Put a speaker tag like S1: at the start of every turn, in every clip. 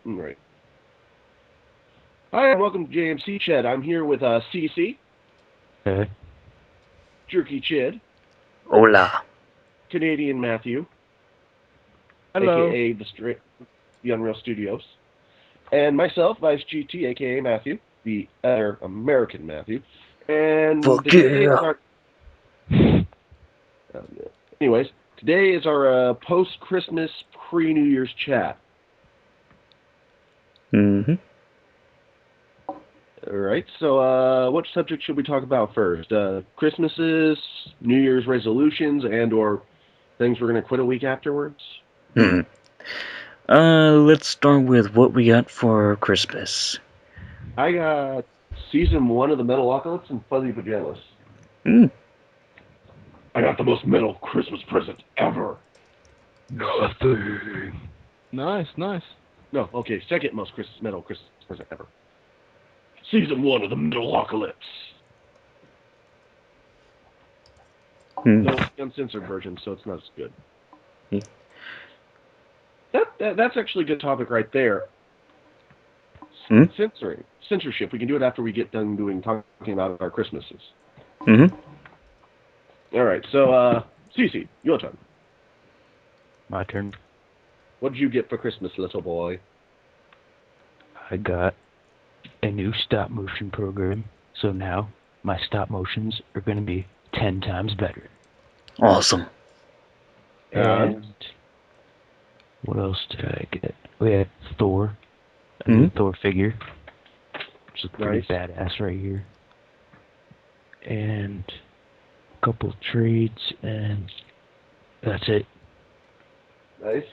S1: Right. Hi, and welcome to JMC Chid. I'm here with CC,
S2: Okay.
S1: JerkyChid,
S3: Hola.
S1: Canadian Matthew,
S2: Hello.
S1: aka the Unreal Studios, and myself, Vice GT, aka Matthew, the other American Matthew. And
S3: Fuck
S1: today is
S3: yeah.
S1: our. Uh, anyways, today is our post-Christmas, pre-New Year's chat.
S3: Mm-hmm.
S1: All right. So, what subject should we talk about first? Christmases, New Year's resolutions, and/or things we're gonna quit a week afterwards.
S3: Hmm. Let's start with what we got for Christmas.
S1: I got season one of the Metal Apocalypse and fuzzy pajamas.
S3: Hmm.
S1: I got the most metal Christmas present ever. Nothing.
S2: Nice, nice.
S1: No, okay, second most metal Christmas present ever. Season one of the Metal Apocalypse.
S3: Hmm.
S1: No, uncensored version, so it's not as good.
S3: Hmm.
S1: That's actually a good topic right there.
S3: Hmm?
S1: Censorship. We can do it after we get done talking about our Christmases.
S3: Mm-hmm.
S1: All right. So, Cece, your turn.
S2: My turn.
S1: What did you get for Christmas, little boy?
S2: I got a new stop motion program, so now my stop motions are going to be 10 times better.
S3: Awesome.
S1: And
S2: what else did I get? We had Thor, a
S3: Hmm?
S2: new Thor figure, which is pretty
S1: nice.
S2: badass right here. And a couple trades, and that's it.
S1: Nice.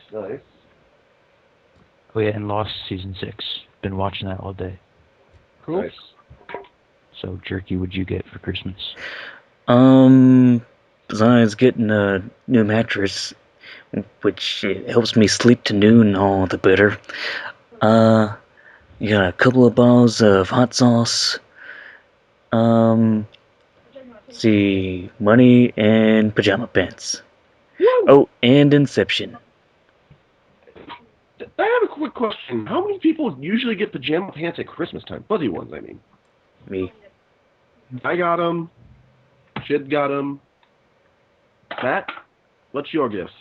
S2: Oh yeah, and Lost Season 6. Been watching that all day.
S1: Cool. Nice.
S2: So, Jerky, what'd you get for Christmas?
S3: Besides getting a new mattress, which helps me sleep to noon all the better. You got a couple of bottles of hot sauce. See, money and pajama pants.
S1: Woo!
S3: Oh, and Inception.
S1: I have a quick question. How many people usually get pajama pants at Christmas time? Fuzzy ones, I mean.
S3: Me.
S1: I got them. Chid got them. Matt, what's your gifts?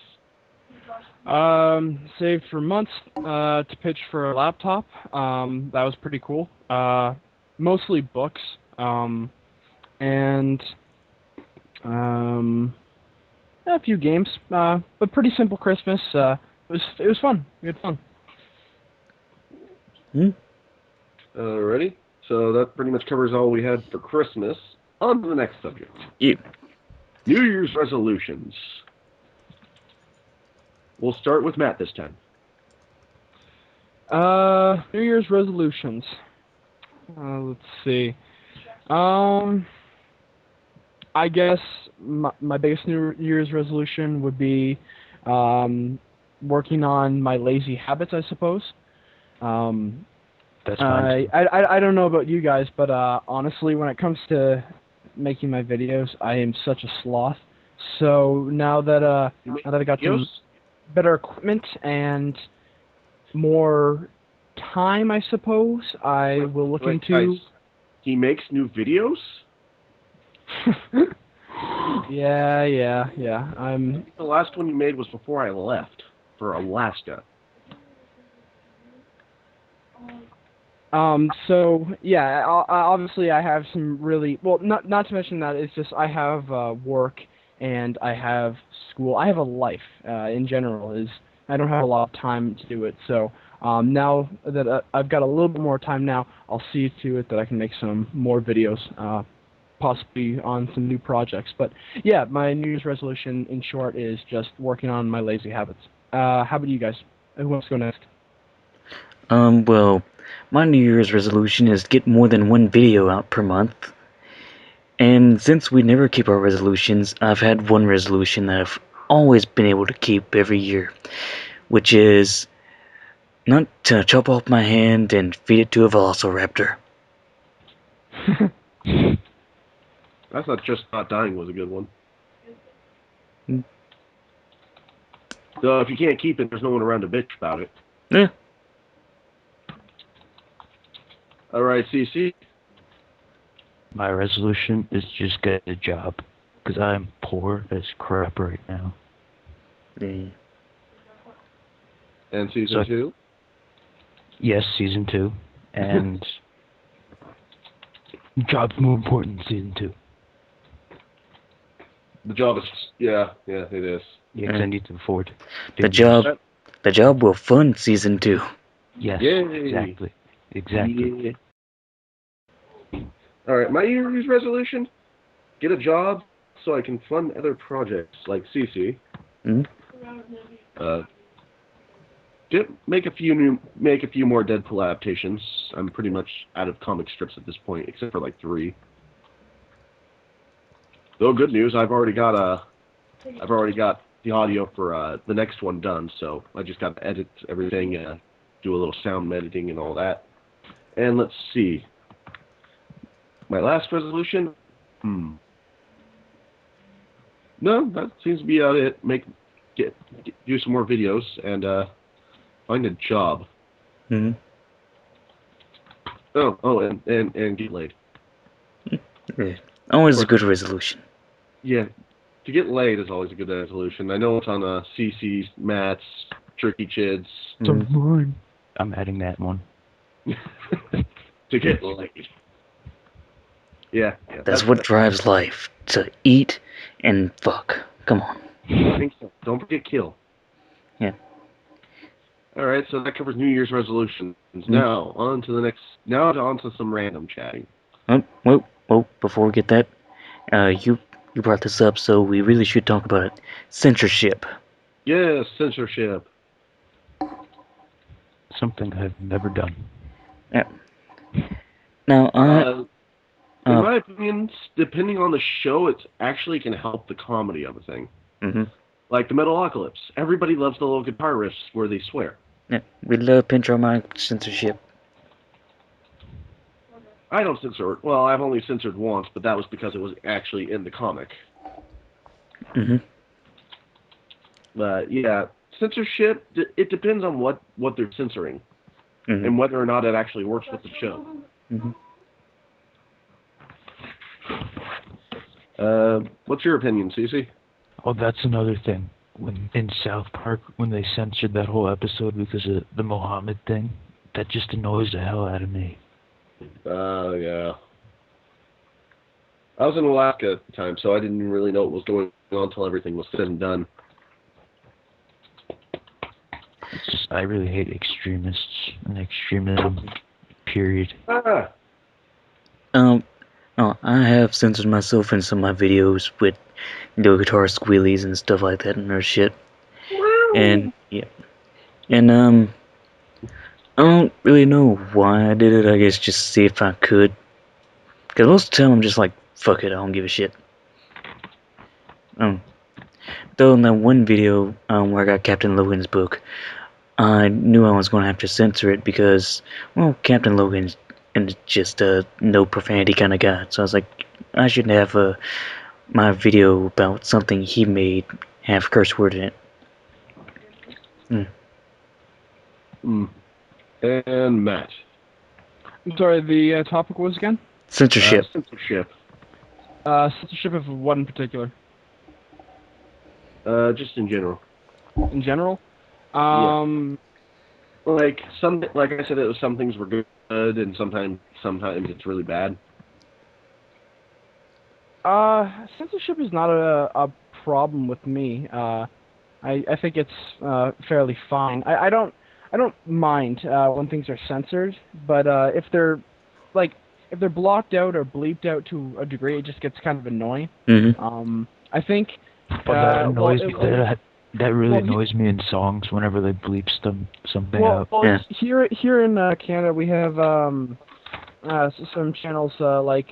S4: Saved for months to pitch for a laptop. That was pretty cool. Mostly books. And a few games. But pretty simple Christmas. It was fun. We had fun.
S1: Alrighty. So that pretty much covers all we had for Christmas. On to the next subject.
S3: Yeah.
S1: New Year's resolutions. We'll start with Matt this time.
S4: New Year's resolutions. Let's see. I guess my biggest New Year's resolution would be working on my lazy habits, I suppose.
S2: That's fine.
S4: I don't know about you guys, but honestly, when it comes to making my videos, I am such a sloth. So now that I got some better equipment and more time, I suppose I will look into.
S1: Guys, he makes new videos.
S4: Yeah.
S1: The last one you made was before I left for Alaska.
S4: So yeah, obviously I have some really well. Not to mention that it's just I have work and I have school. I have a life in general. Is I don't have a lot of time to do it. So now that I've got a little bit more time now, I'll see to it that I can make some more videos, possibly on some new projects. But yeah, my New Year's resolution in short is just working on my lazy habits. How about you guys? Who wants to go next?
S3: Well, my New Year's resolution is to get more than one video out per month. And since we never keep our resolutions, I've had one resolution that I've always been able to keep every year, which is not to chop off my hand and feed it to a velociraptor.
S1: I thought just not dying was a good one. So if you can't keep it, there's no one around to bitch about it.
S3: Yeah.
S1: All right, CC.
S2: My resolution is just get a job, because I'm poor as crap right now.
S3: Yeah.
S1: And season 2?
S2: Yes, season 2. And job's more important than season 2.
S1: The job is, yeah, it is.
S2: Yeah, because I need to afford
S3: The job will fund season 2.
S2: Yes,
S1: Yay.
S2: exactly.
S1: Yeah. All right, my New Year's resolution: get a job so I can fund other projects like CC. Make a few more Deadpool adaptations. I'm pretty much out of comic strips at this point, except for like 3. Though good news, I've already got the audio for the next one done, so I just got to edit everything, do a little sound editing and all that. And let's see. My last resolution? No, that seems to be about it. Do some more videos and find a job.
S3: Mm-hmm.
S1: And get laid.
S3: Yeah. Always a good resolution.
S1: Yeah, to get laid is always a good resolution. I know it's on CC's, Matt's, JerkyChid's.
S2: I'm adding that one.
S1: To get laid. Yeah.
S3: That's what drives life. To eat and fuck. Come on.
S1: Don't forget kill.
S3: Yeah.
S1: Alright, so that covers New Year's resolutions. Now, on to some random chatting.
S3: Well, before we get that, you brought this up, so we really should talk about it. Censorship.
S1: Yes, censorship.
S2: Something I've never done.
S3: Yeah. Now,
S1: in my opinion, depending on the show, it actually can help the comedy of a thing.
S3: Mm-hmm.
S1: Like the Metalocalypse. Everybody loves the little guitar riffs where they swear.
S3: Yeah, we love pinch our mic censorship.
S1: I don't censor it. Well, I've only censored once, but that was because it was actually in the comic.
S3: Mm-hmm.
S1: But yeah, censorship, it depends on what they're censoring.
S3: Mm-hmm.
S1: And whether or not it actually works with the show.
S3: Mm-hmm.
S1: What's your opinion, Cece?
S2: Oh, that's another thing. When in South Park, when they censored that whole episode because of the Mohammed thing, that just annoys the hell out of me.
S1: Yeah. I was in Alaska at the time, so I didn't really know what was going on until everything was said and done.
S2: I really hate extremists and extremism, period.
S3: I have censored myself in some of my videos with guitar squealies and stuff like that and their shit. And yeah. And I don't really know why I did it. I guess just see if I could. Because most of the time I'm just like, fuck it, I don't give a shit. Though in that one video where I got Captain Logan's book, I knew I was going to have to censor it because, well, Captain Logan's just a no profanity kind of guy. So I was like, I shouldn't have my video about something he made have curse word in it.
S1: And Matt.
S4: I'm sorry, the topic was again?
S3: Censorship.
S1: Censorship.
S4: Censorship of what in particular?
S1: Just in general.
S4: In general?
S1: Yeah. Like I said, some things were good, and sometimes it's really bad.
S4: Censorship is not a problem with me. I think it's fairly fine. I don't mind when things are censored, but if they're blocked out or bleeped out to a degree, it just gets kind of annoying.
S3: Mm-hmm.
S4: I think.
S2: But that annoys me. That really annoys me in songs whenever they bleep something out.
S4: Well,
S3: yeah.
S4: Here in Canada, we have some channels like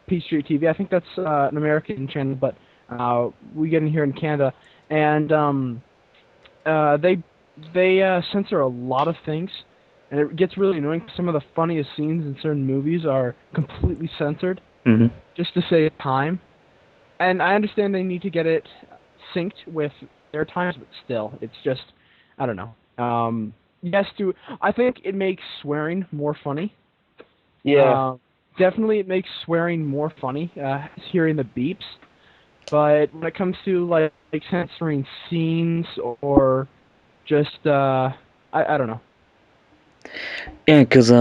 S4: P Street TV. I think that's an American channel, but we get in here in Canada, and they censor a lot of things, and it gets really annoying. Some of the funniest scenes in certain movies are completely censored, just to save time. And I understand they need to get it synced with there are times, but still, it's just, I don't know. Yes, I think it makes swearing more funny.
S1: Yeah.
S4: Definitely, it makes swearing more funny. Hearing the beeps, but when it comes to like censoring scenes or just I don't know.
S3: Yeah, because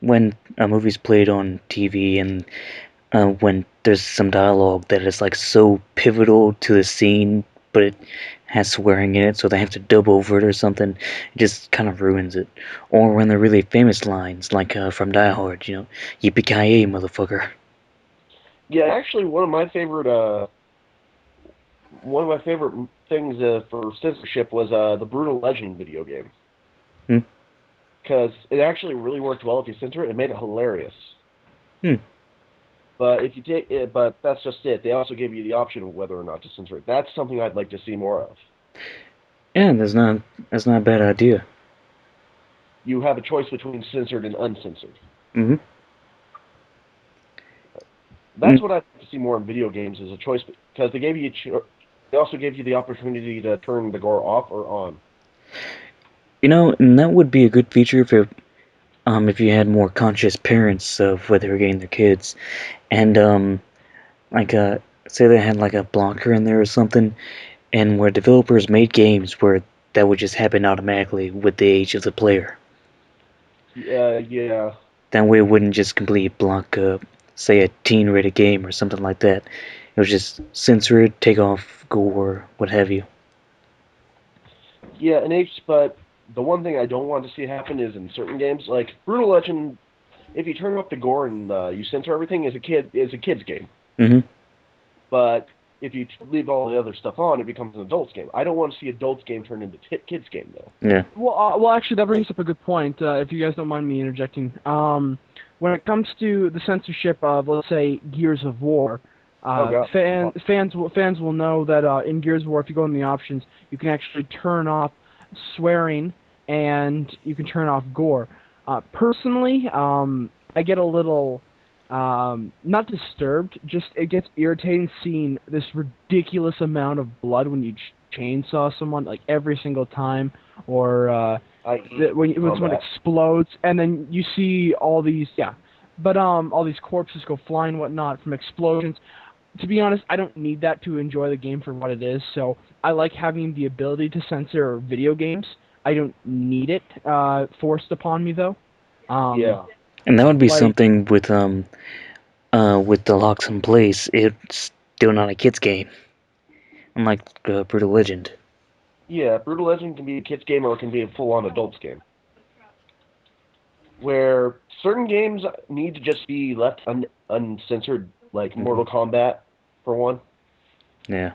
S3: when a movie's played on TV and when there's some dialogue that is like so pivotal to the scene, but it has swearing in it, so they have to dub over it or something. It just kind of ruins it. Or when they're really famous lines, like from Die Hard, yippee-ki-yay, motherfucker.
S1: Yeah, actually, one of my favorite things for censorship was the Brutal Legend video game.
S3: Hmm?
S1: Because it actually really worked well if you censor it. It made it hilarious.
S3: Hmm.
S1: But if you take it, but that's just it. They also gave you the option of whether or not to censor it. That's something I'd like to see more of.
S3: Yeah, that's not a bad idea.
S1: You have a choice between censored and uncensored.
S3: Mm-hmm.
S1: That's what I'd like to see more in video games is a choice because they also gave you the opportunity to turn the gore off or on.
S3: And that would be a good feature if you had more conscious parents of what they were getting their kids, and like say they had like a blocker in there or something, and where developers made games where that would just happen automatically with the age of the player.
S1: Yeah.
S3: That way it wouldn't just completely block, say, a teen-rated game or something like that. It would just censor it, take off gore, what have you.
S1: Yeah, but the one thing I don't want to see happen is in certain games, like Brutal Legend, if you turn off the gore and you censor everything, is a kid's game.
S3: Mm-hmm.
S1: But if you leave all the other stuff on, it becomes an adult's game. I don't want to see adults game turn into kids game though.
S3: Yeah.
S4: Well, actually, that brings up a good point. If you guys don't mind me interjecting, when it comes to the censorship of, let's say, Gears of War,
S1: Oh god.
S4: fans will know that in Gears of War, if you go in the options, you can actually turn off swearing and you can turn off gore. Personally, I get a little not disturbed, just it gets irritating seeing this ridiculous amount of blood when you chainsaw someone like every single time, or when someone explodes, and then you see all these all these corpses go flying and whatnot from explosions. To be honest, I don't need that to enjoy the game for what it is. So I like having the ability to censor video games. I don't need it forced upon me though.
S1: Yeah.
S3: And that would be
S4: Like,
S3: something with the locks in place. It's still not a kid's game, unlike Brutal Legend.
S1: Yeah, Brutal Legend can be a kid's game or it can be a full-on adult's game. Where certain games need to just be left uncensored, like Mortal Kombat, for one.
S3: Yeah.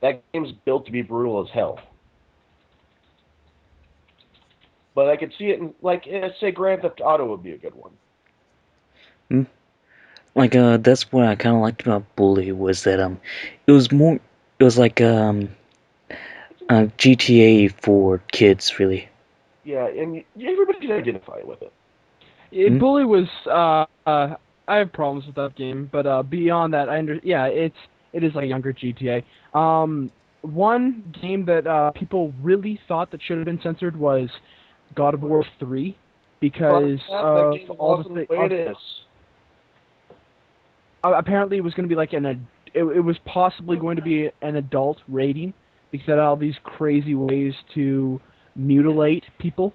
S1: That game's built to be brutal as hell. But I could see it in, like, say, Grand Theft Auto would be a good one.
S3: Hmm? Like that's what I kind of liked about Bully was that it was like GTA for kids really.
S1: Yeah, and everybody can identify with it.
S3: Hmm?
S4: Bully was I have problems with that game, but beyond that, it is like a younger GTA. One game that people really thought that should have been censored was God of War 3 because
S1: That
S4: of
S1: game is
S4: all
S1: awesome the way it is.
S4: Apparently it was going to be like it was possibly going to be an adult rating because it had all these crazy ways to mutilate people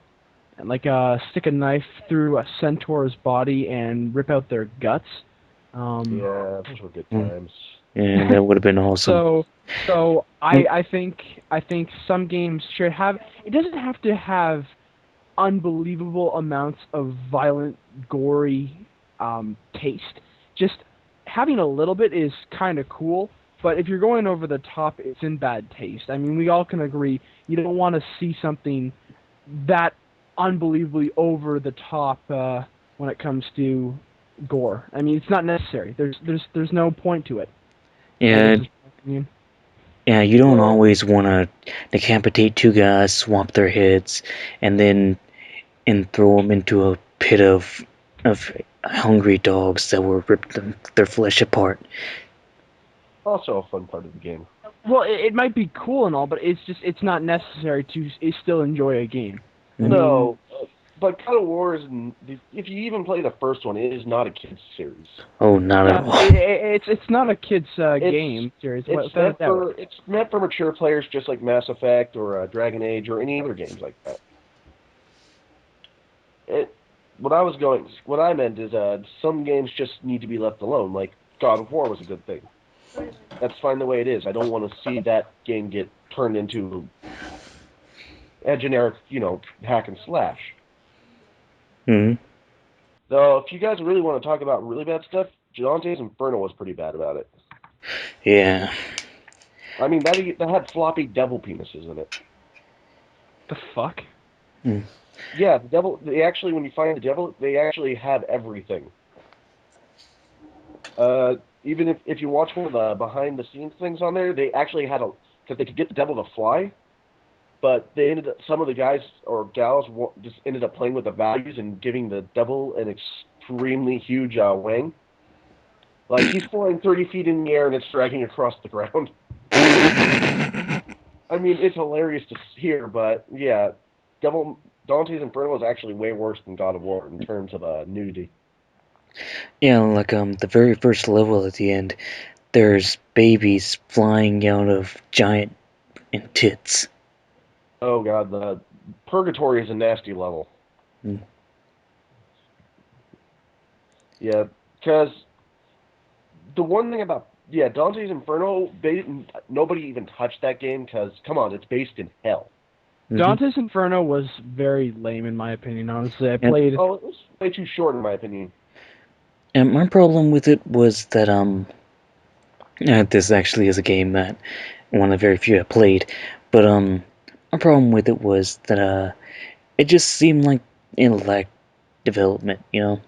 S4: and like stick a knife through a centaur's body and rip out their guts.
S1: Yeah, those were good times.
S3: Yeah, that would have been awesome.
S4: So I think some games should have. It doesn't have to have unbelievable amounts of violent, gory taste. Just having a little bit is kind of cool. But if you're going over the top, it's in bad taste. I mean, we all can agree you don't want to see something that unbelievably over the top when it comes to gore. I mean, it's not necessary. There's no point to it.
S3: Yeah,
S4: This is my opinion.
S3: yeah, you don't
S1: Well,
S3: always want to decapitate two guys, swap their heads, and then throw them into a pit of hungry dogs that will rip their flesh apart.
S1: also a fun part of the game.
S4: Well, it might be cool and all, but it's not necessary to still enjoy a game. I mean,
S1: No, but God of War is, if you even play the first one, it is not a kids series.
S3: Oh, not at all.
S4: it's not a kids
S1: It's-
S4: game series.
S1: It's
S4: without a doubt.
S1: meant for mature players, just like Mass Effect or Dragon Age or any other games like that. What I meant is, some games just need to be left alone. Like God of War was a good thing. That's fine the way it is. I don't want to see that game get turned into a generic, hack and slash.
S3: Hmm.
S1: Though, if you guys really want to talk about really bad stuff, Dante's Inferno was pretty bad about it.
S3: Yeah.
S1: I mean, that had floppy devil penises in it.
S4: The fuck?
S3: Mm.
S1: Yeah, the devil. They actually, when you find the devil, they actually have everything. Even if you watch one of the behind the scenes things on there, they actually had because they could get the devil to fly, but some of the guys or gals just ended up playing with the values and giving the devil an extremely huge wing. Like he's flying 30 feet in the air and it's dragging across the ground. I mean, it's hilarious to hear, but yeah, Dante's Inferno is actually way worse than God of War in terms of nudity.
S3: Yeah, like the very first level at the end, there's babies flying out of giant tits.
S1: Oh god, the Purgatory is a nasty level.
S3: Mm.
S1: Yeah, because the one thing about Dante's Inferno, nobody even touched that game because come on, it's based in hell.
S3: Mhm.
S4: Dante's Inferno was very lame in my opinion. Honestly, I
S3: And-
S4: played.
S1: Oh, it was way too short in my opinion.
S3: And my problem with it was that this actually is a game that one of the very few I played, but my problem with it was that it just seemed like it lacked development, you know?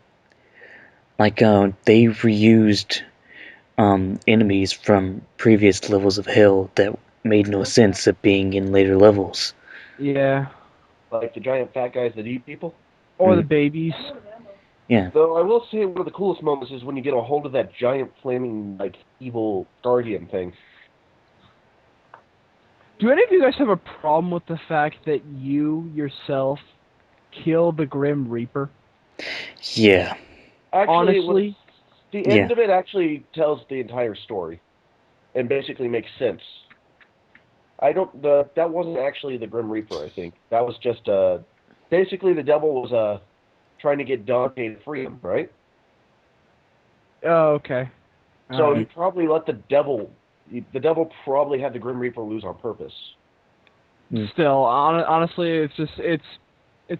S3: Like they reused enemies from previous levels of hell that made no sense of being in later levels.
S4: Yeah,
S1: Like the giant fat guys that eat people.
S4: or
S3: Mm.
S4: the babies.
S3: Yeah.
S1: Though I will say one of the coolest moments is when you get a hold of that giant flaming like evil guardian thing.
S4: Do any of you guys have a problem with the fact that you yourself kill the Grim Reaper?
S3: Yeah.
S1: Actually,
S4: Honestly,
S1: the
S3: Yeah.
S1: end of it actually tells the entire story, and basically makes sense. That wasn't actually the Grim Reaper. I think that was just basically the devil was trying to get Dante to free him, right?
S4: oh, okay.
S1: So
S4: Alright.
S1: he probably let the devil probably had the Grim Reaper lose on purpose.
S4: Still, honestly, it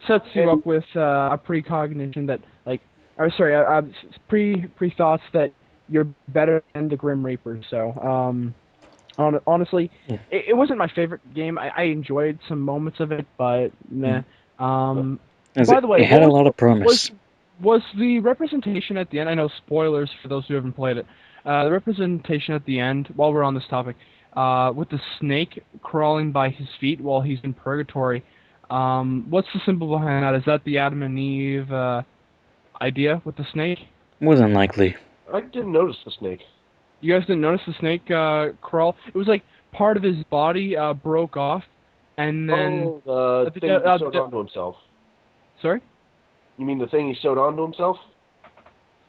S4: sets you
S1: And-
S4: up with a precognition that like, or sorry, pre thoughts that you're better than the Grim Reaper. So, honestly,
S3: Yeah.
S4: it wasn't my favorite game. I enjoyed some moments of it, but meh. By the way,
S3: it had a lot of promise.
S4: was the representation at the end? I know spoilers for those who haven't played it. The representation at the end, while we're on this topic, with the snake crawling by his feet while he's in purgatory. What's the symbol behind that? Is that the Adam and Eve idea with the snake?
S3: More than likely.
S1: I didn't notice the snake.
S4: You guys didn't notice the snake crawl? It was like part of his body broke off, and then
S1: The thing he sewed onto himself.
S4: sorry.
S1: You mean the thing he sewed onto himself?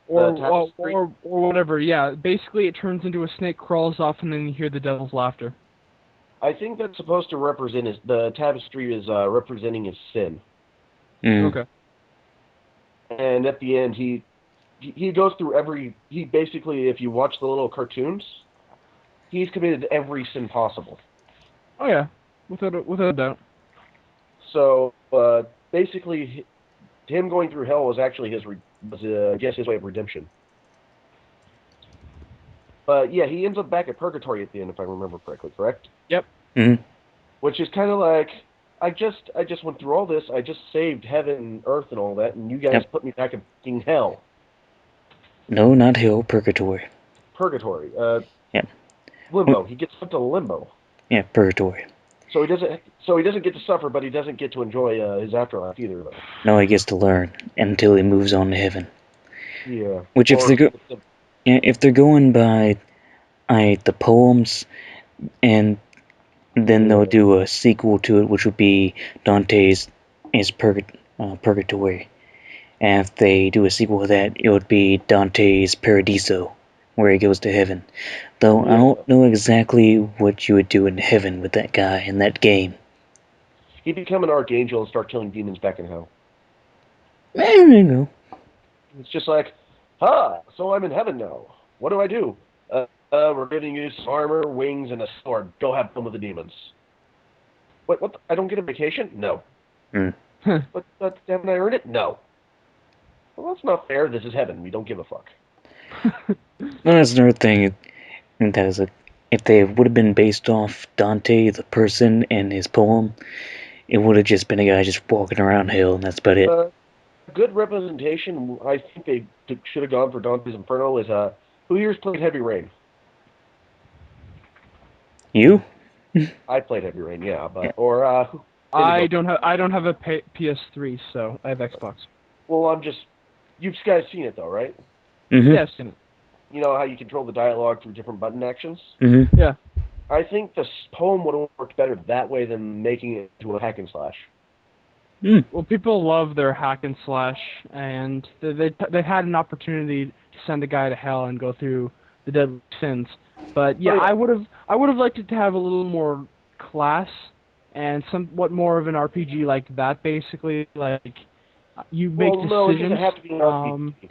S4: Or,
S1: tapestry?
S4: or whatever, yeah. Basically, it turns into a snake, crawls off, and then you hear the devil's laughter.
S1: I think that's supposed to represent the tapestry is representing his sin.
S3: Mm.
S4: Okay.
S1: And at the end, he goes through he basically, if you watch the little cartoons, he's committed every sin possible.
S4: Oh yeah, without a doubt.
S1: So basically, him going through hell was actually I guess his way of redemption. But yeah, he ends up back at purgatory at the end, if I remember correctly. Correct?
S4: Yep.
S3: Mm.
S1: Which is kind of like I just went through all this. I just saved heaven, earth, and all that, and you guys put me back in fucking hell.
S3: No, not hell, purgatory.
S1: Purgatory.
S3: Yeah.
S1: Limbo. He gets sent to limbo.
S3: Yeah, purgatory.
S1: So he doesn't get to suffer, but he doesn't get to enjoy his afterlife either, though.
S3: No, he gets to learn until he moves on to heaven.
S1: Yeah.
S3: Which, if they're going by the poems, and then they'll do a sequel to it, which would be Dante's Purgatory. And if they do a sequel to that, it would be Dante's Paradiso, where he goes to heaven. Though I don't know exactly what you would do in heaven with that guy in that game.
S1: He'd become an archangel and start killing demons back in hell.
S3: You know.
S1: It's just like, so I'm in heaven now. What do I do? We're giving you some armor, wings, and a sword. Go have fun with the demons. What? I don't get a vacation? No. But haven't I earned it? No. Well, that's not fair. This is heaven. We don't give a fuck.
S3: Well, that's another thing. And that is if they would have been based off Dante, the person, and his poem, it would have just been a guy just walking around hell, and that's about it.
S1: Good representation. I think they should have gone for Dante's Inferno. Is who here's played Heavy Rain?
S3: You?
S1: I played Heavy Rain, yeah, but or
S4: I don't have a PS3, so I have Xbox.
S1: Well, you guys seen it though, right?
S3: Mm-hmm.
S4: Yeah, I've seen it.
S1: You know how you control the dialogue through different button actions?
S3: Mm-hmm.
S4: Yeah.
S1: I think the poem would have worked better that way than making it into a hack and slash.
S4: Well, people love their hack and slash, and they had an opportunity to send a guy to hell and go through the deadly sins. But yeah, I would have liked it to have a little more class and somewhat more of an RPG like that. Basically, like you make decisions.
S1: No, it doesn't have to be an RPG.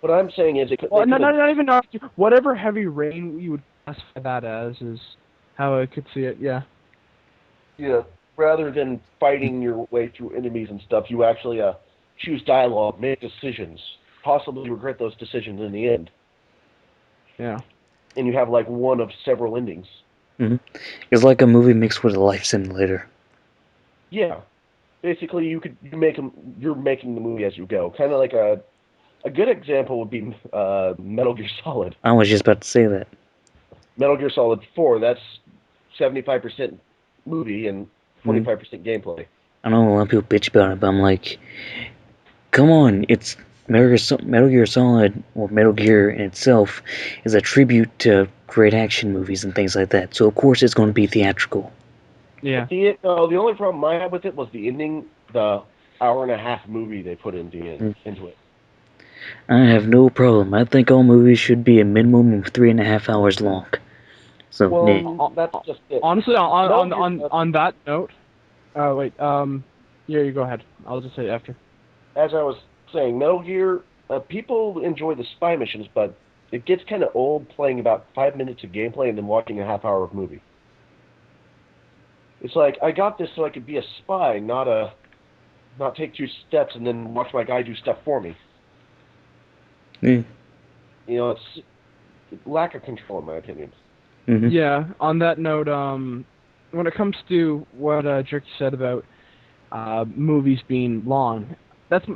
S1: What I'm saying is,
S4: not even RPG. Whatever Heavy Rain you would classify that as is how I could see it. Yeah.
S1: Yeah. Rather than fighting your way through enemies and stuff, you actually choose dialogue, make decisions, possibly regret those decisions in the end.
S4: Yeah.
S1: And you have like one of several endings.
S3: Mm-hmm. It's like a movie mixed with a life simulator.
S1: Yeah. Basically, you're making the movie as you go. Kind of like a good example would be Metal Gear Solid.
S3: I was just about to say that.
S1: Metal Gear Solid 4, that's 75% movie and 25% gameplay.
S3: I know a lot of people bitch about it, but I'm like, come on, it's Metal Gear Solid, or Metal Gear in itself, is a tribute to great action movies and things like that. So of course it's going to be theatrical.
S4: Yeah.
S1: The only problem I had with it was the ending, the hour-and-a-half movie they put into it.
S3: I have no problem. I think all movies should be a minimum of 3.5 hours long. So,
S1: that's just it.
S4: Honestly, on that note, wait, yeah, you go ahead. I'll just say it after.
S1: As I was saying, Metal Gear, people enjoy the spy missions, but it gets kind of old playing about 5 minutes of gameplay and then watching a half hour of movie. It's like, I got this so I could be a spy, not take 2 steps and then watch my guy do stuff for me.
S3: yeah.
S1: You know, it's lack of control, in my opinion.
S3: Mm-hmm.
S4: Yeah, on that note, when it comes to what Jerky said about movies being long, that's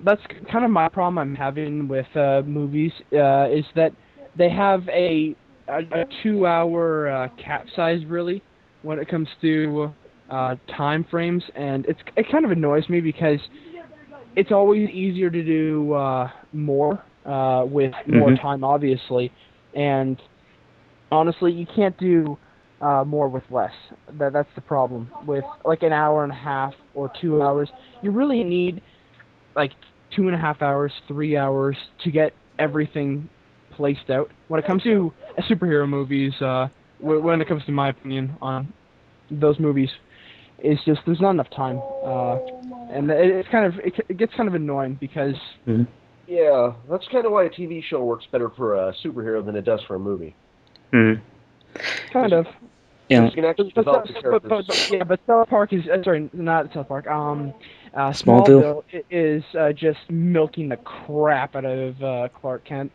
S4: kind of my problem I'm having with movies, is that they have a 2-hour cap size, really, when it comes to time frames, and it kind of annoys me because it's always easier to do more with more time, obviously, and honestly, you can't do more with less. That's the problem. With like an hour and a half or 2 hours, you really need like 2.5 hours, 3 hours to get everything placed out. When it comes to superhero movies, when it comes to my opinion on those movies, it's just there's not enough time, and it gets kind of annoying because.
S1: Yeah, that's kind of why a TV show works better for a superhero than it does for a movie.
S4: Kind of.
S3: Yeah.
S1: You can actually develop the characters.
S4: But South Park is sorry, not South Park.
S3: Smallville
S4: Smallville is just milking the crap out of Clark Kent.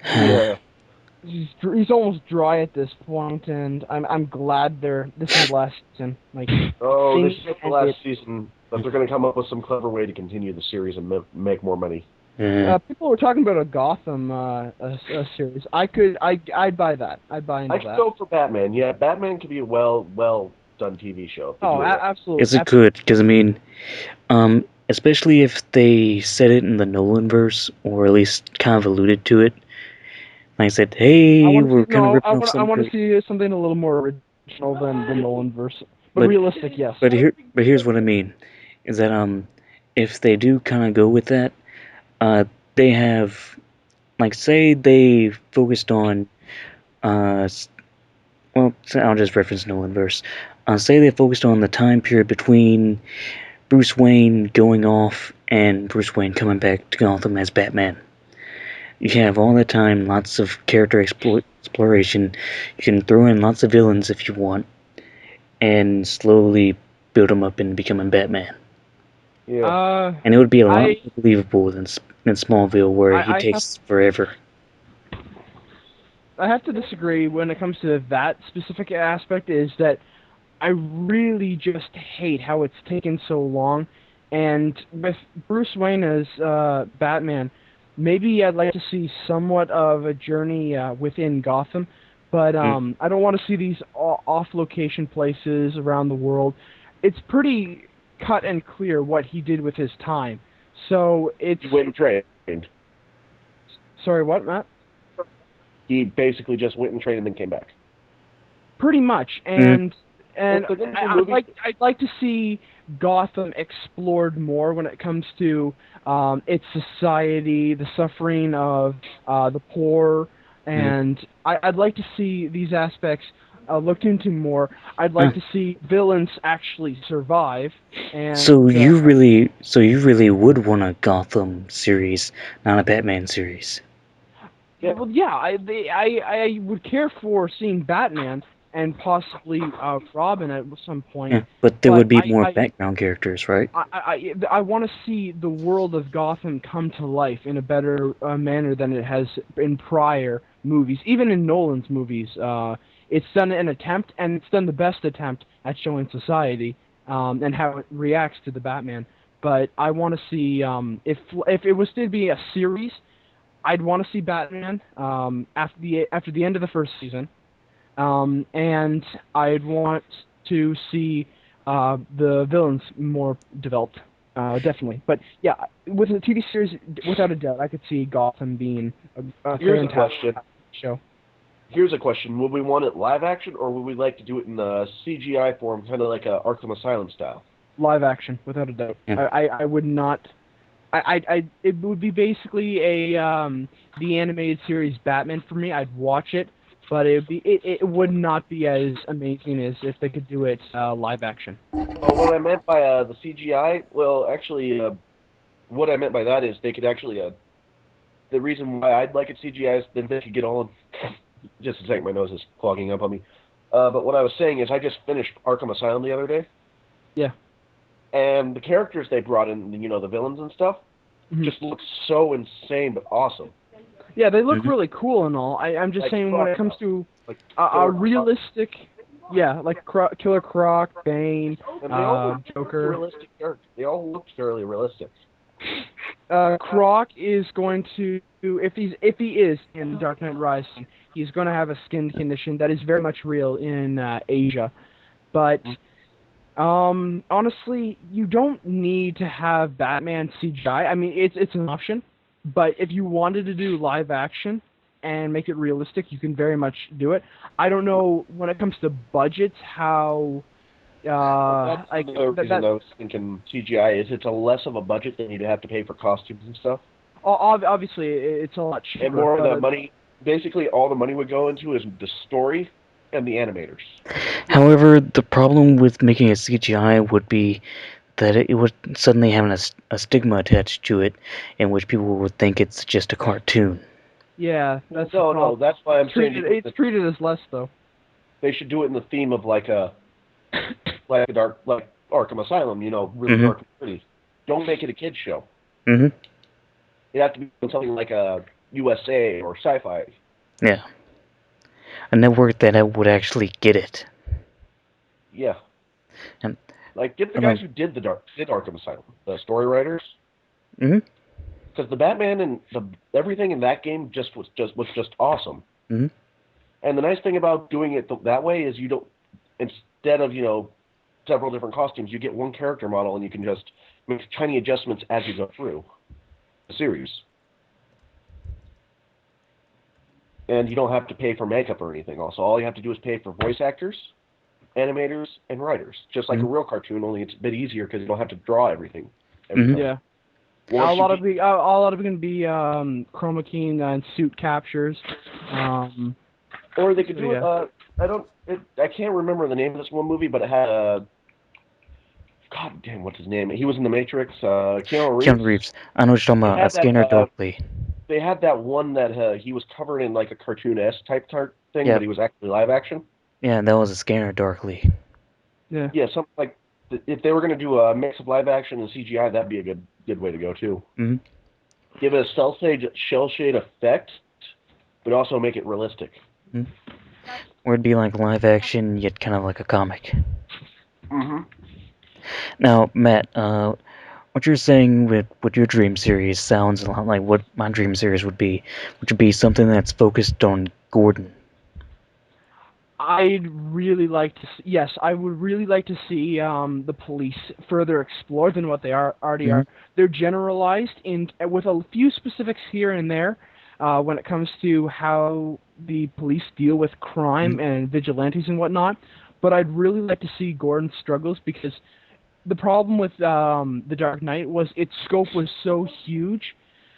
S1: Yeah.
S4: He's almost dry at this point, and I'm glad this is the last season. Like,
S1: this is the last season, but they're going to come up with some clever way to continue the series and make more money.
S4: People were talking about a Gotham a series. I'd buy that. I'd buy into that.
S1: I'd go for Batman. Yeah, Batman could be a well done TV show.
S4: Absolutely.
S3: Yes, it could, because I mean, especially if they said it in the Nolanverse, or at least kind of alluded to it. Like I said, hey, we're gonna rip off some.
S4: I want to see something a little more original than the Nolan verse. But
S3: But
S4: realistic, yes.
S3: here's what I mean, is that if they do kind of go with that, they have, like, say they focused on well, I'll just reference Nolan verse. Say they focused on the time period between Bruce Wayne going off and Bruce Wayne coming back to Gotham as Batman. You have all that time, lots of character exploration. You can throw in lots of villains if you want, and slowly build them up into becoming Batman.
S1: Yeah.
S3: And it would be a lot
S4: I
S3: more believable than Smallville, where he
S4: I have
S3: takes forever.
S4: I have to disagree when it comes to that specific aspect. Is that I really just hate how it's taken so long, and with Bruce Wayne as Batman, maybe I'd like to see somewhat of a journey within Gotham, but I don't want to see these off-location places around the world. It's pretty cut and clear what he did with his time. So it's
S1: He went and trained.
S4: sorry, what, Matt?
S1: He basically just went and trained and then came back.
S4: Pretty much, and
S1: Well, so then the movie-
S4: I'd like to see Gotham explored more when it comes to its society, the suffering of the poor, and I'd like to see these aspects looked into more. I'd like to see villains actually survive. And
S3: So you really would want a Gotham series, not a Batman series.
S1: Yeah.
S4: Well, yeah, I would care for seeing Batman and possibly Robin at some point.
S3: Yeah, but there
S4: But
S3: would be more background characters, right?
S4: I want to see the world of Gotham come to life in a better manner than it has in prior movies. Even in Nolan's movies, it's done an attempt, and it's done the best attempt at showing society and how it reacts to the Batman. But I want to see if it was to be a series, I'd want to see Batman after the end of the first season, and I'd want to see the villains more developed, definitely. But yeah, with a TV series, without a doubt, I could see Gotham being a
S1: Here's a
S4: fantastic
S1: question.
S4: show.
S1: Here's a question: would we want it live action, or would we like to do it in the CGI form, kind of like a Arkham Asylum style?
S4: Live action, without a doubt.
S3: Yeah.
S4: I would not. It would be basically the animated series Batman for me. I'd watch it, but it would not be as amazing as if they could do it live action.
S1: Well, what I meant by the CGI, well, actually, what I meant by that is they could actually. The reason why I'd like it CGI is then they could get all. Just a second, my nose is clogging up on me. But what I was saying is, I just finished Arkham Asylum the other day.
S4: Yeah.
S1: And the characters they brought in, the villains and stuff, just look so insane but awesome.
S4: Yeah, they look really cool and all. I'm just
S1: Like
S4: saying when it comes to
S1: Like
S4: a realistic, yeah, like Killer Croc, Bane,
S1: and they all look
S4: Joker.
S1: realistic characters. They all look fairly realistic.
S4: Croc is going to, if he is in Dark Knight Rising, he's going to have a skin condition that is very much real in Asia. But honestly, you don't need to have Batman CGI. I mean, it's an option, but if you wanted to do live action and make it realistic, you can very much do it. I don't know when it comes to budgets how
S1: That's
S4: like
S1: another reason I was thinking CGI is it's a less of a budget than you'd have to pay for costumes and stuff.
S4: obviously it's a lot cheaper.
S1: And more of the money, basically all the money would go into is the story and the animators.
S3: However, the problem with making a CGI would be that it would suddenly have a stigma attached to it, in which people would think it's just a cartoon.
S4: Yeah, that's the
S1: No,
S4: problem.
S1: that's why I'm saying
S4: It's treated as less though.
S1: they should do it in the theme of like a Arkham Asylum, really dark and pretty. Don't make it a kids show.
S3: Mm-hmm.
S1: It'd have to be something like a USA or Sci-Fi.
S3: Yeah. A network that would actually get it.
S1: Yeah.
S3: And
S1: Like get the guys who did Arkham Asylum, the story writers.
S3: Mm-hmm.
S1: Because the Batman and everything in that game was just awesome.
S3: Mm-hmm.
S1: And the nice thing about doing it that way is you don't, instead of several different costumes, you get one character model and you can just make tiny adjustments as you go through the series. And you don't have to pay for makeup or anything. Also, all you have to do is pay for voice actors animators, and writers. Just like a real cartoon, only it's a bit easier because you don't have to draw everything every
S3: Mhm.
S1: time.
S4: Yeah.
S1: Once
S4: A
S1: you
S4: lot of it can be chroma key and suit captures.
S1: Or they could do
S4: Yeah.
S1: it. I can't remember the name of this one movie, but it had God damn, what's his name? He was in The Matrix. Keanu Reeves.
S3: Keanu Reeves. I know what you're talking
S1: They
S3: about. A
S1: had that.
S3: Scanner Darkly.
S1: They had that one that he was covered in like a cartoon-esque type thing,
S3: Yeah.
S1: but he was actually live action.
S3: Yeah, that was a Scanner Darkly.
S4: Yeah.
S1: Yeah, something like if they were going to do a mix of live action and CGI, that'd be a good way to go too.
S3: Mhm.
S1: Give it a shell shade effect, but also make it realistic.
S3: Mhm. Or it'd be like live action, yet kind of like a comic.
S1: Mm-hmm.
S3: Now, Matt, what you're saying with your dream series sounds a lot like what my dream series would be, which would be something that's focused on Gordon.
S4: I'd really like to see, yes, I would really like to see the police further explored than what they already
S3: Mhm.
S4: are. They're generalized with a few specifics here and there when it comes to how the police deal with crime and vigilantes and whatnot. But I'd really like to see Gordon's struggles because the problem with The Dark Knight was its scope was so huge,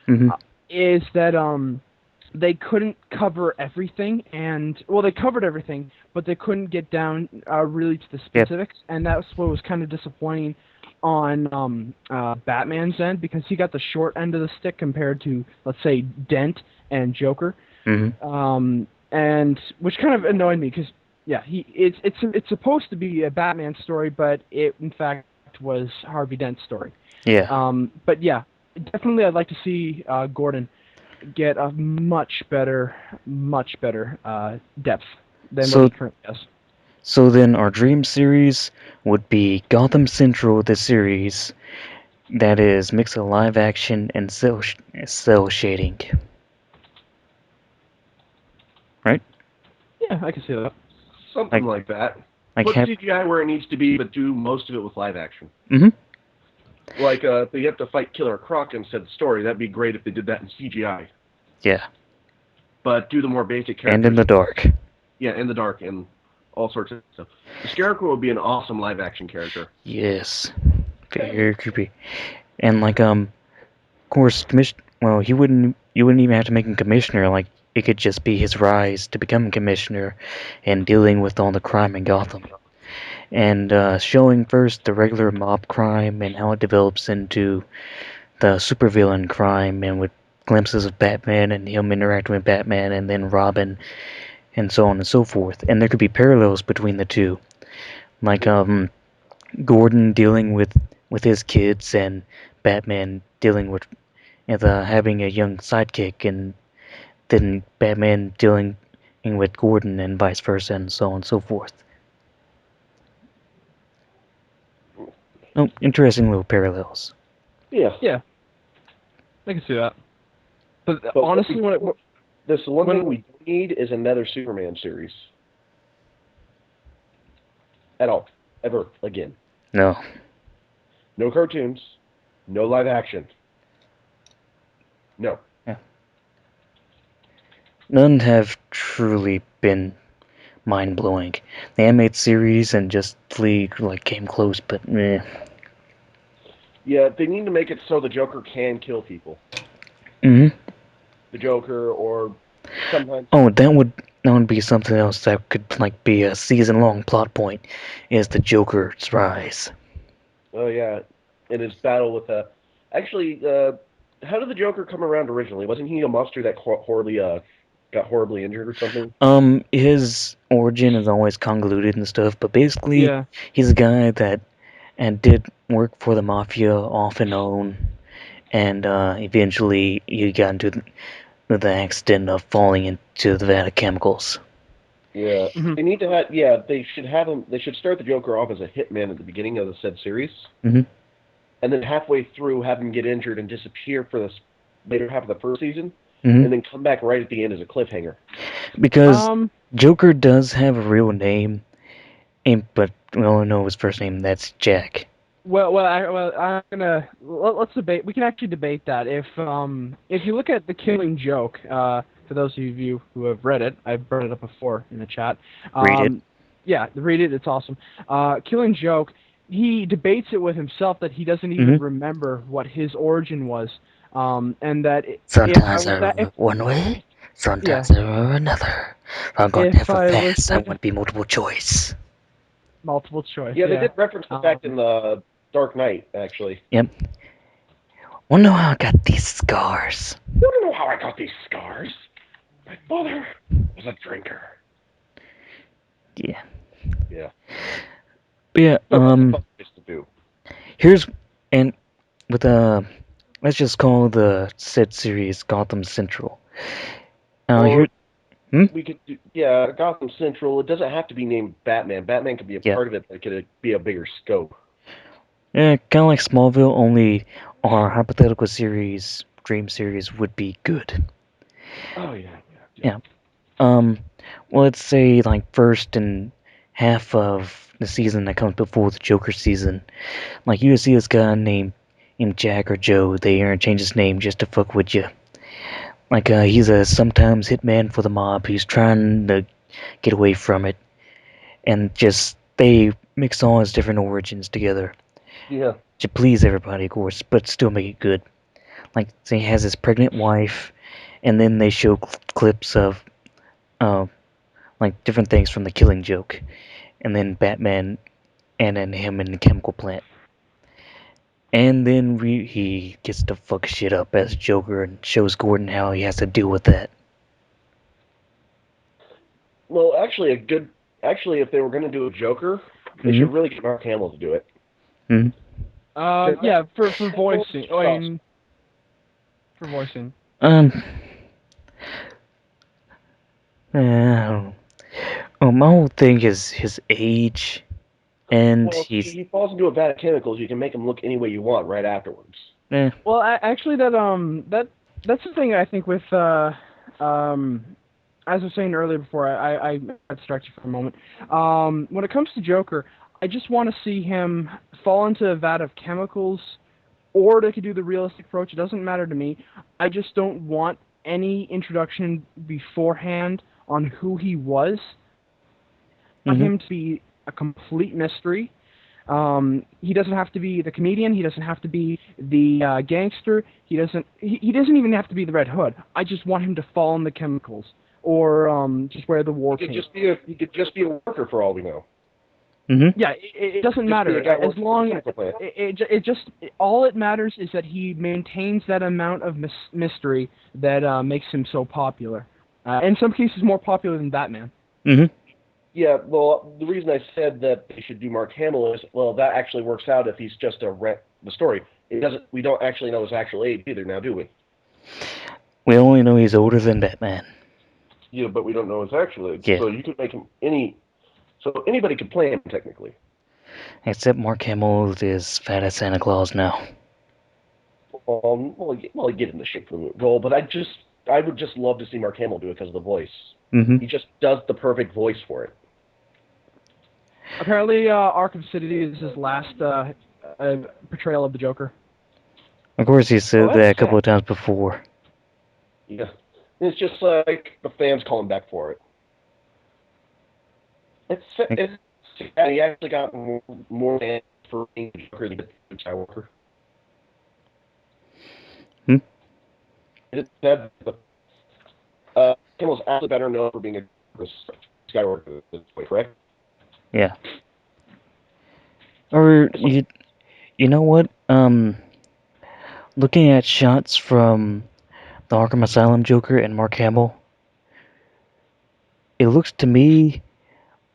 S3: Mhm.
S4: is that they couldn't cover everything, and well, they covered everything, but they couldn't get down really to the
S3: Yep.
S4: specifics, and that's what was kind of disappointing on Batman's end because he got the short end of the stick compared to, let's say, Dent and Joker,
S3: Mhm.
S4: and which kind of annoyed me because yeah, it's supposed to be a Batman story, but it in fact was Harvey Dent's story.
S3: Yeah.
S4: But yeah, definitely I'd like to see Gordon get a much better depth than what
S3: So
S4: he currently has.
S3: so then our dream series would be Gotham Central, the series that is mix of live action and cell shading, right?
S4: Yeah, I can see that.
S1: Something
S3: Like
S1: like that.
S3: like
S1: Put
S3: have.
S1: CGI where it needs to be, but do most of it with live action.
S3: Mhm.
S1: Like if they have to fight Killer Croc instead of story, that'd be great if they did that in CGI.
S3: Yeah.
S1: But do the more basic
S3: And in
S1: characters.
S3: the dark.
S1: Yeah, in the dark and all sorts of stuff. The Scarecrow would be an awesome live action character.
S3: Yes. Very creepy. And like of course well, you wouldn't even have to make him commissioner, like it could just be his rise to become commissioner and dealing with all the crime in Gotham. And showing first the regular mob crime and how it develops into the supervillain crime and with glimpses of Batman and him interacting with Batman and then Robin and so on and so forth. And there could be parallels between the two. Like Gordon dealing with his kids and Batman dealing with having a young sidekick and then Batman dealing with Gordon and vice versa and so on and so forth. Oh, interesting little parallels.
S1: Yeah.
S4: Yeah, I can see that. But
S1: But
S4: honestly,
S1: this one
S4: when
S1: thing we don't need is another Superman series. At all. Ever again.
S3: No.
S1: No cartoons. No live action. No.
S3: Yeah. None have truly been mind blowing. The animated series and just League like came close, but meh.
S1: Yeah, they need to make it so the Joker can kill people.
S3: Hmm.
S1: The Joker, or sometimes.
S3: Oh, that would be something else that could like be a season long plot point, is the Joker's rise.
S1: Oh yeah, in his battle with Actually, how did the Joker come around originally? Wasn't he a monster that horribly got horribly injured or something?
S3: His origin is always convoluted and stuff, but basically
S4: yeah,
S3: he's a guy that and did work for the mafia off and on, and eventually he got into the accident of falling into the vat of chemicals.
S1: Yeah,
S4: hmm
S1: they need to have. Yeah, they should have him. They should start the Joker off as a hitman at the beginning of the said series,
S3: Hmm.
S1: and then halfway through have him get injured and disappear for the later half of the first season,
S3: Hmm.
S1: and then come back right at the end as a cliffhanger.
S3: Because
S4: um,
S3: Joker does have a real name, but we only know his first name. That's Jack.
S4: I'm gonna let's debate. We can actually debate that if you look at the Killing Joke. For those of you who have read it, I've brought it up before in the chat.
S3: Read it.
S4: Um, Yeah, read it. It's awesome. Killing Joke. He debates it with himself that he doesn't even remember what his origin was, and that if I
S3: Sometimes
S4: was
S3: I
S4: that,
S3: remember one way,
S4: yeah,
S3: sometimes I remember another. If I'm going to
S4: if
S3: have a
S4: I was
S3: fast, I
S4: that
S3: want to be multiple choice.
S4: multiple choice,
S1: Yeah, they
S4: yeah.
S1: did reference the fact in
S4: Um,
S1: the Dark Knight, actually.
S3: Yep. Wonder how I got these scars.
S1: You don't know how I got these scars. My father was a drinker.
S3: Yeah.
S1: Yeah.
S3: But yeah,
S1: So that's a fun place to do.
S3: here's, and with, let's just call the said series Gotham Central.
S1: Or
S3: Here, hmm?
S1: we could do, yeah, Gotham Central. It doesn't have to be named Batman. Batman could be a
S3: Yeah.
S1: part of it, but it could be a bigger scope.
S3: Yeah, kind of like Smallville, only our hypothetical series, Dream series, would be good.
S1: Oh, yeah.
S3: Yeah. Um, well, let's say like first and half of the season that comes before the Joker season, like you see this guy named Jack or Joe. They interchange his name just to fuck with you. Like he's a sometimes hitman for the mob. He's trying to get away from it, and just they mix all his different origins together
S1: Yeah.
S3: to please everybody, of course, but still make it good. Like say he has his pregnant wife, and then they show clips of uh, like different things from the Killing Joke, and then Batman, and then him in the chemical plant. And then he gets to fuck shit up as Joker and shows Gordon how he has to deal with that.
S1: Well, actually, if they were going to do a Joker, they
S3: Hmm.
S1: should really get Mark Hamill to do it.
S3: Hmm.
S4: yeah, for
S1: Hamill's
S4: voicing.
S1: just awesome.
S4: For voicing.
S3: Um. I don't know. Oh, my whole thing is his age, and
S1: Well, see,
S3: he's
S1: he falls into a vat of chemicals. You can make him look any way you want right afterwards.
S3: eh.
S4: Well, actually, that's the thing I think with um, as I was saying earlier before I got distracted for a moment. When it comes to Joker, I just want to see him fall into a vat of chemicals, or they could do the realistic approach. It doesn't matter to me. I just don't want any introduction beforehand on who he was. I want
S3: Hmm.
S4: him to be a complete mystery. He doesn't have to be the comedian. He doesn't have to be the gangster. He doesn't even have to be the Red Hood. I just want him to fall in the chemicals or just wear the war cape.
S1: He could just be a worker for all we know.
S3: Hmm.
S4: Yeah, it doesn't
S1: Just be
S4: matter
S1: a guy
S4: as
S1: working for the
S4: long
S1: chemical plant.
S4: it just all it matters is that he maintains that amount of mystery that makes him so popular. In some cases, more popular than Batman.
S3: Hmm.
S1: Yeah, well, the reason I said that they should do Mark Hamill is, well, that actually works out if he's just the story. It doesn't. We don't actually know his actual age either now, do we?
S3: We only know he's older than Batman.
S1: Yeah, but we don't know his actual age.
S3: Yeah,
S1: So you could make him any. So anybody could play him technically.
S3: except Mark Hamill is fat as Santa Claus now.
S1: Well, he get in the shape for the role, but I would just love to see Mark Hamill do it because of the voice.
S3: Hmm.
S1: He just does the perfect voice for it.
S4: Apparently, Arkham City is his last portrayal of the Joker.
S3: Of course, he
S1: Oh,
S3: said
S1: that's
S3: that a couple
S1: sad.
S3: of times before.
S1: Yeah, it's just like the fans calling back for it. It's yeah, he actually got more fans for being Joker than Skywalker.
S3: Hmm?
S1: It said Kimmel's actually better known for being a Skywalker this way, correct?
S3: Yeah. Or you know what? Looking at shots from the Arkham Asylum Joker and Mark Hamill, it looks to me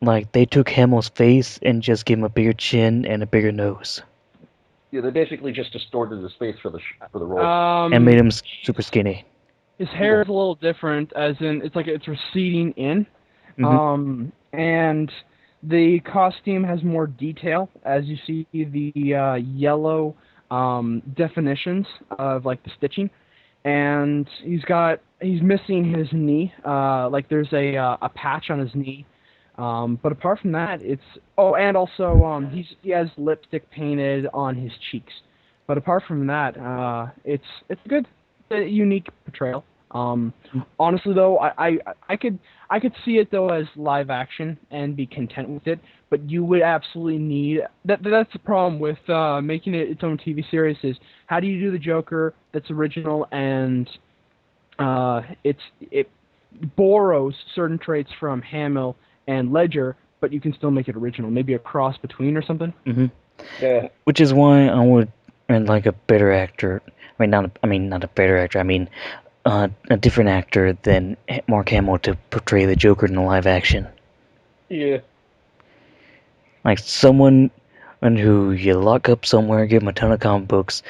S3: like they took Hamill's face and just gave him a bigger chin and a bigger nose,
S1: Yeah, they basically just distorted his face for the role.
S3: and made him
S4: He's
S3: super skinny.
S4: his hair is a little different, as in it's like it's receding in,
S3: Hmm.
S4: and the costume has more detail, as you see the yellow definitions of like the stitching, and he's missing his knee, like there's a patch on his knee, but apart from that, it's and also he has lipstick painted on his cheeks, but apart from that, it's good, a unique portrayal. Honestly, though, I could see it though as live action and be content with it. But you would absolutely need that. That's the problem with making it its own TV series. Is how do you do the Joker that's original and it borrows certain traits from Hamill and Ledger, but you can still make it original. Maybe a cross between or something.
S3: Mm-hmm.
S1: Yeah.
S3: Which is why I would like a better actor. Not a better actor. I mean, a different actor than Mark Hamill to portray the Joker in the live action.
S1: Yeah.
S3: Like someone who you lock up somewhere, give him a ton of comic books,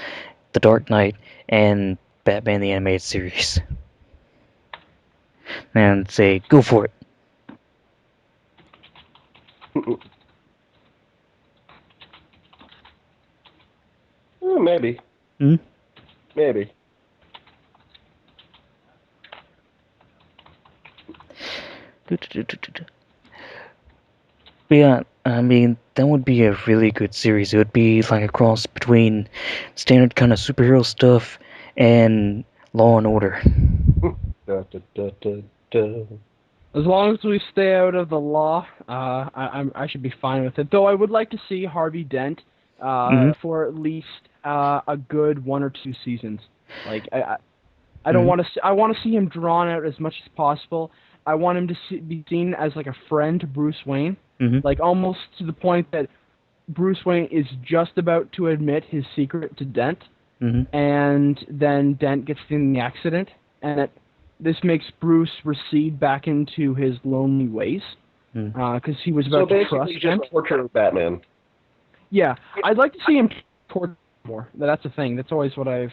S3: The Dark Knight, and Batman the Animated Series. And say, go for it.
S1: Maybe.
S3: Hmm?
S1: Maybe.
S3: But yeah, I mean, that would be a really good series. It would be like a cross between standard kind of superhero stuff and Law and Order.
S1: Da, da, da, da, da.
S4: As long as we stay out of the law, I should be fine with it. Though I would like to see Harvey Dent
S3: Mhm.
S4: for at least a good 1 or 2 seasons. Like I don't
S3: Mhm.
S4: want to. I want to see him drawn out as much as possible. I want him to be seen as like a friend to Bruce Wayne,
S3: Mhm.
S4: like almost to the point that Bruce Wayne is just about to admit his secret to Dent,
S3: Mhm.
S4: and then Dent gets in the accident, and this makes Bruce recede back into his lonely ways
S3: Mhm.
S4: because he was
S1: So
S4: about to
S1: basically,
S4: trust
S1: just
S4: Dent.
S1: torture Batman.
S4: Yeah, I'd like to see him torture more. That's the thing. That's always what I've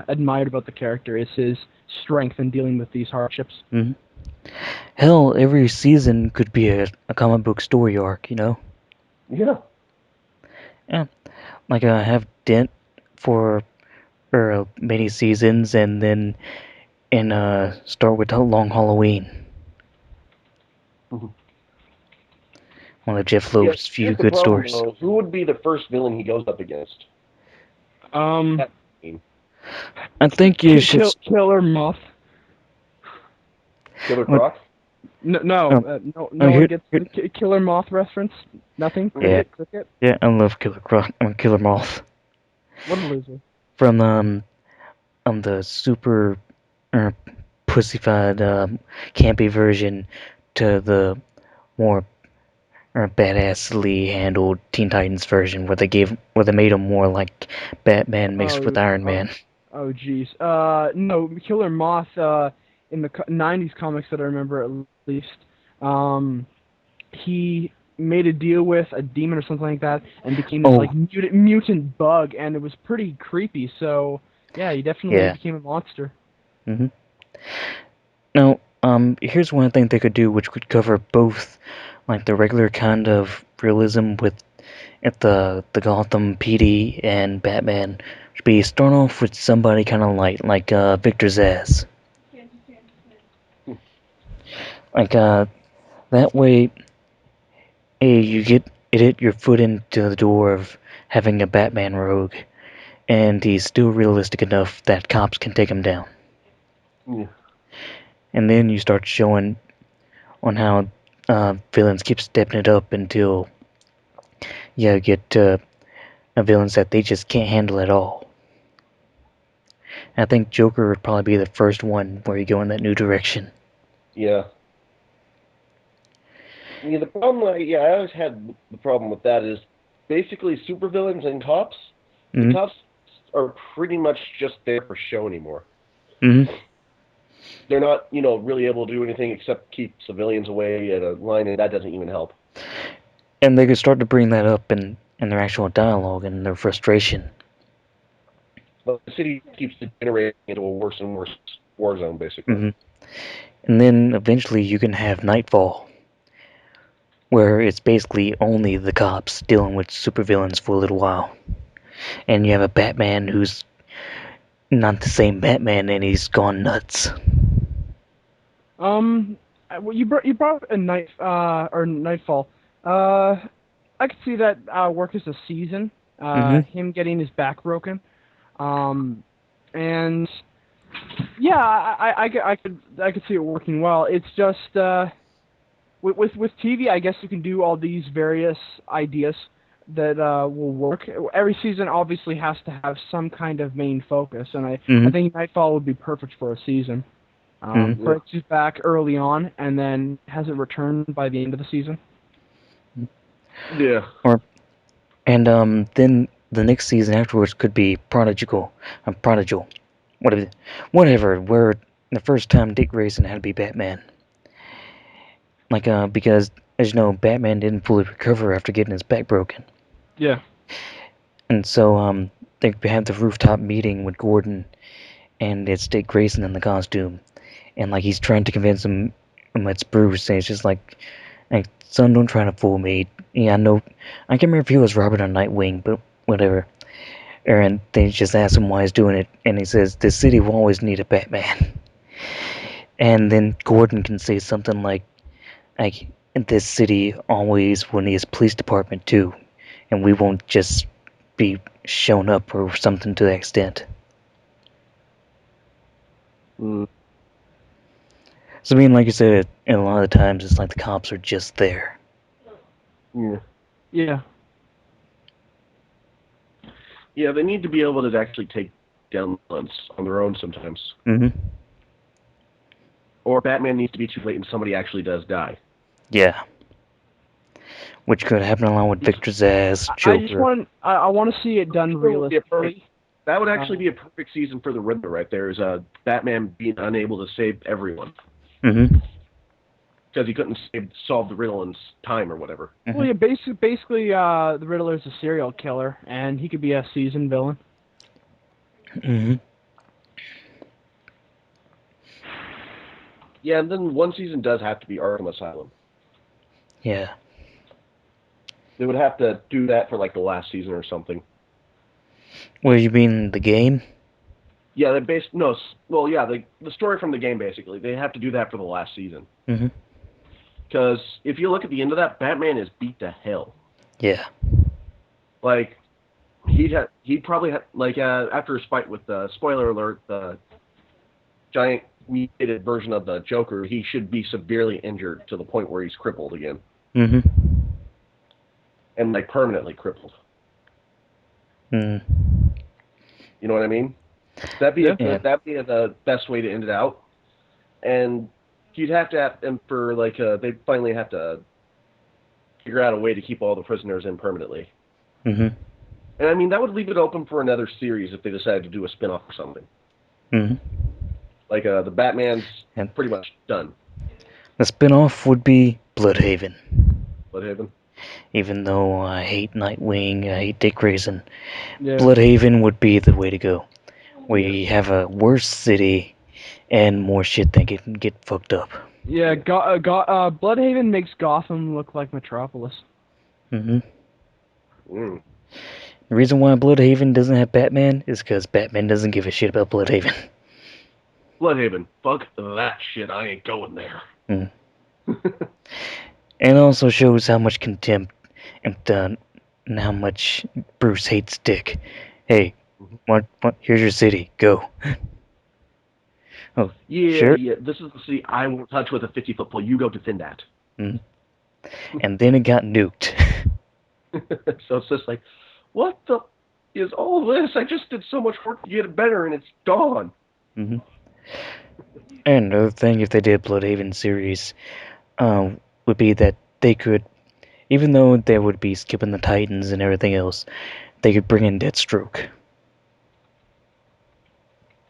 S4: admired about the character is his strength in dealing with these hardships.
S3: Mhm. Hell, every season could be a comic book story arc, you know?
S1: Yeah.
S3: Yeah. Like have Dent for many seasons, and then start with Long Halloween,
S1: Mhm.
S3: one of Jeff
S1: Yeah.
S3: Loeb's few
S1: Here's the
S3: good
S1: problem,
S3: stories.
S1: though. Who would be the first villain he goes up against?
S4: Um,
S1: That scene.
S3: I think you should.
S4: Killer Moth.
S1: Killer
S3: What?
S1: Croc?
S4: No,
S3: Um,
S4: no one
S3: here,
S4: gets the Killer Moth reference. Nothing.
S3: yeah,
S4: Cricket.
S3: yeah, I love Killer Croc. Killer Moth
S4: What a loser.
S3: from the super uh, pussified campy version to the more badassly handled Teen Titans version, where they made him more like Batman mixed with
S4: Oh,
S3: Iron
S4: oh,
S3: Man.
S4: oh, jeez. No, Killer Moth. In the '90s comics that I remember at least, um, he made a deal with a demon or something like that, and became this like
S3: Oh,
S4: mutant bug, and it was pretty creepy. So yeah, he definitely
S3: yeah.
S4: became a monster.
S3: hmm Now, here's one thing they could do, which could cover both, like the regular kind of realism with at the Gotham PD and Batman, should be start off with somebody kind of light, like Victor Zsasz. Like that way, you get it hit your foot into the door of having a Batman rogue, and he's still realistic enough that cops can take him down.
S1: Yeah.
S3: And then you start showing on how villains keep stepping it up until you get villains that they just can't handle at all. I think Joker would probably be the first one where you go in that new direction.
S1: Yeah. Yeah, the problem, I always had the problem with that is basically supervillains and cops. The
S3: Mm-hmm.
S1: cops are pretty much just there for show anymore.
S3: Mm-hmm.
S1: They're not, really able to do anything except keep civilians away at a line, and that doesn't even help.
S3: And they could start to bring that up in their actual dialogue and their frustration.
S1: But the city keeps degenerating into a worse and worse war zone, basically.
S3: Mm-hmm. And then eventually you can have Nightfall, where it's basically only the cops dealing with supervillains for a little while. And you have a Batman who's not the same Batman and he's gone nuts.
S4: Well, you brought up a Nightfall. Uh, I could see that work as a season.
S3: Mm-hmm.
S4: Him getting his back broken. And Yeah, I could see it working well. It's just with TV, I guess you can do all these various ideas that will work. Every season obviously has to have some kind of main focus, and I
S3: Mhm.
S4: think Nightfall would be perfect for a season.
S3: Mhm.
S4: Breaks you back early on, and then has it returned by the end of the season.
S1: Yeah.
S3: Or and then the next season afterwards could be prodigal, whatever, whatever. Where the first time Dick Grayson had to be Batman, like because as you know, Batman didn't fully recover after getting his back broken,
S4: Yeah.
S3: and so they have the rooftop meeting with Gordon, and it's Dick Grayson in the costume, and like he's trying to convince him it's Bruce, and it's just like son, don't try to fool me. Yeah, I know. I can't remember if he was Robert or Nightwing, but whatever. And they just ask him why he's doing it, and he says, "The city will always need a Batman." And then Gordon can say something like, "This city always will need its police department too, and we won't just be shown up or something to that extent."
S1: Mm.
S3: So I mean, like you said, and a lot of the times it's like the cops are just there.
S1: Yeah.
S4: Yeah.
S1: Yeah, they need to be able to actually take down villains on their own sometimes.
S3: Mhm.
S1: Or Batman needs to be too late and somebody actually does die.
S3: Yeah. Which could happen along with Victor Zsasz,
S4: I just
S3: Joker.
S4: I want to see it done realistically.
S1: That would actually be a perfect season for the Riddler right there, is Batman being unable to save everyone.
S3: Mhm.
S1: Because he couldn't solve the riddle in time or whatever.
S4: Well, yeah, basically, the Riddler's a serial killer, and he could be a seasoned villain.
S3: Mhm.
S1: Yeah, and then one season does have to be Arkham Asylum.
S3: Yeah.
S1: They would have to do that for like the last season or something.
S3: What you mean the game?
S1: Yeah, they the story from the game basically. They have to do that for the last season.
S3: Mhm.
S1: Because if you look at the end of that, Batman is beat to hell.
S3: Yeah.
S1: Like he'd probably had like after his fight with spoiler alert, the giant mutated version of the Joker, he should be severely injured to the point where he's crippled again.
S3: Mhm.
S1: And like permanently crippled.
S3: Mm.
S1: You know what I mean? That'd be
S3: Yeah.
S1: that'd be the best way to end it out. And you'd have to and for like they'd finally have to figure out a way to keep all the prisoners in permanently.
S3: Mhm.
S1: And I mean that would leave it open for another series if they decided to do a spin-off or something.
S3: Mhm.
S1: Like the Batman's
S3: And
S1: pretty much done.
S3: the spin-off would be Bloodhaven.
S1: Bloodhaven.
S3: Even though I hate Nightwing, I hate Dick Grayson,
S4: Yeah.
S3: Bloodhaven would be the way to go. We have a worse city and more shit that can get fucked up.
S4: Yeah. Bloodhaven makes Gotham look like Metropolis.
S3: Mhm.
S1: Mm.
S3: The reason why Bloodhaven doesn't have Batman is because Batman doesn't give a shit about Bloodhaven.
S1: Bloodhaven. Fuck that shit. I ain't going there.
S3: Mm. And also shows how much contempt and how much Bruce hates Dick. Hey, what? Here's your city. Go. Oh,
S1: Yeah,
S3: sure.
S1: yeah. This is the city I won't touch with a 50-foot pole. You go defend that.
S3: Mm. And then it got nuked.
S1: So it's just like, what the is all this? I just did so much work to get it better, and it's gone.
S3: Hmm. And another thing, if they did Bloodhaven series, would be that they could, even though they would be skipping the Titans and everything else, they could bring in Deathstroke.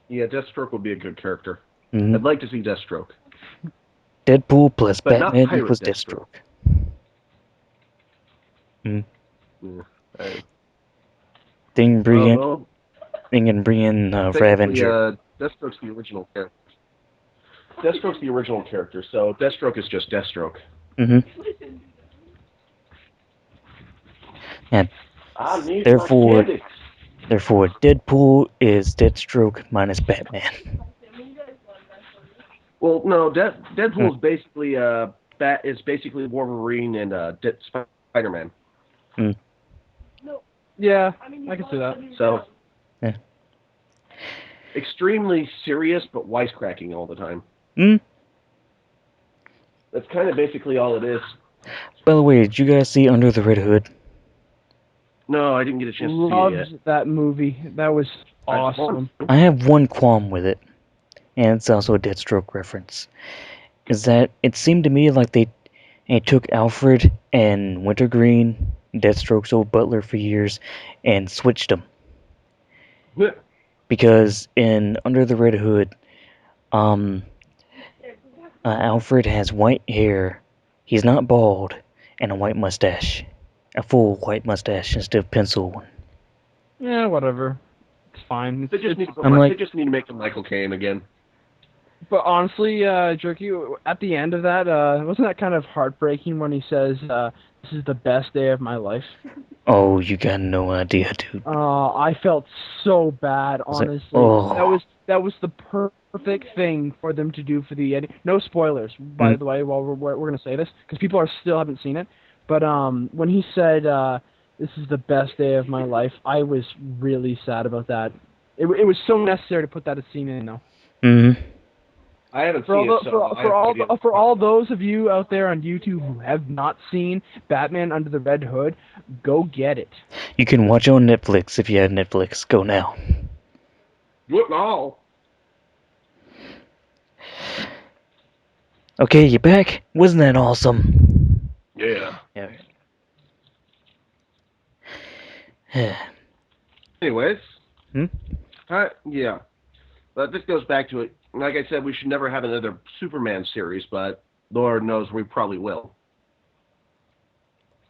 S1: Yeah, Deathstroke would be a good character.
S3: Hmm.
S1: I'd like to see Deathstroke,
S3: Deadpool plus
S1: but not
S3: Batman
S1: pirate
S3: equals
S1: Deathstroke.
S3: Deathstroke. Mm.
S1: Yeah, I
S3: They can bring
S1: don't
S3: in,
S1: know.
S3: they can bring in
S1: Technically,
S3: Ravager.
S1: Deathstroke's the original character. Deathstroke's the original character, so Deathstroke is just Deathstroke.
S3: Hmm. And
S1: I need my
S3: therefore,
S1: candy.
S3: therefore, Deadpool is Deathstroke minus Batman.
S1: Well, no,
S3: Hmm.
S1: Deadpool's basically is basically Wolverine and Spider-Man.
S3: Mm.
S4: Yeah, I can see that.
S1: So
S3: Yeah.
S1: extremely serious but wisecracking all the time.
S3: Hmm?
S1: That's kind of basically all it is.
S3: By the way, did you guys see Under the Red Hood?
S1: No, I didn't get a chance to see
S4: Loved
S1: it yet.
S4: that movie. That was awesome.
S3: I have one qualm with it, and it's also a Deathstroke reference. Is that it seemed to me like they took Alfred and Wintergreen, Deathstroke's old butler for years, and switched them. Because in Under the Red Hood, Alfred has white hair, he's not bald, and a white mustache. A full white mustache instead of pencil one.
S4: Yeah, whatever. It's fine.
S1: They just need to
S3: I'm
S1: they just need to make him Michael Caine again.
S4: But honestly, Jerky, at the end of that, wasn't that kind of heartbreaking when he says, "This is the best day of my life"?
S3: Oh, you got no idea, dude.
S4: I felt so bad, honestly.
S3: Oh.
S4: That was the perfect thing for them to do for the end. No spoilers, by the way. While we're gonna say this, because people still haven't seen it. But when he said, "This is the best day of my life," I was really sad about that. It was so necessary to put that scene in, though.
S3: Mm-hmm.
S1: I haven't seen it, so
S4: for all those of you out there on YouTube who have not seen Batman Under the Red Hood, go get it.
S3: You can watch it on Netflix if you have Netflix. Go now.
S1: What now?
S3: Okay, you back? Wasn't that awesome?
S1: Yeah.
S3: Yeah.
S1: Anyways.
S3: Hmm?
S1: Yeah. But this goes back to it. Like I said, we should never have another Superman series, but Lord knows we probably will.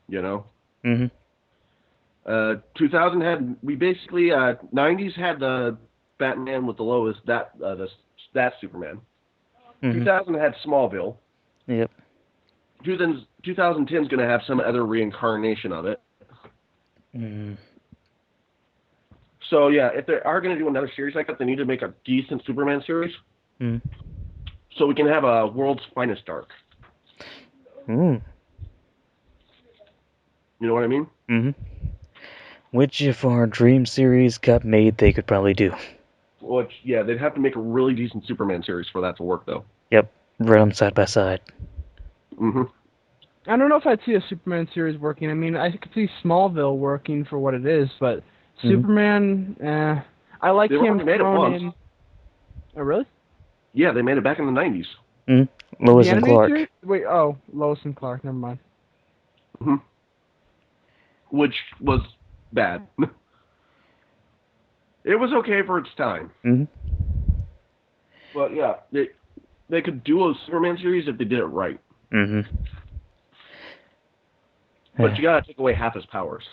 S1: You know?
S3: Mm-hmm.
S1: 2000 had, we basically, 90s had the Batman with the lowest, that Superman.
S3: Mm-hmm.
S1: 2000 had Smallville.
S3: Yep.
S1: 2010 is going to have some other reincarnation of it.
S3: Mm.
S1: So, yeah, if they are going to do another series like that, they need to make a decent Superman series.
S3: Mm.
S1: So we can have a World's Finest arc.
S3: Ooh.
S1: You know what I mean?
S3: Mm-hmm. Which, if our dream series got made, they could probably do.
S1: Which, yeah, they'd have to make a really decent Superman series for that to work, though.
S3: Yep. Run them side by side.
S1: Mm-hmm.
S4: I don't know if I'd see a Superman series working. I mean, I could see Smallville working for what it is, but Superman, I like him
S1: made it once.
S4: in. Oh, really?
S1: Yeah, they made it back in the 90s.
S3: Mm-hmm. Lois
S4: the
S3: and
S4: animated
S3: Clark.
S4: Series? Wait, oh, Lois and Clark. Never mind.
S1: Mm-hmm. Which was bad. It was okay for its time.
S3: Mm-hmm.
S1: But yeah, they could do a Superman series if they did it right.
S3: Mm-hmm.
S1: But you gotta take away half his powers.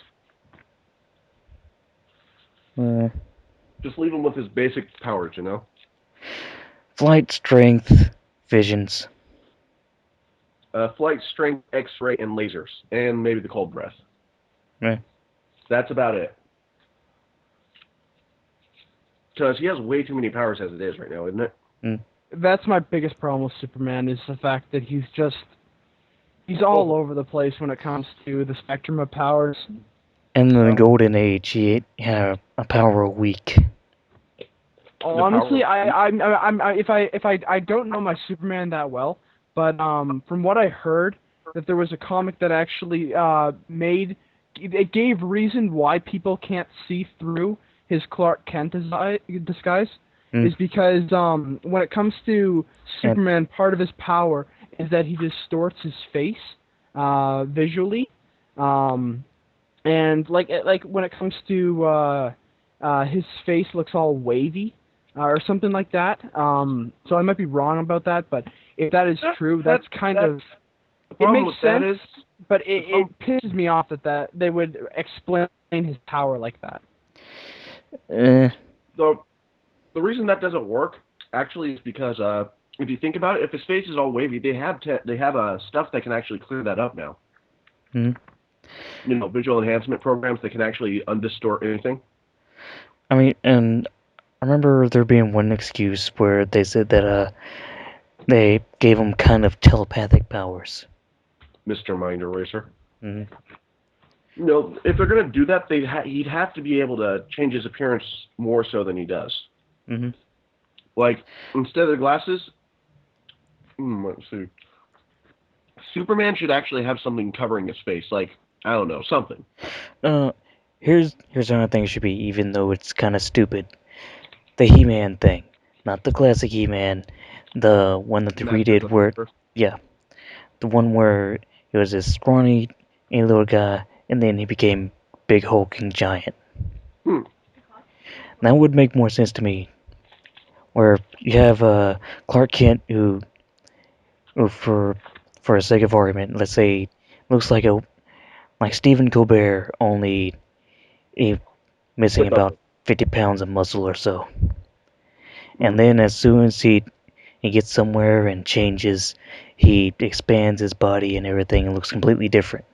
S1: Just leave him with his basic powers, you know?
S3: Flight, strength, visions.
S1: Flight, strength, X-ray, and lasers. And maybe the cold breath.
S3: Right.
S1: That's about it. Because he has way too many powers as it is right now, isn't it?
S3: Mm.
S4: That's my biggest problem with Superman is the fact that he's all over the place when it comes to the spectrum of powers.
S3: And in the Golden Age, he had a power a week.
S4: Honestly, I don't know my Superman that well, but from what I heard, that there was a comic that actually it gave reason why people can't see through his Clark Kent disguise. Is because when it comes to Superman, part of his power is that he distorts his face visually, and like when it comes to his face looks all wavy or something like that. So I might be wrong about that, but if that is true, that's kind of it makes sense. But it pisses me off that they would explain his power like that.
S1: The reason that doesn't work actually is because if you think about it, if his face is all wavy, they have stuff that can actually clear that up now.
S3: Mm-hmm.
S1: You know, visual enhancement programs that can actually undistort anything.
S3: I mean, and I remember there being one excuse where they said that they gave him kind of telepathic powers.
S1: Mr. Mind Eraser.
S3: Mm-hmm.
S1: You know, if they're going to do that, he'd have to be able to change his appearance more so than he does.
S3: Mhm.
S1: Like, instead of the glasses, let's see. Superman should actually have something covering his face, like, I don't know, something.
S3: Uh, here's another thing it should be, even though it's kind of stupid. The He-Man thing, not the classic He-Man, the one that they
S1: Masters
S3: redid
S1: of the
S3: where,
S1: Universe.
S3: yeah, the one where he was this scrawny little guy, and then he became big hulking giant.
S1: Hmm.
S3: That would make more sense to me. Where you have Clark Kent, who for a sake of argument, let's say looks like Stephen Colbert, only he missing
S1: With
S3: about
S1: ugly.
S3: 50 pounds of muscle or so.
S1: Hmm.
S3: And then as soon as he gets somewhere and changes, he expands his body and everything and looks completely different.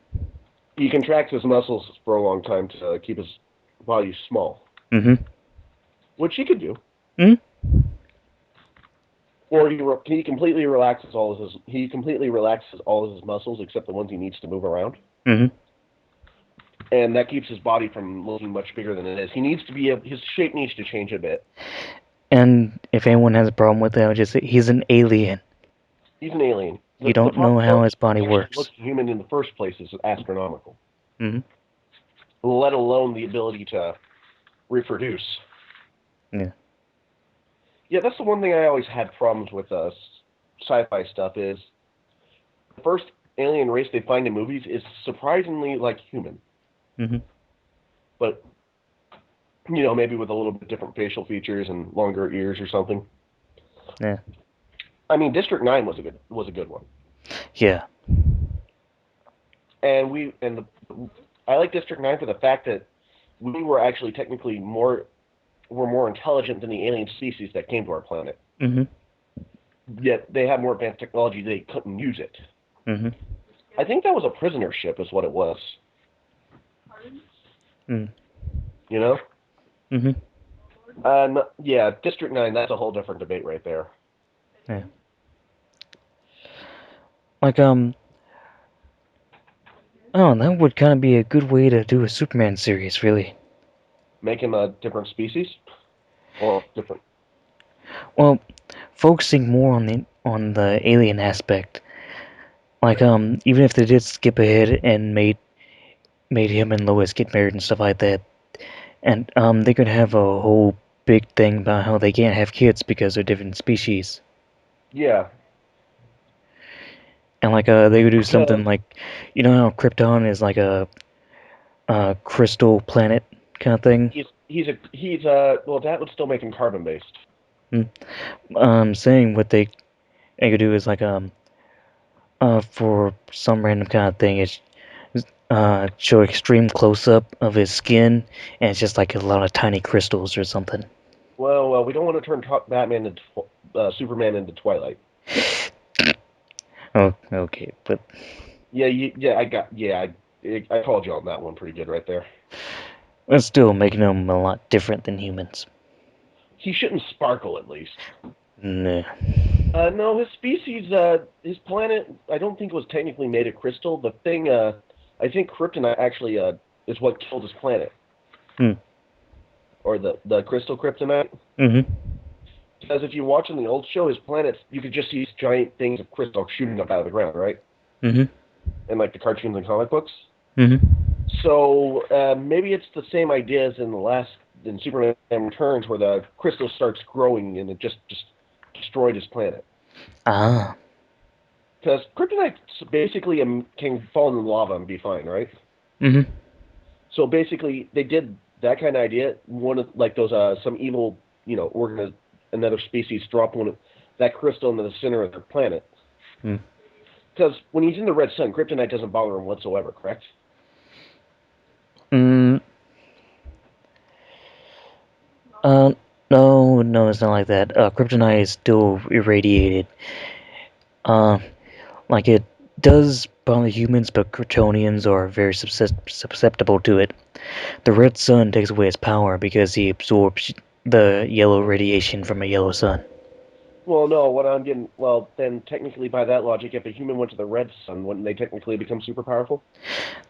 S1: He contracts his muscles for a long time to keep his body small,
S3: Mm-hmm.
S1: which he could do.
S3: Mm-hmm.
S1: Or he completely relaxes all of his muscles except the ones he needs to move around,
S3: Mm-hmm.
S1: and that keeps his body from looking much bigger than it is. His shape needs to change a bit.
S3: And if anyone has a problem with that, I would just say he's an alien.
S1: He's an alien.
S3: You
S1: The
S3: don't know how his body
S1: he actually
S3: works.
S1: looks human in the first place is astronomical,
S3: Mm-hmm.
S1: let alone the ability to reproduce.
S3: Yeah.
S1: Yeah, that's the one thing I always had problems with sci-fi stuff is the first alien race they find in movies is surprisingly like human,
S3: Mm-hmm.
S1: but maybe with a little bit different facial features and longer ears or something.
S3: Yeah.
S1: I mean, District 9 was a good one,
S3: Yeah.
S1: and I like District 9 for the fact that we were actually technically more intelligent than the alien species that came to our planet.
S3: Mm-hmm.
S1: Yet they had more advanced technology; they couldn't use it.
S3: Mm-hmm.
S1: I think that was a prisoner ship, is what it was.
S3: Mm.
S1: You know?
S3: Mm-hmm.
S1: Yeah, District 9. That's a whole different debate right there.
S3: Yeah. Like oh, that would kind of be a good way to do a Superman series, really.
S1: Make him a different species or different.
S3: Well, focusing more on the alien aspect. Like even if they did skip ahead and made him and Lois get married and stuff like that, and they could have a whole big thing about how they can't have kids because they're different species.
S1: Yeah,
S3: And like they could do something
S1: because
S3: like, you know how Krypton is like a crystal planet kind of thing.
S1: well, that would still make him carbon based.
S3: Saying what they could do is like for some random kind of thing, it's show extreme close up of his skin, and it's just like a lot of tiny crystals or something.
S1: Well, we don't want to turn Batman into Superman into Twilight.
S3: Oh, okay, but
S1: I called you on that one pretty good right there.
S3: it's still making him a lot different than humans.
S1: He shouldn't sparkle at least.
S3: Nah.
S1: No, his species, his planet, I don't think was technically made of crystal. The thing, I think kryptonite actually is what killed his planet,
S3: Hmm.
S1: or the crystal kryptonite.
S3: Mm-hmm.
S1: Because if you watch in the old show, his planets, you could just see these giant things of crystal shooting up out of the ground, right?
S3: Mm-hmm.
S1: In like the cartoons and comic books.
S3: Mm-hmm.
S1: So maybe it's the same idea as in Superman Returns, where the crystal starts growing and it just destroyed his planet.
S3: Ah.
S1: Because kryptonite basically can fall in the lava and be fine, right?
S3: Mm-hmm.
S1: So basically, they did that kind of idea. One of like those some evil, another species dropped that crystal into the center of their planet.
S3: Mm.
S1: Because when he's in the red sun, kryptonite doesn't bother him whatsoever. Correct?
S3: Mm. Uh. No, no, it's not like that. Kryptonite is still irradiated. Uh, like it does bother humans, but Kryptonians are very susceptible to it. The red sun takes away his power because he absorbs the yellow radiation from a yellow sun.
S1: Well, no. Well, then technically, by that logic, if a human went to the red sun, wouldn't they technically become super powerful?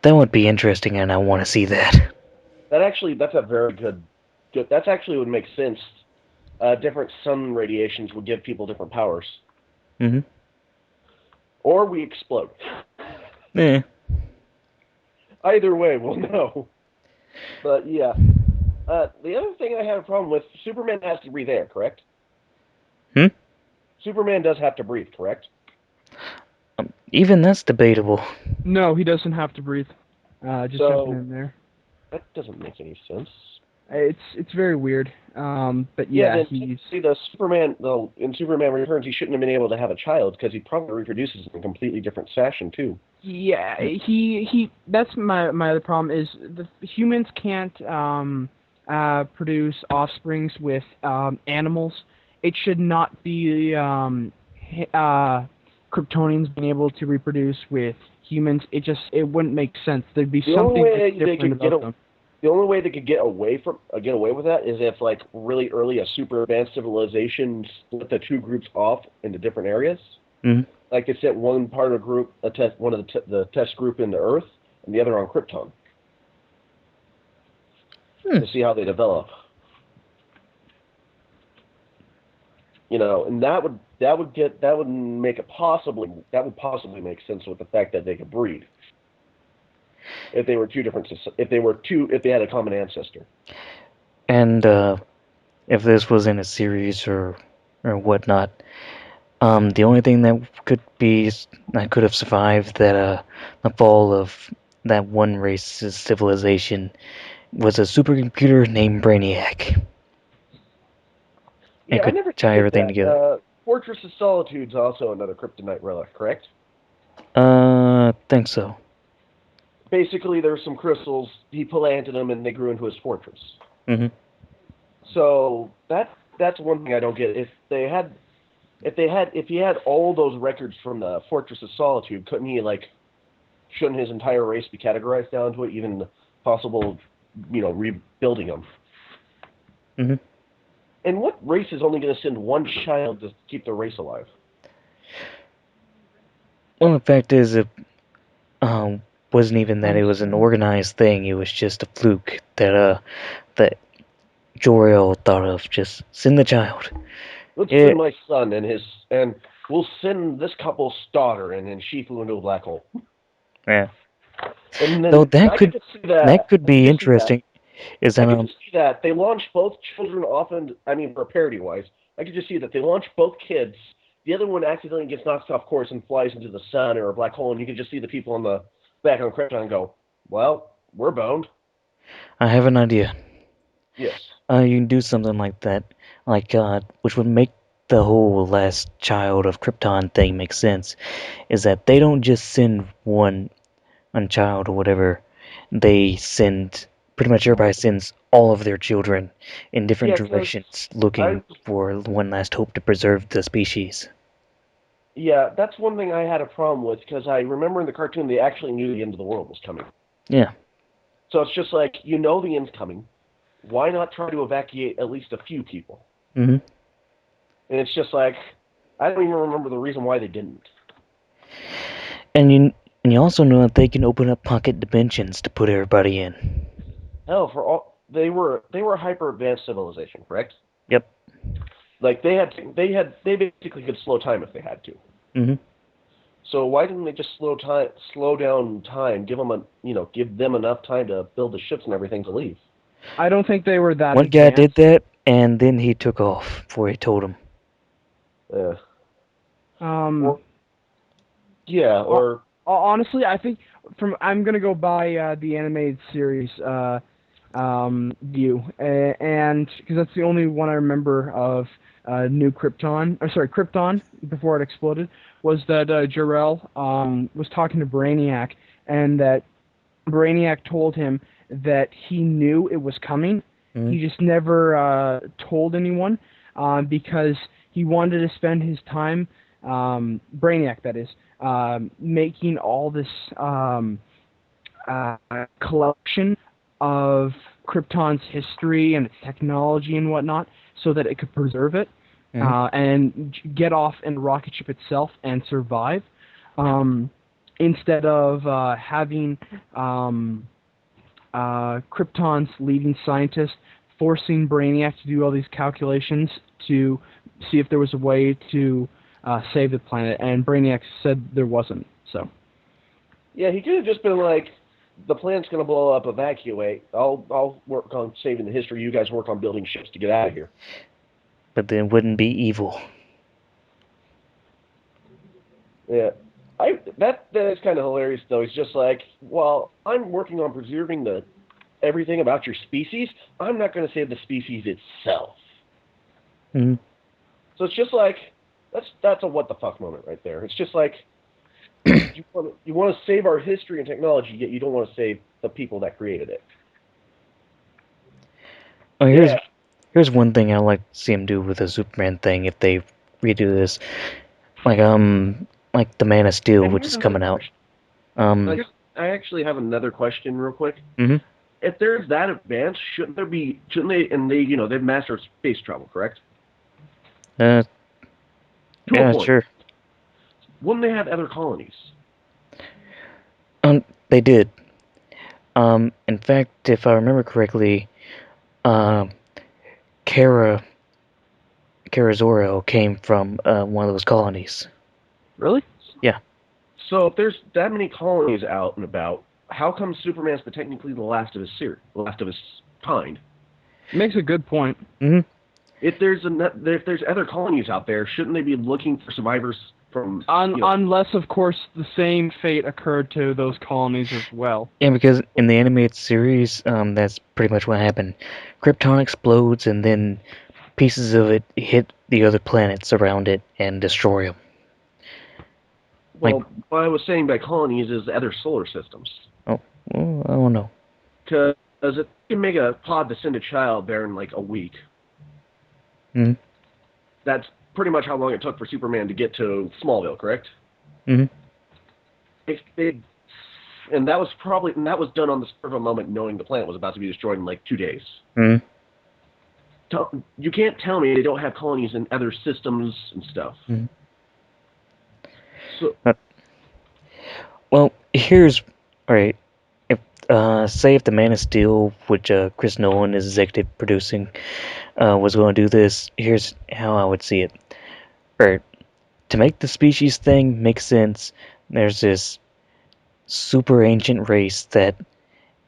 S3: That would be interesting, and I want to see that.
S1: That's a very good. That's actually would make sense different sun radiations would give people different powers.
S3: Mm-hmm.
S1: Or we explode.
S3: Yeah.
S1: Either way, we'll know. But yeah. The other thing I have a problem with, Superman has to breathe air, correct?
S3: Hmm?
S1: Superman does have to breathe, correct?
S3: Even that's debatable.
S4: No, he doesn't have to breathe. Just jumping in there.
S1: That doesn't make any sense.
S4: It's very weird. But
S1: Yeah,
S4: yeah,
S1: then
S4: he's
S1: see in Superman Returns, he shouldn't have been able to have a child because he probably reproduces in a completely different fashion too.
S4: yeah he. That's my other problem is the humans can't produce offsprings with animals. It should not be Kryptonians being able to reproduce with humans. It wouldn't make sense. There'd be
S1: The
S4: something
S1: only way they
S4: different
S1: could
S4: about them.
S1: the only way they could get away with that is if like really early a super advanced civilization split the two groups off into different areas.
S3: Mm-hmm.
S1: Like they set one part of the group, one of the test group into Earth, and the other on Krypton to see how they develop. And that would possibly make sense with the fact that they could breed if they were if they had a common ancestor.
S3: And if this was in a series or whatnot, the only thing that could have survived the fall of that one race's civilization was a supercomputer named Brainiac.
S1: Yeah,
S3: And
S1: I
S3: could
S1: never
S3: tie
S1: get
S3: everything
S1: that.
S3: together.
S1: Fortress of Solitude's also another kryptonite relic, correct?
S3: Think so.
S1: Basically, there's some crystals. He planted them, and they grew into his fortress.
S3: Mm-hmm.
S1: So that's one thing I don't get. If he had all those records from the Fortress of Solitude, shouldn't his entire race be categorized down to it, even possible, rebuilding them?
S3: Mm-hmm.
S1: And what race is only going to send one child to keep their race alive?
S3: Well, the fact is, it wasn't even that it was an organized thing. It was just a fluke that Jor-El thought of. Just send the child.
S1: Let's send my son and we'll send this couple's daughter, and then she flew into a black hole.
S3: Yeah.
S1: And then
S3: Though that could be interesting.
S1: I could just see that they launch both children off, and I mean, for parody-wise, I could just see that they launch both kids. The other one accidentally gets knocked off course and flies into the sun or a black hole, and you can just see the people on the back on Krypton go, "Well, we're boned."
S3: I have an idea.
S1: Yes.
S3: You can do something like that, which would make the whole last child of Krypton thing make sense. Is that they don't just send one child or whatever. They send pretty much everybody sends all of their children in different directions, looking for one last hope to preserve the species.
S1: Yeah, that's one thing I had a problem with, because I remember in the cartoon they actually knew the end of the world was coming.
S3: Yeah.
S1: So it's just like, the end's coming. Why not try to evacuate at least a few people?
S3: Mm-hmm.
S1: And it's just like, I don't even remember the reason why they didn't.
S3: And you also know that they can open up pocket dimensions to put everybody in.
S1: Hell, they were a hyper advanced civilization, correct?
S3: Yep.
S1: Like they basically could slow time if they had to.
S3: Mm-hmm.
S1: So why didn't they just slow down time, give them enough time to build the ships and everything to leave?
S4: I don't think they were that
S3: One
S4: advanced.
S3: guy did that, and then he took off before he told him.
S1: Yeah.
S4: Honestly, I think I'm gonna go by the animated series view, and because that's the only one I remember of New Krypton before it exploded, was that Jor-El was talking to Brainiac, and that Brainiac told him that he knew it was coming.
S3: Mm-hmm.
S4: He just never told anyone because he wanted to spend his time, Brainiac that is, making all this collection of Krypton's history and its technology and whatnot, so that it could preserve it and get off in the rocket ship itself and survive, instead of having Krypton's leading scientist forcing Brainiac to do all these calculations to see if there was a way to save the planet, and Brainiac said there wasn't. So.
S1: Yeah, he could have just been like, the planet's going to blow up, evacuate. I'll work on saving the history. You guys work on building ships to get out of here.
S3: But then it wouldn't be evil.
S1: Yeah. That is kind of hilarious, though. He's just like, well, I'm working on preserving everything about your species. I'm not going to save the species itself.
S3: Mm-hmm.
S1: So it's just like, that's a what the fuck moment right there. It's just like, you want to save our history and technology, yet you don't want to save the people that created it.
S3: Oh, here's one thing I like to see him do with the Superman thing if they redo this, like the Man of Steel,
S1: And
S3: which
S1: here's
S3: is
S1: another
S3: coming out.
S1: question. I actually have another question, real quick.
S3: Mm-hmm.
S1: If there's that advanced, shouldn't they? And they've mastered space travel, correct? To a
S3: Yeah,
S1: point.
S3: sure.
S1: Wouldn't they have other colonies?
S3: They did. In fact, if I remember correctly, Kara Zor-El came from one of those colonies.
S4: Really?
S3: Yeah.
S1: So if there's that many colonies out and about, how come Superman's technically the last of his kind?
S4: Makes a good point.
S3: Mm-hmm.
S1: If there's other colonies out there, shouldn't they be looking for survivors from?
S4: Unless, of course, the same fate occurred to those colonies as well.
S3: Yeah, because in the animated series, that's pretty much what happened. Krypton explodes, and then pieces of it hit the other planets around it and destroy them.
S1: Well, what I was saying by colonies is other solar systems.
S3: Oh, well, I don't know.
S1: Because it can make a pod to send a child there in like a week.
S3: Mm-hmm.
S1: That's pretty much how long it took for Superman to get to Smallville, correct?
S3: Mm-hmm.
S1: And that was done on the spur of a moment, knowing the planet was about to be destroyed in like 2 days.
S3: Mm-hmm.
S1: You can't tell me they don't have colonies in other systems and stuff.
S3: Mm-hmm.
S1: So,
S3: well, alright. If say if the Man of Steel, which Chris Nolan is executive producing, was going to do this, here's how I would see it. Or to make the species thing make sense, there's this super ancient race that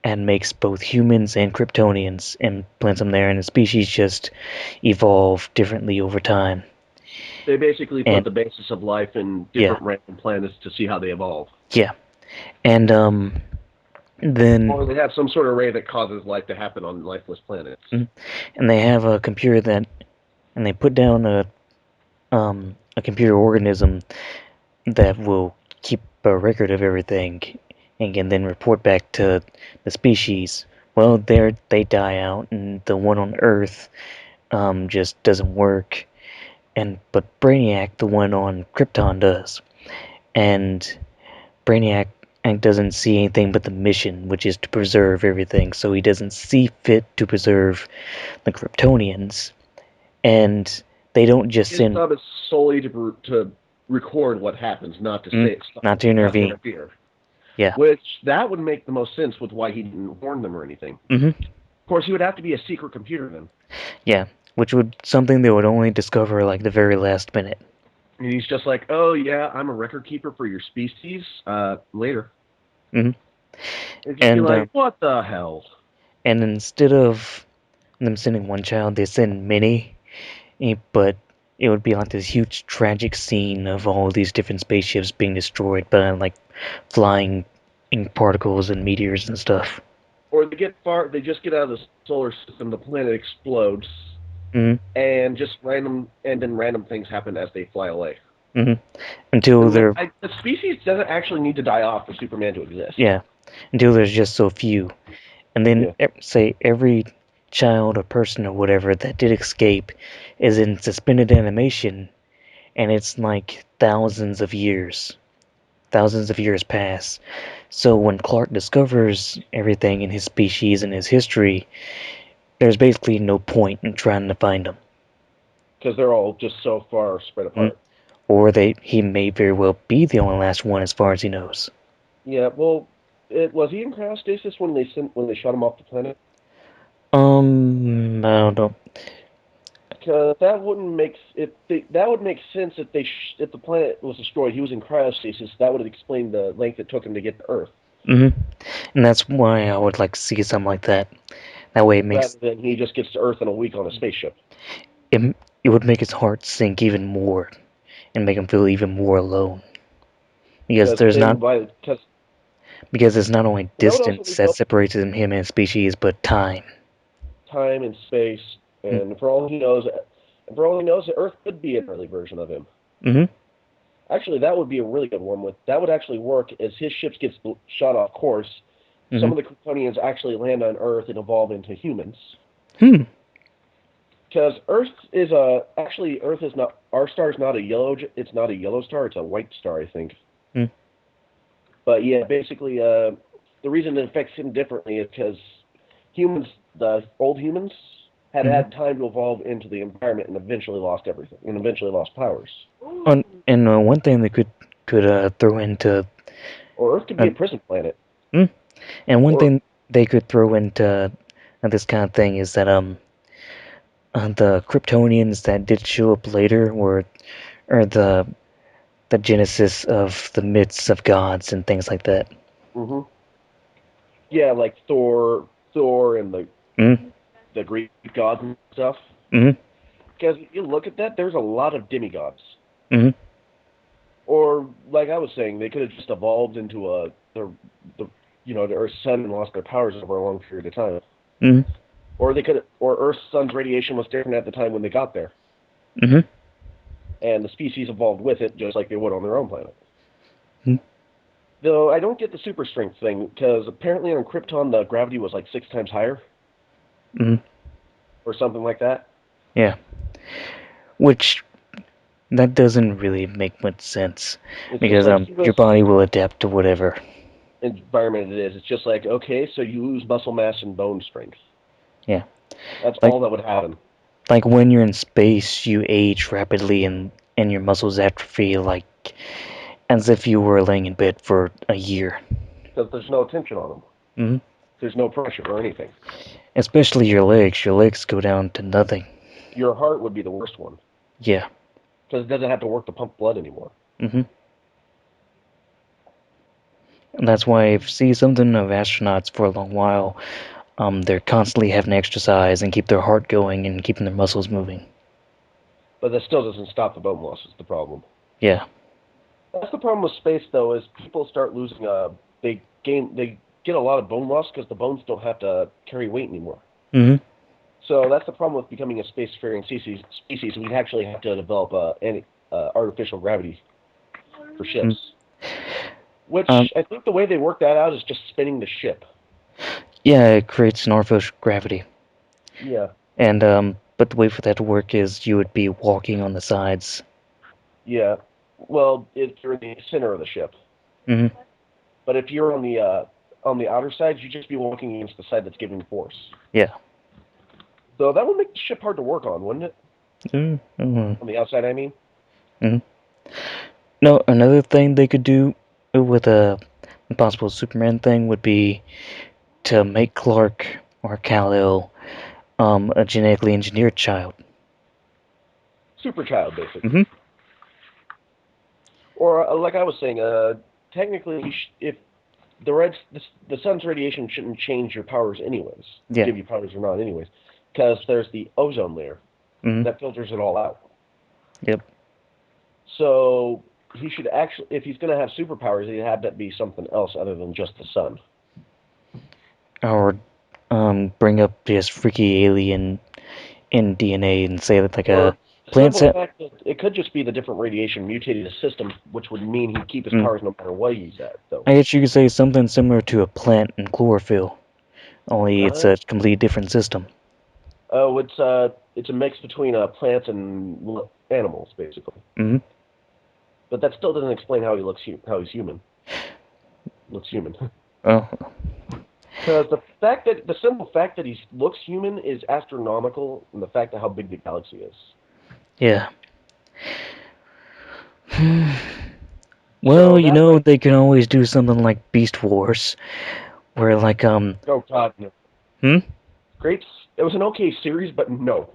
S3: makes both humans and Kryptonians and plants them there, and the species just evolve differently over time.
S1: they basically put the basis of life in different random planets to see how they evolve.
S3: Yeah. And then...
S1: Or they have some sort of ray that causes life to happen on lifeless planets.
S3: And they have a computer that... And they put down a computer organism that will keep a record of everything and can then report back to the species. Well, they die out, and the one on Earth just doesn't work. But Brainiac, the one on Krypton, does. And Brainiac doesn't see anything but the mission, which is to preserve everything. So he doesn't see fit to preserve the Kryptonians. And they don't just send...
S1: His job is solely to record what happens, not to say stuff.
S3: Not to intervene. Yeah.
S1: Which, that would make the most sense with why he didn't warn them or anything.
S3: Mm-hmm.
S1: Of course, he would have to be a secret computer then.
S3: Yeah, which would something they would only discover like the very last minute.
S1: And he's just like, oh yeah, I'm a record keeper for your species. Later.
S3: Mm-hmm.
S1: And like, what the hell?
S3: And instead of them sending one child, they send many. But it would be like this huge tragic scene of all these different spaceships being destroyed by like flying ink particles and meteors and stuff.
S1: Or they just get out of the solar system, the planet explodes, and then random things happen as they fly away.
S3: Mm-hmm. Until
S1: the species doesn't actually need to die off for Superman to exist.
S3: Yeah, until there's just so few. And then, say, every child or person or whatever that did escape is in suspended animation, and it's like thousands of years pass. So when Clark discovers everything in his species and his history, there's basically no point in trying to find them.
S1: Because they're all just so far spread apart.
S3: Or he may very well be the only last one as far as he knows.
S1: Yeah, well, was he in cryostasis when they shot him off the planet?
S3: I don't know.
S1: Because that wouldn't make that would make sense if if the planet was destroyed. He was in cryostasis. That would explain the length it took him to get to Earth,
S3: And that's why I would like to see something like that. That way,
S1: rather than he just gets to Earth in a week on a spaceship.
S3: it, it would make his heart sink even more, and make him feel even more alone. Because
S1: Because
S3: there's
S1: then,
S3: not
S1: because
S3: because it's not only
S1: that would also
S3: distance
S1: leave
S3: that separates him and his species, but time.
S1: time and space, and for all he knows, the Earth could be an early version of him.
S3: Mm-hmm.
S1: Actually, that would be a really good one. That would actually work as his ships get shot off course. Some of the Kryptonians actually land on Earth and evolve into humans. Because Earth is Earth is not, our star is not a yellow. It's not a yellow star. It's a white star, I think. But yeah, basically, the reason it affects him differently is because humans, the old humans, had time to evolve into the environment and eventually lost everything, and eventually lost powers.
S3: And one thing they could throw into,
S1: or Earth could be a prison planet.
S3: And one thing they could throw into this kind of thing is that the Kryptonians that did show up later were the genesis of the myths of gods and things like that.
S1: Yeah, like Thor and the Greek gods and stuff. Because if you look at that, there's a lot of demigods. Or, like I was saying, they could have just evolved into the Earth's sun and lost their powers over a long period of time. Or Earth's sun's radiation was different at the time when they got there. And the species evolved with it, just like they would on their own planet. Though I don't get the super strength thing, because apparently on Krypton the gravity was like 6 times higher. Or something like that.
S3: Yeah. Which, that doesn't really make much sense. Because your body will adapt to whatever
S1: environment it is. It's just like, okay, so you lose muscle mass and bone strength.
S3: Yeah.
S1: That's all that would happen.
S3: Like when you're in space, you age rapidly and your muscles atrophy like as if you were laying in bed for a year.
S1: Because there's no tension on them. There's no pressure or anything.
S3: Especially your legs. Your legs go down to nothing.
S1: Your heart would be the worst one.
S3: Yeah.
S1: Because it doesn't have to work to pump blood anymore.
S3: And that's why if you see something of astronauts for a long while, they're constantly having to exercise and keep their heart going and keeping their muscles moving.
S1: But that still doesn't stop the bone loss, is the problem.
S3: Yeah.
S1: That's the problem with space, though, is people start losing, they get a lot of bone loss because the bones don't have to carry weight anymore. So that's the problem with becoming a spacefaring species. We actually have to develop artificial gravity for ships. Which, I think the way they work that out is just spinning the ship.
S3: Yeah, it creates an artificial gravity.
S1: Yeah.
S3: And, but the way for that to work is you would be walking on the sides.
S1: Yeah. Well, if you're in the center of the ship. But if you're on the outer sides, you'd just be walking against the side that's giving force.
S3: Yeah.
S1: So that would make the ship hard to work on, wouldn't it? On the outside, I mean.
S3: No, another thing they could do with a possible Superman thing would be to make Clark or Kal-El a genetically engineered child.
S1: Super child, basically. Or, like I was saying, technically, if the sun's radiation shouldn't change your powers anyways.
S3: Yeah.
S1: Give you powers or not anyways. Because there's the ozone layer that filters it all out.
S3: Yep.
S1: So he should actually, if he's going to have superpowers, he'd have that be something else other than just the sun.
S3: Or bring up this freaky alien in DNA and say that like a plant set.
S1: It could just be the different radiation mutating the system, which would mean he'd keep his powers no matter what he's at, though.
S3: I guess you could say something similar to a plant in chlorophyll, only it's a completely different system.
S1: Oh, it's a mix between plants and animals, basically. But that still doesn't explain how he looks. How he's human. Looks human.
S3: Oh.
S1: Because the simple fact that he looks human is astronomical, and the fact of how big the galaxy is.
S3: Yeah. Well, so they can always do something like Beast Wars, where like
S1: Oh God, no. It was an okay series, but no.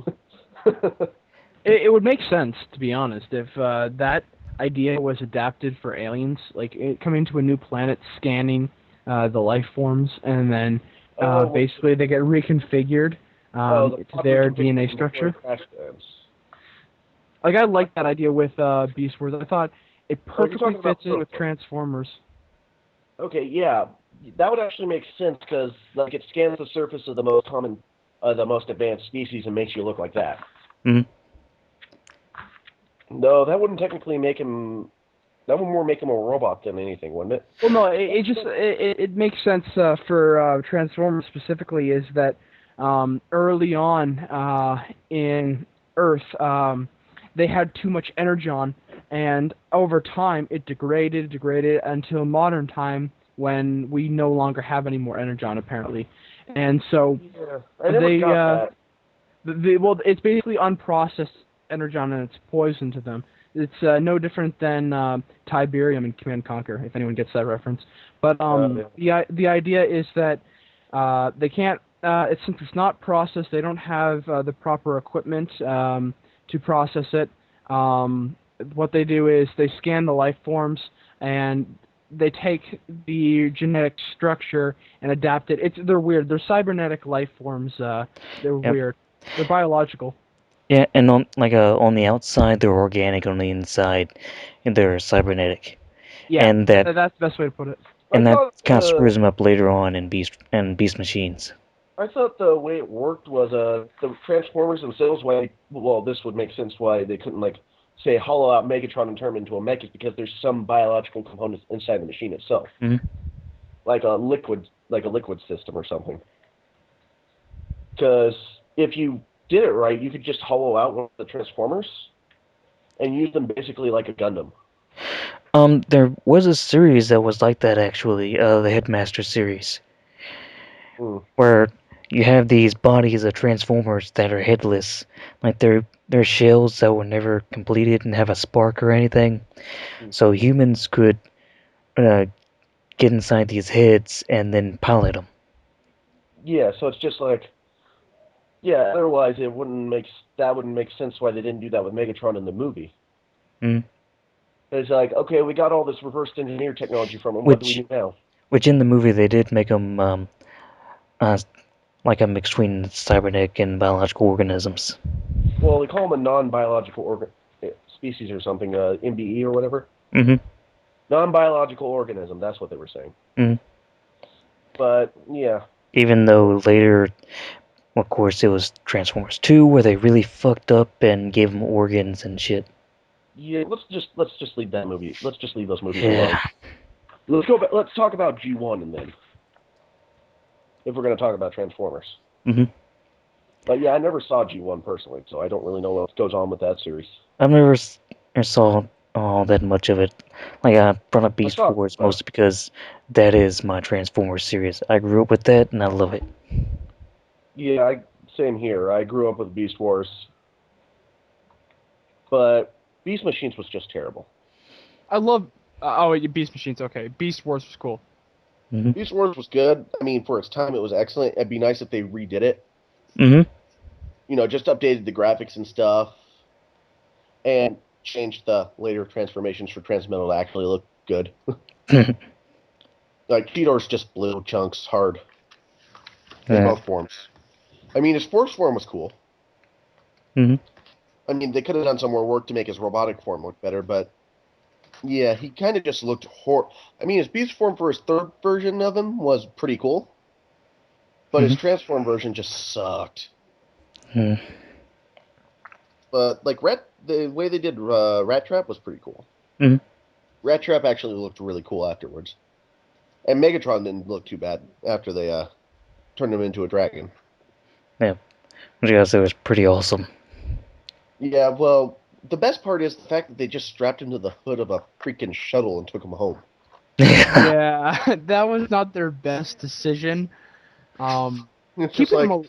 S4: It would make sense, to be honest, if that idea was adapted for aliens, like coming to a new planet, scanning the life forms, and then basically they get reconfigured to their DNA structure. Like, I like that idea with Beast Wars. I thought it perfectly fits in with Transformers.
S1: Okay, yeah, that would actually make sense because like it scans the surface of the most common, the most advanced species and makes you look like that.
S3: Mhm.
S1: No, that wouldn't technically make him. That would more make him a robot than anything, wouldn't it?
S4: Well, no, it makes sense for Transformers specifically. Is that early on in Earth, they had too much energon, and over time it degraded until modern time when we no longer have any more energon apparently, and so
S1: I never got that.
S4: well, it's basically unprocessed energon and it's poison to them. It's no different than Tiberium in Command and Conquer, if anyone gets that reference. But the idea is that they can't. Since it's not processed, they don't have the proper equipment to process it. What they do is they scan the life forms and they take the genetic structure and adapt it. They're weird. They're cybernetic life forms. They're weird. They're biological.
S3: Yeah, and on the outside they're organic, on the inside they're cybernetic.
S4: Yeah,
S3: and
S4: that's the best way to put it.
S3: and that kind of screws them up later on in Beast Machines.
S1: I thought the way it worked was the Transformers themselves. This would make sense why they couldn't like say hollow out Megatron and turn him into a mech is because there's some biological components inside the machine itself, like a liquid system or something. Because if you did it right, you could just hollow out one of the Transformers and use them basically like a Gundam.
S3: There was a series that was like that actually, the Headmaster series, where you have these bodies of Transformers that are headless, like they're shells that were never completed and have a spark or anything. So humans could get inside these heads and then pilot them.
S1: Yeah, so it's just like, yeah. Otherwise, that wouldn't make sense why they didn't do that with Megatron in the movie. It's like, okay, we got all this reverse engineer technology from him. What do we do now?
S3: Which in the movie they did make them like a mix between cybernetic and biological organisms.
S1: Well, they call them a non-biological species or something, MBE or whatever. Non-biological organism, that's what they were saying. But, yeah.
S3: Even though later, of course, it was Transformers 2 where they really fucked up and gave them organs and shit.
S1: Yeah, let's just leave that movie. Let's just leave those movies alone. Let's go back. Let's talk about G1 and then. If we're going to talk about Transformers. But yeah, I never saw G1 personally, so I don't really know what goes on with that series.
S3: I've never saw all that much of it. Like, I brought up Beast Wars mostly because that is my Transformers series. I grew up with that, and I love it.
S1: Yeah, same here. I grew up with Beast Wars. But Beast Machines was just terrible.
S4: I love... Beast Machines, okay. Beast Wars was cool.
S1: Beast Wars was good. I mean, for its time, it was excellent. It'd be nice if they redid it. You know, just updated the graphics and stuff. And changed the later transformations for Transmetal to actually look good. Like, Cheetor's just blue chunks, hard. In both forms. I mean, his force form was cool. I mean, they could have done some more work to make his robotic form look better, but... Yeah, he kind of just looked I mean, his beast form for his third version of him was pretty cool. But his transform version just sucked. But, like, the way they did Rat Trap was pretty cool. Rat Trap actually looked really cool afterwards. And Megatron didn't look too bad after they turned him into a dragon.
S3: Yeah, which I guess it was pretty awesome.
S1: Yeah, well, the best part is the fact that they just strapped him to the hood of a freaking shuttle and took him home.
S4: Yeah, that was not their best decision. Keeping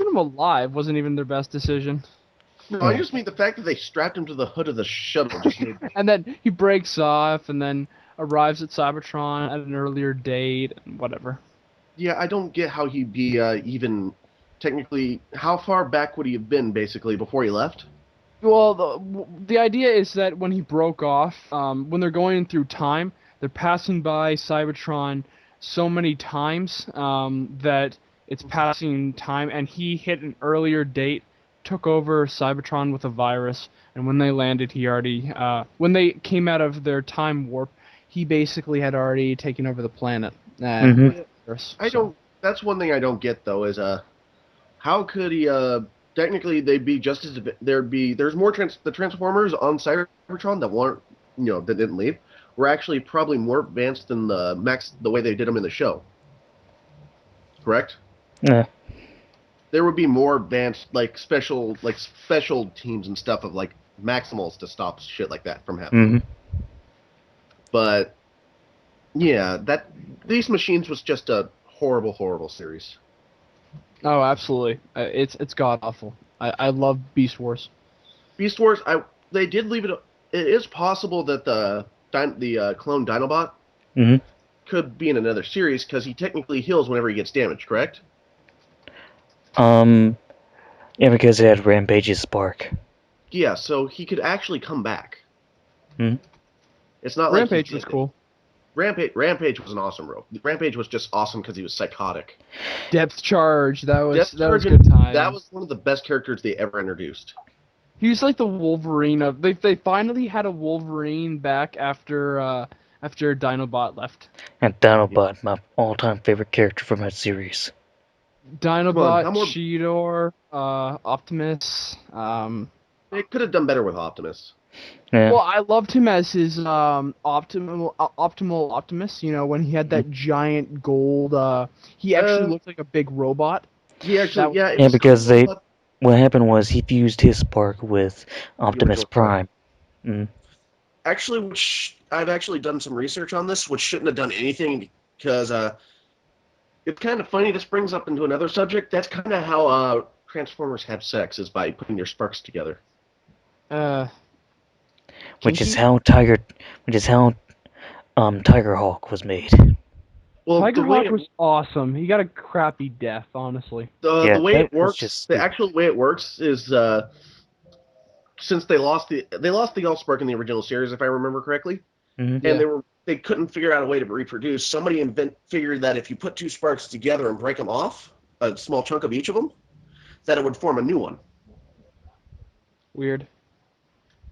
S4: him alive wasn't even their best decision.
S1: No, I just mean the fact that they strapped him to the hood of the shuttle.
S4: And then he breaks off and then arrives at Cybertron at an earlier date and whatever.
S1: Yeah, I don't get how he'd be even technically. How far back would he have been, basically, before he left?
S4: Well, the idea is that when he broke off, when they're going through time, they're passing by Cybertron so many times that it's passing time, and he hit an earlier date, took over Cybertron with a virus, and when they landed, he already, when they came out of their time warp, he basically had already taken over the planet.
S3: Mhm.
S1: I don't. That's one thing I don't get though. Is how could he? Technically, they'd be just as there's more the Transformers on Cybertron that weren't that didn't leave were actually probably more advanced than the way they did them in the show. Correct?
S3: Yeah.
S1: There would be more advanced special teams and stuff of like Maximals to stop shit like that from happening.
S3: Mhm.
S1: But yeah, that these machines was just a horrible, horrible series.
S4: Oh, absolutely. It's god awful. I love Beast Wars.
S1: Beast Wars, they did leave it. It is possible that the clone Dinobot
S3: Mhm.
S1: could be in another series because he technically heals whenever he gets damaged. Correct?
S3: Um. Yeah, because it had Rampage's spark.
S1: Yeah, so he could actually come back.
S3: Hmm.
S1: It's not
S4: Rampage
S1: like
S4: was cool.
S1: Rampage was an awesome role. Rampage was just awesome because he was psychotic.
S4: Depth Charge, that was
S1: Death
S4: that was
S1: Charge,
S4: good time.
S1: that was one of the best characters they ever introduced.
S4: He was like the Wolverine of. They finally had a Wolverine back after Dinobot left.
S3: And Dinobot, my all-time favorite character from that series.
S4: Dinobot,
S1: how more-
S4: Cheetor, Optimus.
S1: They could have done better with Optimus.
S3: Yeah.
S4: Well, I loved him as his optimal Optimus. You know, when he had that giant gold. He actually looked like a big robot.
S1: He actually, yeah, it
S3: Yeah,
S1: was
S3: because
S1: cool, but
S3: what happened was he fused his spark with Optimus
S1: original
S3: Prime. Mm.
S1: actually, which I've actually done some research on this, which shouldn't have done anything because it's kind of funny. This brings up into another subject. That's kind of how Transformers have sex is by putting their sparks together.
S3: Which is
S4: Kinky?
S3: how Tiger Hawk was made.
S1: Well,
S4: Tiger
S1: the way
S4: Hawk was awesome. He got a crappy death, honestly.
S3: Yeah,
S1: the way
S3: that
S1: it
S3: was
S1: works,
S3: just
S1: the
S3: stupid.
S1: actual way it works is since they lost the Allspark in the original series, if I remember correctly,
S3: Mhm.
S4: Yeah.
S1: and they couldn't figure out a way to reproduce. Somebody figured that if you put two sparks together and break them off, a small chunk of each of them, that it would form a new one.
S4: Weird.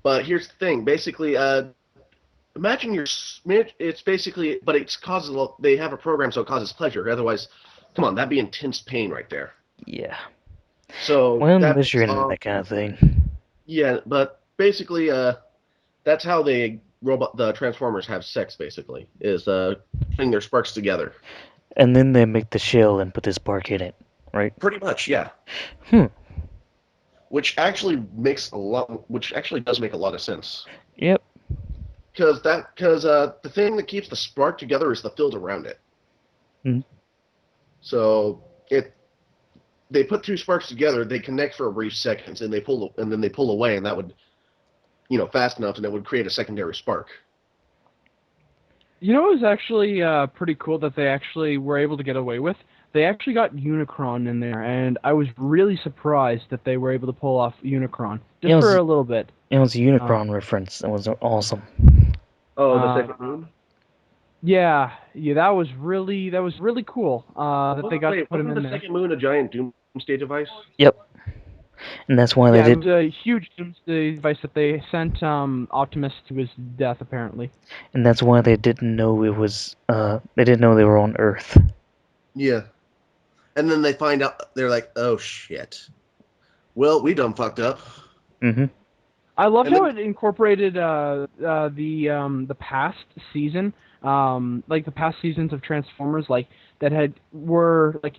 S1: But here's the thing, basically, imagine it's basically, but it causes they have a program so it causes pleasure. Otherwise, come on, that'd be intense pain right there.
S3: Yeah.
S1: So
S3: Well, unless you're into that kind of thing.
S1: yeah, but basically, that's how the Transformers have sex. Basically, is putting their sparks together.
S3: And then they make the shell and put the spark in it, right?
S1: Pretty much, yeah.
S3: Hmm.
S1: Which actually does make a lot of sense.
S3: Yep.
S1: Because the thing that keeps the spark together is the field around it.
S3: Mhm.
S1: So they put two sparks together, they connect for a brief second, and then they pull away, and that would, fast enough, and it would create a secondary spark.
S4: You know, it was actually pretty cool that they actually were able to get away with. They actually got Unicron in there, and I was really surprised that they were able to pull off Unicron just
S3: Yeah, it was-
S4: for a little bit.
S3: It was a Unicron reference. That was awesome.
S1: Oh, the
S4: Uh,
S1: second moon.
S4: Yeah, that was really cool. That they got to put him
S1: Wasn't
S4: in
S1: the
S4: there.
S1: second moon a giant doomsday device?
S3: Yep. And that's why
S4: Yeah,
S3: they
S4: it
S3: did.
S4: was a huge doomsday device that they sent Optimus to his death, apparently.
S3: And that's why they didn't know it was. They didn't know they were on Earth.
S1: Yeah. And then they find out, they're like, oh shit. Well, we done fucked up.
S3: Mm-hmm.
S4: I loved
S1: And
S4: how
S1: then-
S4: it incorporated the past season, like the past seasons of Transformers, like that were like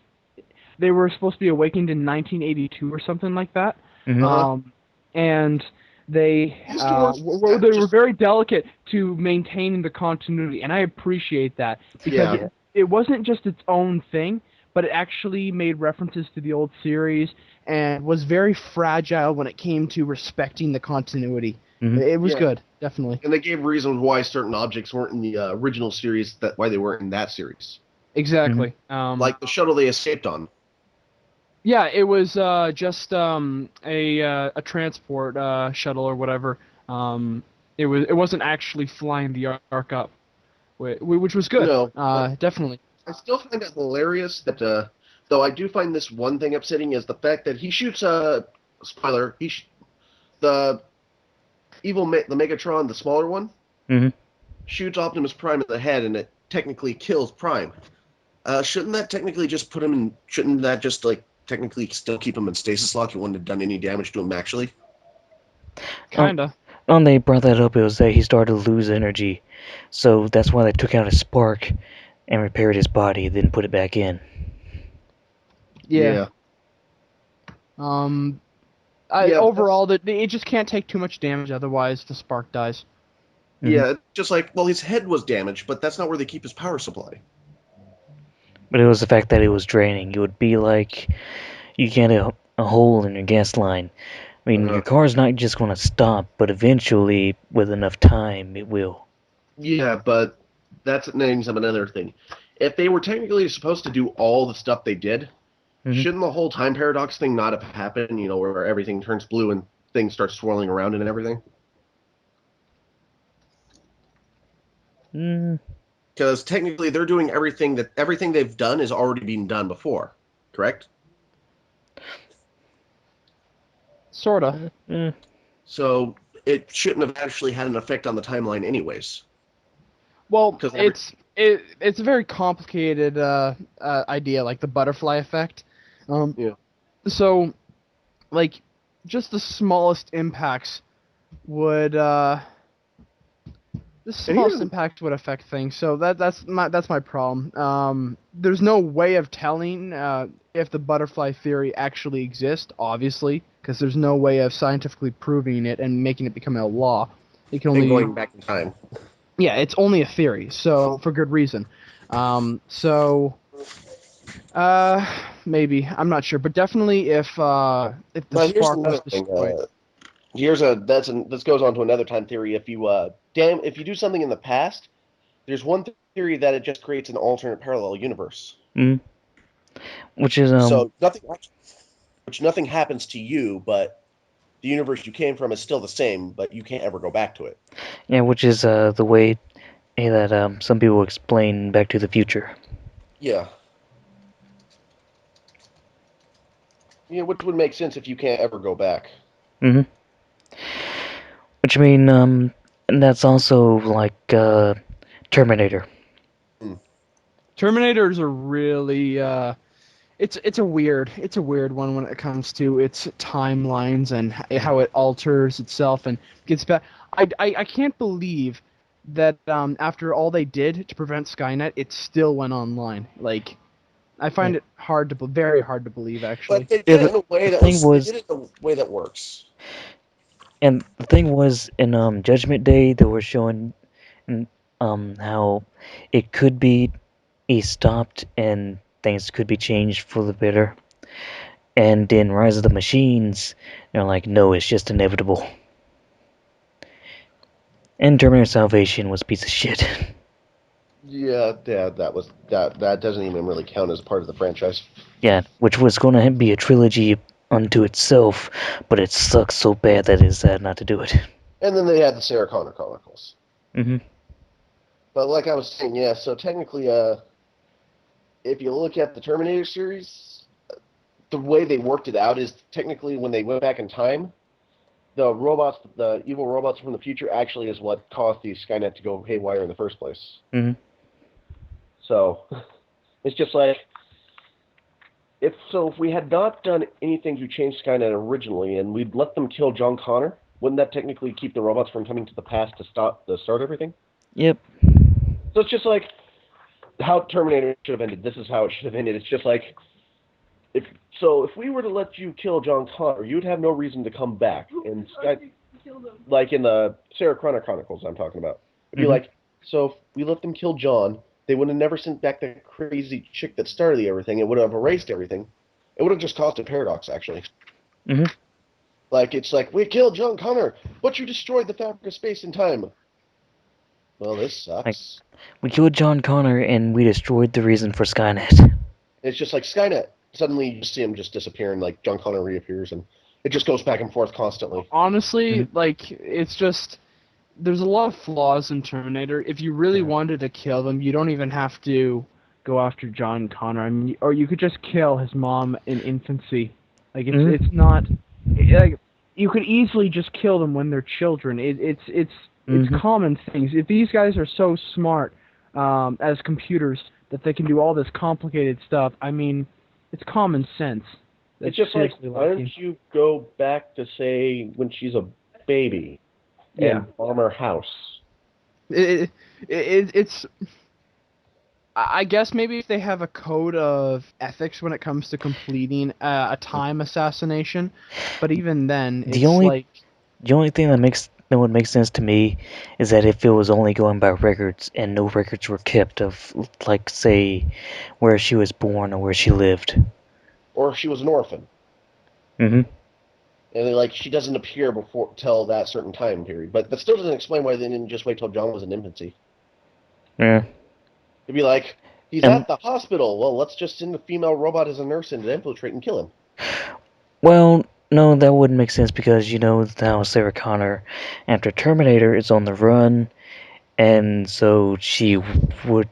S4: they were supposed to be awakened in 1982 or something like that.
S3: Mm-hmm.
S4: And they they were very delicate to maintaining the continuity, and I appreciate that because
S1: Yeah.
S4: it wasn't just its own thing, but it actually made references to the old series and was very fragile when it came to respecting the continuity.
S3: Mhm.
S4: It was
S1: Yeah.
S4: good, definitely.
S1: And they gave reasons why certain objects weren't in the original series, why they weren't in that series.
S4: Exactly.
S1: Like the shuttle they escaped on.
S4: Yeah, it was just a transport shuttle or whatever. It wasn't actually flying the Ark up, which was good.
S1: No,
S4: Definitely.
S1: I still find it hilarious that, though I do find this one thing upsetting is the fact that he shoots spoiler, the the Megatron, the smaller one,
S3: Mm-hmm.
S1: shoots Optimus Prime in the head, and it technically kills Prime. Shouldn't that technically just put him in? Shouldn't that just like technically still keep him in stasis lock? It wouldn't have done any damage to him actually.
S4: Kinda.
S3: When they brought that up, it was that he started to lose energy, so that's why they took out a spark and repaired his body, then put it back in.
S4: Yeah.
S1: Yeah,
S4: Overall, it just can't take too much damage, otherwise the spark dies.
S1: Yeah, just like, well, his head was damaged, but that's not where they keep his power supply.
S3: But it was the fact that it was draining. It would be like you get a hole in your gas line. I mean, your car's not just going to stop, but eventually, with enough time, it will.
S1: Yeah, but that's names of another thing. If they were technically supposed to do all the stuff they did, shouldn't the whole time paradox thing not have happened? You know, where everything turns blue and things start swirling around and everything. Because technically, they're doing everything they've done is already been done before, correct?
S4: Sorta.
S1: So it shouldn't have actually had an effect on the timeline, anyways.
S4: Well, it's a very complicated idea, like the butterfly effect.
S1: Yeah.
S4: So, like, just the smallest impacts would affect things. So that's my problem. There's no way of telling if the butterfly theory actually exists, obviously, because there's no way of scientifically proving it and making it become a law. It can only
S1: going back in time.
S4: Yeah, it's only a theory, so for good reason. Maybe I'm not sure, but definitely if the
S1: Here's
S4: spark
S1: another
S4: was
S1: thing.
S4: destroyed.
S1: This goes on to another time theory. If you do something in the past, there's one theory that it just creates an alternate parallel universe.
S3: Which is
S1: So nothing happens to you, but the universe you came from is still the same, but you can't ever go back to it.
S3: Yeah, which is the way that some people explain Back to the Future.
S1: Yeah. Yeah, which would make sense if you can't ever go back.
S3: Which I mean, and that's also like Terminator.
S4: Terminators are really it's a weird one when it comes to its timelines and how it alters itself and gets back. I can't believe that after all they did to prevent Skynet, it still went online. Like, I find it very hard to believe, actually.
S1: But they did it in a way that works.
S3: And the thing was, in Judgment Day, they were showing how it could be stopped and things could be changed for the better. And in Rise of the Machines, they're like, no, it's just inevitable. And Terminator Salvation was a piece of shit.
S1: Yeah, that doesn't even really count as part of the franchise.
S3: Yeah, which was going to be a trilogy unto itself, but it sucks so bad that it's sad not to do it.
S1: And then they had the Sarah Connor Chronicles.
S3: Mm-hmm.
S1: But like I was saying, yeah, so technically, if you look at the Terminator series, the way they worked it out is technically when they went back in time, the evil robots from the future actually is what caused the Skynet to go haywire in the first place.
S3: Mm-hmm.
S1: So, it's just like, if we had not done anything to change Skynet originally, and we'd let them kill John Connor, wouldn't that technically keep the robots from coming to the past to start everything?
S3: Yep.
S1: So it's just like how Terminator should have ended. This is how it should have ended. It's just like, if we were to let you kill John Connor, you'd have no reason to come back. And like in the Sarah Connor Chronicles, I'm talking about. It'd be like, so if we let them kill John, they would have never sent back the crazy chick that started everything. It would have erased everything. It would have just caused a paradox, actually.
S3: Mm-hmm.
S1: Like, it's like, we killed John Connor, but you destroyed the fabric of space and time. Well, this sucks.
S3: We killed John Connor and we destroyed the reason for Skynet.
S1: It's just like Skynet. Suddenly you see him just disappear and like John Connor reappears and it just goes back and forth constantly.
S4: Honestly, like, it's just... There's a lot of flaws in Terminator. If you really wanted to kill them, you don't even have to go after John Connor. I mean, or you could just kill his mom in infancy. Like, it's not... Like, you could easily just kill them when they're children. It's common things. If these guys are so smart as computers that they can do all this complicated stuff, I mean, it's common sense.
S1: It's just like, why don't you go back to, say, when she's a baby and bomb her house?
S4: It's... I guess maybe if they have a code of ethics when it comes to completing a time assassination, but even then, it's
S3: The only
S4: like...
S3: the only thing that would make sense to me is that if it was only going by records and no records were kept of, like, say, where she was born or where she lived.
S1: Or if she was an orphan.
S3: Mm-hmm.
S1: And like she doesn't appear before till that certain time period. But that still doesn't explain why they didn't just wait till John was in infancy.
S3: Yeah.
S1: It'd be like, he's at the hospital. Well, let's just send the female robot as a nurse in to infiltrate and kill him.
S3: Well, no, that wouldn't make sense because you know how Sarah Connor, after Terminator, is on the run, and so she would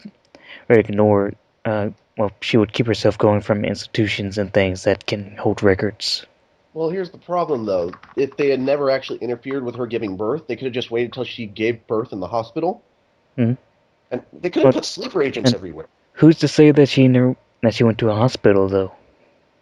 S3: ignore. Well, she would keep herself going from institutions and things that can hold records.
S1: Well, here's the problem, though. If they had never actually interfered with her giving birth, they could have just waited till she gave birth in the hospital.
S3: Mm-hmm.
S1: And they could have put sleeper agents everywhere.
S3: Who's to say that she went to a hospital, though?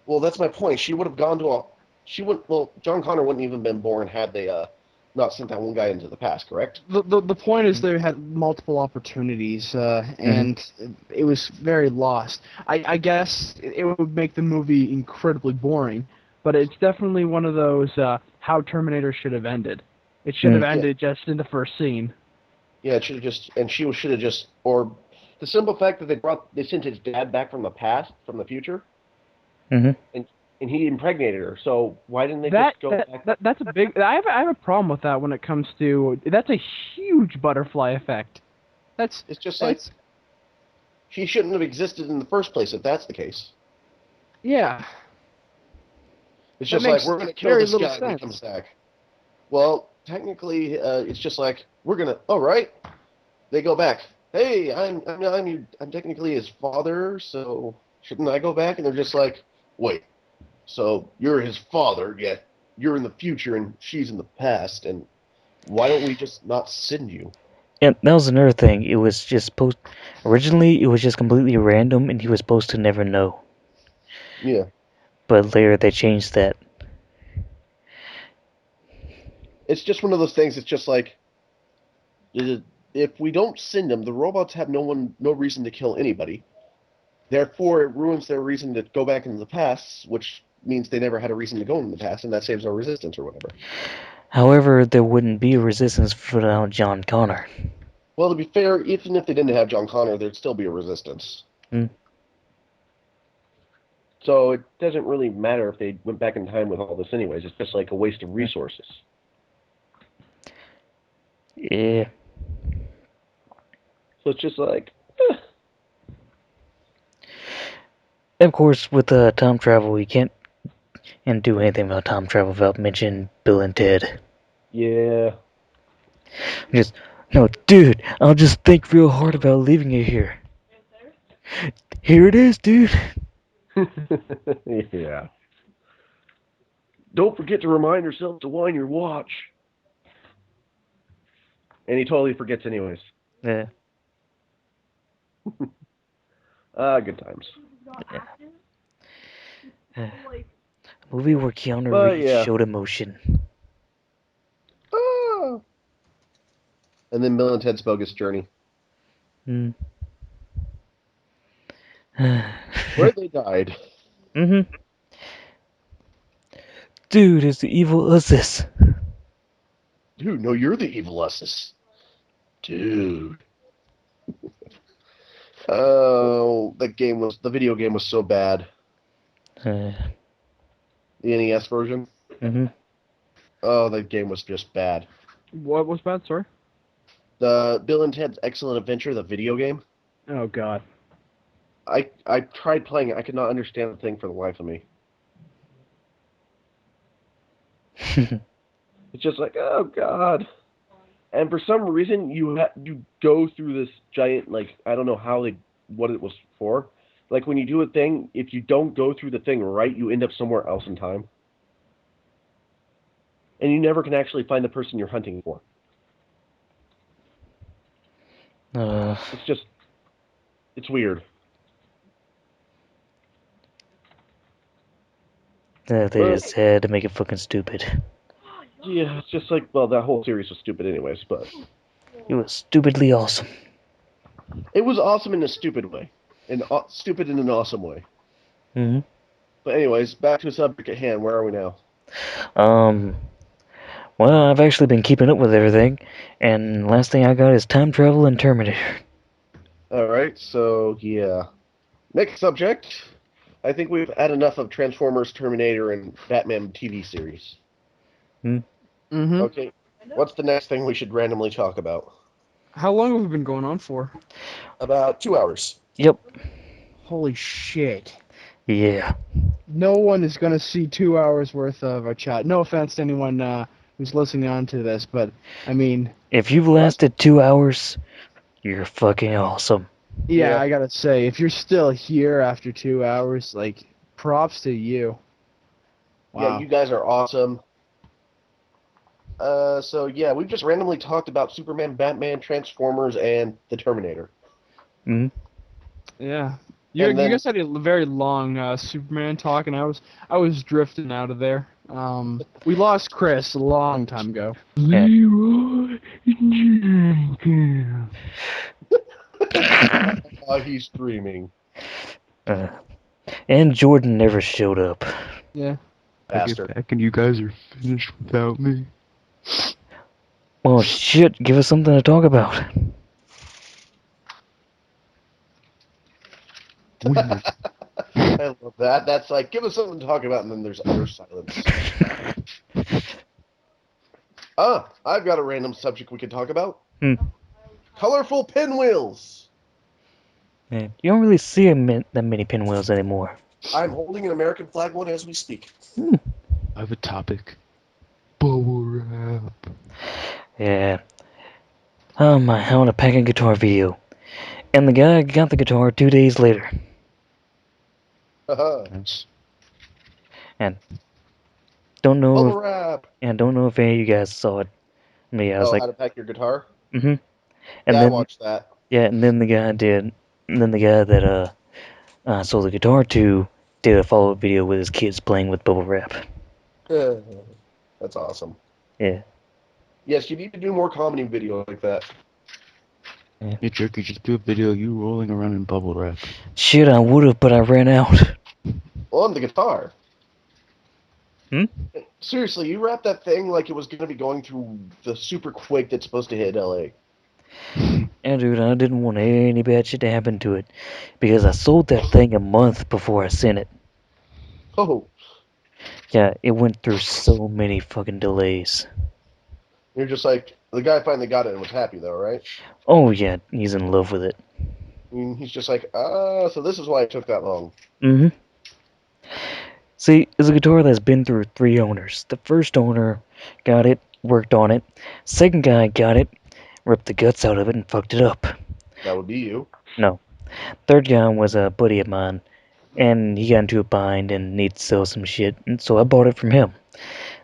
S1: Well, that's my point. She would have gone to a... She wouldn't... Well, John Connor wouldn't even been born had they not sent that one guy into the past, correct?
S4: The point is they had multiple opportunities, and it was very lost. I guess it would make the movie incredibly boring, but it's definitely one of those how Terminator should have ended. It should have ended just in the first scene.
S1: Yeah, it should have just... And she should have just... Or the simple fact that they sent his dad back from the past, from the future, and he impregnated her. So why didn't they just go back?
S4: That's a big... I have a problem with that when it comes to... That's a huge butterfly effect.
S1: It's just like... She shouldn't have existed in the first place if that's the case.
S4: Yeah.
S1: It's just like, we're going to kill this guy when he comes back. Well, technically, it's just like, we're going to... All right. They go back. Hey, I'm technically his father, so shouldn't I go back? And they're just like, wait. So you're his father, yet you're in the future and she's in the past, and why don't we just not send you?
S3: And that was another thing. It was just originally it was just completely random, and he was supposed to never know.
S1: Yeah.
S3: But later they changed that.
S1: It's just one of those things. It's just like, if we don't send them, the robots have no reason to kill anybody. Therefore, it ruins their reason to go back into the past, which means they never had a reason to go in the past, and that saves our resistance or whatever.
S3: However, there wouldn't be a resistance without John Connor.
S1: Well, to be fair, even if they didn't have John Connor, there'd still be a resistance. So it doesn't really matter if they went back in time with all this anyways. It's just like a waste of resources.
S3: Yeah.
S1: So it's just like...
S3: Of course, with time travel, you can't do anything about time travel without mentioning Bill and Ted.
S1: Yeah.
S3: No, dude, I'll just think real hard about leaving it here. Here it is, dude.
S1: Yeah. Don't forget to remind yourself to wind your watch. And he totally forgets anyways.
S3: Yeah.
S1: Good times.
S3: A movie where Keanu Reeves showed emotion.
S1: Oh. And then Bill and Ted's Bogus Journey. Where they died.
S3: Dude, it's the evil Usus.
S1: Dude, no, you're the evil Usus. Dude. Oh, the video game was so bad. The NES version? Oh, that game was just bad.
S4: What was bad, sorry?
S1: The Bill and Ted's Excellent Adventure, the video game.
S4: Oh God.
S1: I tried playing it. I could not understand the thing for the life of me. It's just like, oh God. And for some reason, you go through this giant, like, I don't know what it was for. Like, when you do a thing, if you don't go through the thing right, you end up somewhere else in time. And you never can actually find the person you're hunting for. It's weird.
S3: They just had to make it fucking stupid.
S1: Yeah, it's just like, well, that whole series was stupid anyways, but...
S3: It was stupidly awesome.
S1: It was awesome in a stupid way. Stupid in an awesome way.
S3: Mm-hmm.
S1: But anyways, back to the subject at hand. Where are we now?
S3: Well, I've actually been keeping up with everything, and last thing I got is Time Travel and Terminator.
S1: Alright, so, yeah. Next subject. I think we've had enough of Transformers, Terminator, and Batman TV series.
S4: Mm-hmm.
S1: Okay, what's the next thing we should randomly talk about?
S4: How long have we been going on for?
S1: About 2 hours.
S3: Yep.
S4: Holy shit.
S3: Yeah.
S4: No one is gonna see 2 hours worth of a chat. No offense to anyone who's listening on to this, but I mean,
S3: If you've lasted 2 hours, you're fucking awesome.
S4: yeah,
S1: Yeah.
S4: I gotta say, if you're still here after 2 hours, like, props to you. Wow.
S1: Yeah, you guys are awesome. So yeah, we've just randomly talked about Superman, Batman, Transformers, and the Terminator.
S3: Mm-hmm.
S4: Yeah. You guys had a very long Superman talk, and I was drifting out of there. We lost Chris a long time ago.
S2: Leroy Jenkins.
S1: He's streaming.
S3: And Jordan never showed up.
S4: Yeah.
S2: I get
S1: Bastard.
S2: back and you guys are finished without me.
S3: Well, shit, give us something to talk about.
S1: I love that. That's like, give us something to talk about, and then there's utter silence. I've got a random subject we can talk about. Colorful pinwheels.
S3: Man, you don't really see that many pinwheels anymore.
S1: I'm holding an American flag one as we speak.
S2: I have a topic. Bubble wrap.
S3: Yeah. Oh my, I want to pack a guitar video. And the guy got the guitar 2 days later.
S2: Nice.
S3: And don't know
S1: Bubble wrap.
S3: don't know if any of you guys saw it. Me, I was
S1: How to pack your guitar?
S3: mm-hmm. And
S1: Yeah,
S3: then
S1: I watched that.
S3: yeah, and then the guy that sold the guitar to did a follow-up video with his kids playing with bubble wrap.
S1: That's awesome.
S3: Yeah.
S1: Yes, you need to do more comedy videos like that.
S2: Hey, Jerky, just do a video of you rolling around in bubble wrap.
S3: Shit, I would've, but I ran out.
S1: On the guitar.
S3: Hmm?
S1: Seriously, you wrapped that thing like it was going to be going through the super quake that's supposed to hit LA.
S3: Yeah, dude, I didn't want any bad shit to happen to it. Because I sold that thing a month before I sent it.
S1: Oh,
S3: Yeah, it went through so many fucking delays.
S1: you're just like, the guy finally got it and was happy though, right?
S3: Oh yeah, he's in love with it.
S1: I mean, he's just like, so this is why it took that long.
S3: Mm-hmm. See, it's a guitar that's been through 3 owners. The first owner got it, worked on it. Second guy got it, ripped the guts out of it and fucked it up.
S1: That would be you.
S3: No. Third guy was a buddy of mine, and he got into a bind and needed to sell some shit, and so I bought it from him.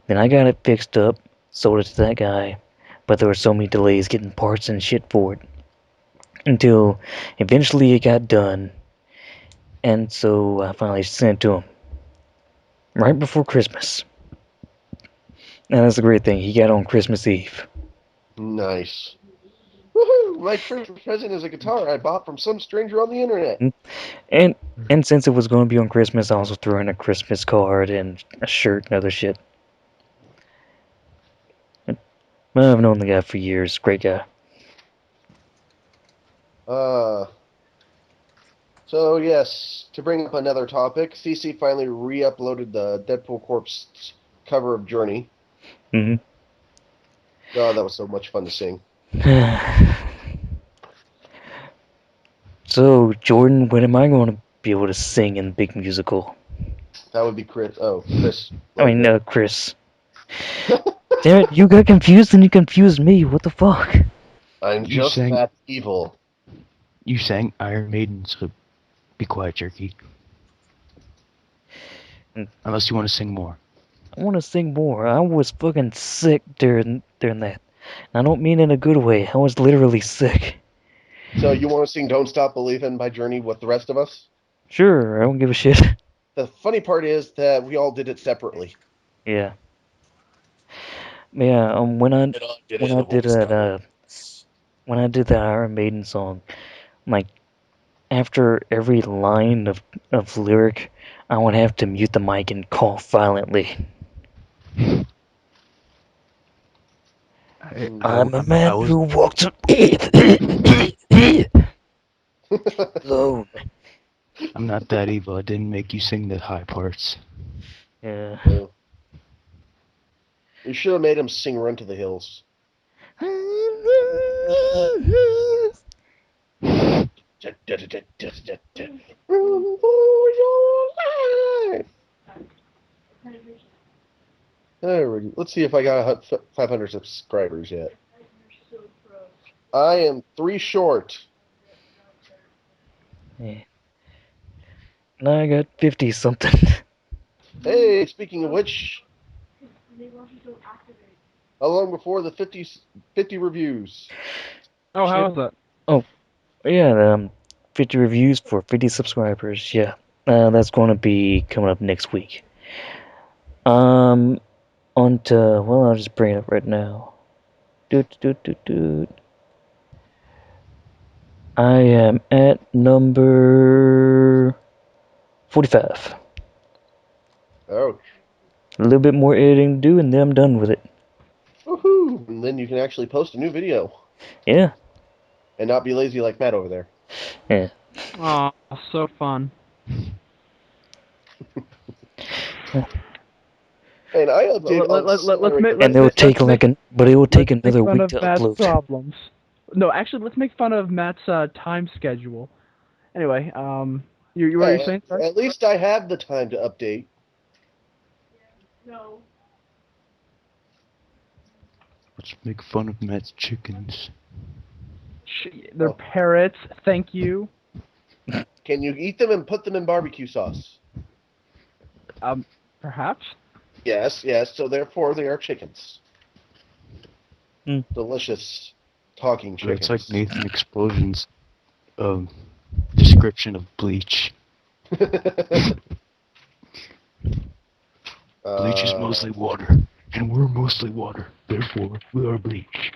S3: Then I got it fixed up, sold it to that guy, but there were so many delays getting parts and shit for it. Until eventually it got done, and so I finally sent it to him. Right before Christmas. And that's the great thing, he got on Christmas Eve.
S1: Nice. Woohoo! My Christmas present is a guitar I bought from some stranger on the internet.
S3: And since it was going to be on Christmas, I also threw in a Christmas card and a shirt and other shit. Well, I've known the guy for years. Great guy.
S1: So yes, to bring up another topic, CC finally re-uploaded the Deadpool Corpse cover of Journey.
S3: Mm-hmm.
S1: God, that was so much fun to sing.
S3: So, Jordan, when am I going to be able to sing in Big Musical?
S1: That would be Chris. Oh, Chris.
S3: I mean, Chris. Damn it, you got confused and you confused me. What the fuck?
S1: I'm
S2: You
S1: just
S2: sang-
S1: that evil.
S2: You sang Iron Maiden, so be quiet, Jerky. Unless you want to sing more.
S3: I want to sing more. I was fucking sick during that. I don't mean in a good way. I was literally sick.
S1: So you want to sing "Don't Stop Believin'" by Journey with the rest of us?
S3: Sure, I don't give a shit.
S1: The funny part is that we all did it separately.
S3: Yeah. Yeah, when I did that Iron Maiden song, like after every line of lyric, I would have to mute the mic and cough violently. I'm a man who walks alone.
S2: I'm not that evil. I didn't make you sing the high parts.
S3: Yeah.
S1: You should have made him sing "Run to the Hills." Run for your life. Let's see if I got 500 subscribers yet. I am 3 short.
S3: Yeah. Now I got 50 something.
S1: Hey, speaking of which, how long before the 50 reviews?
S4: Oh, how was that?
S3: Oh, yeah, 50 reviews for 50 subscribers. Yeah, that's going to be coming up next week. On to, well, I'll just bring it up right now. I am at number 45.
S1: Ouch.
S3: A little bit more editing to do, and then I'm done with it.
S1: Woohoo! And then you can actually post a new video.
S3: Yeah.
S1: And not be lazy like Matt over there.
S3: Yeah.
S4: Oh, so fun.
S1: And I update
S3: And it will take but it will take another week to
S4: Matt's
S3: upload.
S4: problems. No, actually, let's make fun of Matt's time schedule. Anyway, you what are you saying? Sorry?
S1: At least I have the time to update.
S2: Let's make fun of Matt's chickens.
S4: They're parrots. Thank you.
S1: Can you eat them and put them in barbecue sauce?
S4: Perhaps.
S1: Yes. So therefore, they are chickens.
S3: Mm.
S1: Delicious talking chickens.
S2: It's like Nathan Explosion's description of bleach. Bleach is mostly water, and we're mostly water. Therefore, we are bleach.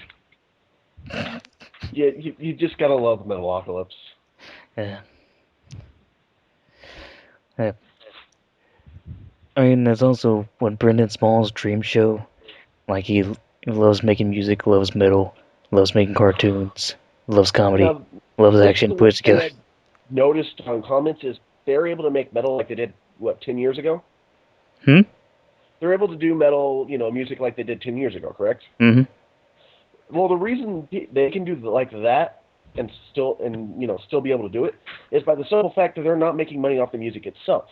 S1: Yeah, you just gotta love Metalocalypse.
S3: Yeah. Yeah. I mean, there's also what Brendan Small's dream show. Like he loves making music, loves metal, loves making cartoons, loves comedy,
S1: Now,
S3: loves action. Put it together.
S1: I've noticed on comments is they're able to make metal like they did 10 years ago. They're able to do metal, music like they did 10 years ago, correct?
S3: Mm-hmm.
S1: Well, the reason they can do like that and still be able to do it is by the simple fact that they're not making money off the music itself.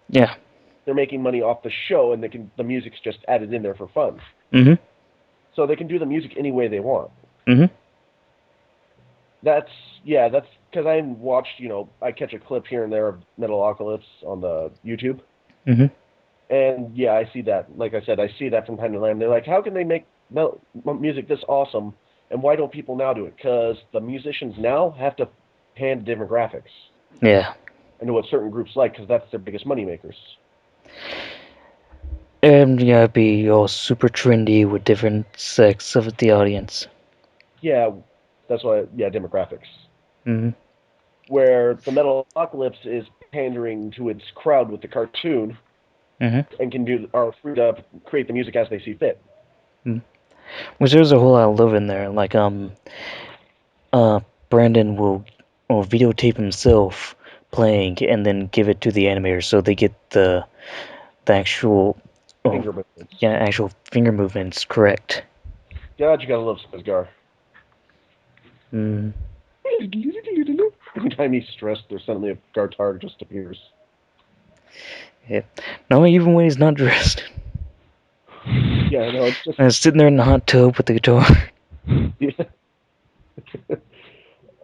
S3: Yeah.
S1: They're making money off the show, and the music's just added in there for fun.
S3: Mm-hmm.
S1: So they can do the music any way they want.
S3: Mm-hmm.
S1: That's because I watched, I catch a clip here and there of Metalocalypse on the YouTube.
S3: Mm-hmm.
S1: And yeah, I see that. Like I said, I see that from time to time. They're like, how can they make music this awesome, and why don't people now do it? Because the musicians now have to hand demographics.
S3: Yeah.
S1: I know what certain groups like, because that's their biggest money makers.
S3: And yeah, be all super trendy with different sects of the audience.
S1: Yeah, that's why. Yeah, demographics.
S3: Mm-hmm.
S1: Where the Metalocalypse is pandering to its crowd with the cartoon, and are free to create the music as they see fit.
S3: Mm-hmm. Which there's a whole lot of love in there. Like Brandon will videotape himself playing and then give it to the animator, so they get the actual
S1: Finger movements.
S3: Yeah, actual finger movements correct.
S1: God, you gotta love Scar. Anytime he's stressed, there's suddenly a guitar just appears.
S3: Yeah. No, even when he's not dressed.
S1: Yeah, no, it's just...
S3: I'm sitting there in the hot tub with the guitar.
S1: Yeah.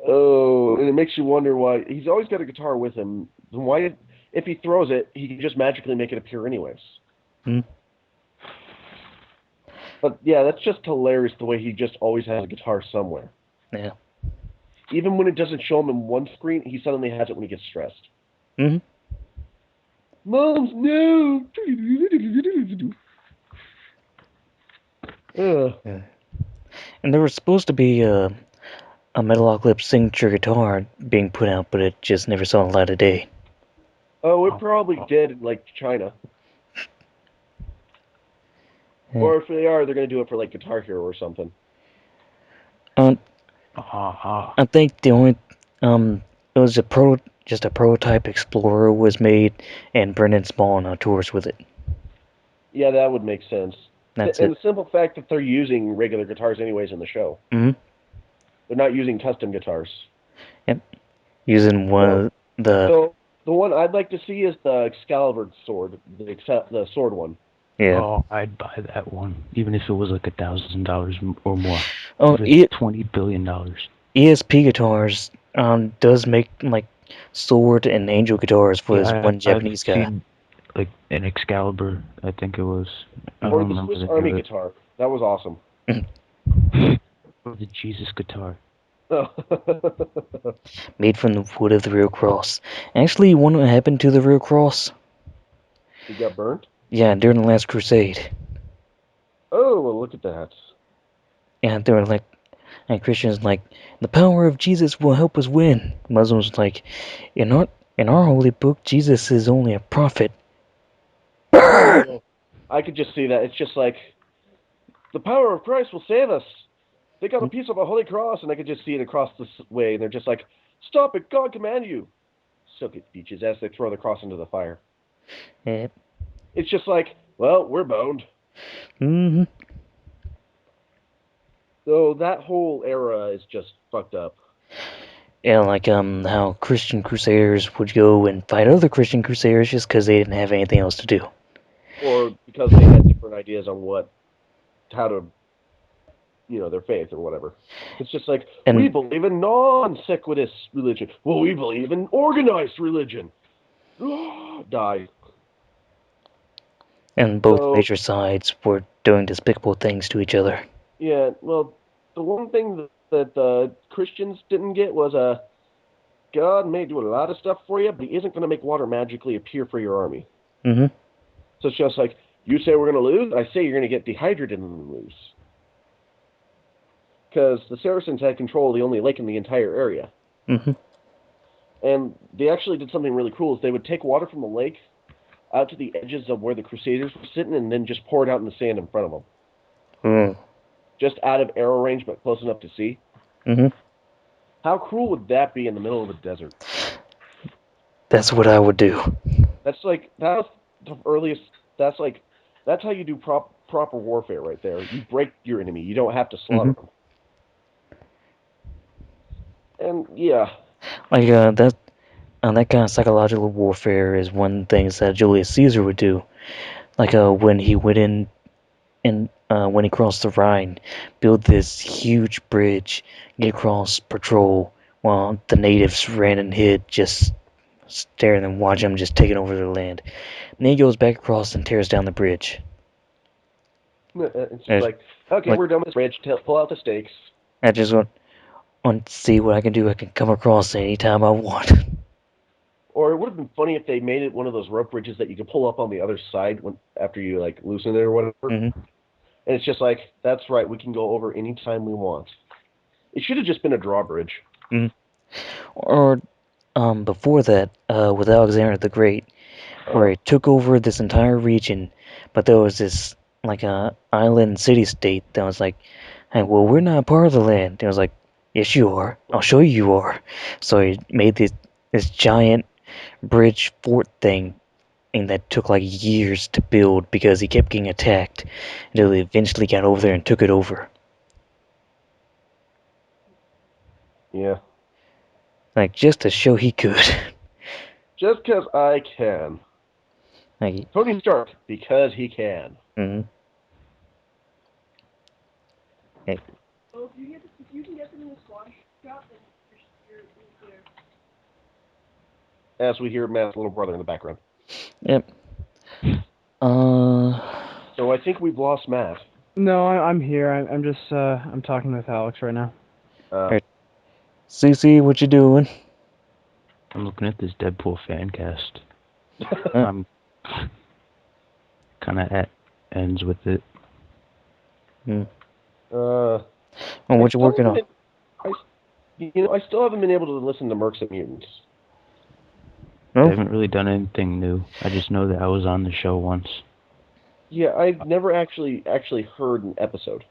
S1: Oh, and it makes you wonder why he's always got a guitar with him. Then why, if he throws it, he can just magically make it appear anyways.
S3: Hmm.
S1: But yeah, that's just hilarious the way he just always has a guitar somewhere.
S3: Yeah.
S1: Even when it doesn't show him in one screen, he suddenly has it when he gets stressed.
S3: Hmm.
S1: Moms, no!
S3: Yeah. And there was supposed to be a Metalocalypse signature guitar being put out, but it just never saw the light of day.
S1: Oh, it probably did in, like, China.
S3: Yeah.
S1: Or if they are, they're going to do it for, like, Guitar Hero or something.
S3: I think the only it was just a prototype Explorer was made, and Brendan Small on tours with it.
S1: Yeah, that would make sense.
S3: That's
S1: and
S3: it.
S1: the simple fact that they're using regular guitars anyways in the show.
S3: Hmm.
S1: They're not using custom guitars.
S3: Yep. Using one of the
S1: So the one I'd like to see is the Excalibur sword, the sword one.
S3: yeah.
S2: Oh, I'd buy that one, even if it was like $1,000 or more.
S3: Oh,
S2: If it's $20 billion.
S3: ESP Guitars does make like sword and angel guitars for this one Japanese
S2: I've
S3: guy.
S2: seen, like an Excalibur, I think it was. I
S1: Or
S2: don't
S1: the
S2: remember
S1: Swiss
S2: the
S1: Army
S2: name of
S1: guitar. That was awesome.
S2: it. Or the Jesus guitar.
S3: Made from the wood of the real cross. Actually, you want what happened to the real cross?
S1: He got burnt?
S3: Yeah, during the last crusade.
S1: Oh, well, look at that.
S3: Yeah, they were like, and Christians like, the power of Jesus will help us win. Muslims like, in our holy book, Jesus is only a prophet. Burn!
S1: Oh, I could just see that. It's just like, the power of Christ will save us. They got a piece of a holy cross, and I could just see it across the way, and they're just like, stop it, God command you. Soak it, beaches, as they throw the cross into the fire.
S3: Yeah.
S1: It's just like, well, we're boned.
S3: Mm-hmm.
S1: So that whole era is just fucked up.
S3: Yeah, like how Christian crusaders would go and fight other Christian crusaders just because they didn't have anything else to do.
S1: Or because they had different ideas on how to, their faith or whatever. It's just like,
S3: And
S1: we believe in non-sequitur religion. Well, we believe in organized religion. Die.
S3: and both
S1: So,
S3: major sides were doing despicable things to each other.
S1: yeah, well, the one thing that the Christians didn't get was God may do a lot of stuff for you, but he isn't going to make water magically appear for your army.
S3: Mm-hmm.
S1: So it's just like, you say we're going to lose, I say you're going to get dehydrated and lose. Because the Saracens had control of the only lake in the entire area.
S3: Mm-hmm.
S1: And they actually did something really cool, is they would take water from the lake out to the edges of where the Crusaders were sitting and then just pour it out in the sand in front of them.
S3: Mm.
S1: Just out of arrow range, but close enough to see.
S3: Mm-hmm.
S1: How cruel would that be in the middle of a desert?
S3: That's what I would do.
S1: That's the earliest, that's how you do proper warfare right there. You break your enemy. You don't have to slaughter them. And yeah.
S3: Like that kind of psychological warfare is one thing that Julius Caesar would do. Like when he went in and when he crossed the Rhine, build this huge bridge, get across patrol while the natives ran and hid, just staring and watching them just taking over their land. And then he goes back across and tears down the bridge.
S1: It's just like, okay, we're done with this bridge. Pull out the stakes.
S3: I just want to see what I can do. I can come across anytime I want.
S1: Or it would have been funny if they made it one of those rope bridges that you could pull up on the other side after you like loosen it or whatever.
S3: Mm-hmm.
S1: And it's just like, that's right, we can go over anytime we want. It should have just been a drawbridge.
S3: Mm-hmm. Or before that, with Alexander the Great, where he took over this entire region, but there was this like a island city-state that was like, hey, well, we're not part of the land. And I was like, yes, you are. I'll show you are. So he made this giant bridge fort thing, and that took like years to build because he kept getting attacked until he eventually got over there and took it over.
S1: Yeah.
S3: Like, just to show he could.
S1: Just because I can.
S3: Like,
S1: Tony Stark, because he can.
S3: mm-hmm. Hey.
S5: Well, if you can get them in the squash shop, then you're there.
S1: As we hear Matt's little brother in the background.
S3: Yep.
S1: So I think we've lost Matt.
S4: No, I'm here. I'm just I'm talking with Alex right now.
S3: CC, what you doing?
S2: I'm looking at this Deadpool fan cast. I'm kind of at ends with it.
S3: Well, what you working on?
S1: I still haven't been able to listen to Mercs and Mutants.
S2: I
S3: No?
S2: haven't really done anything new. I just know that I was on the show once.
S1: Yeah, I've never actually heard an episode.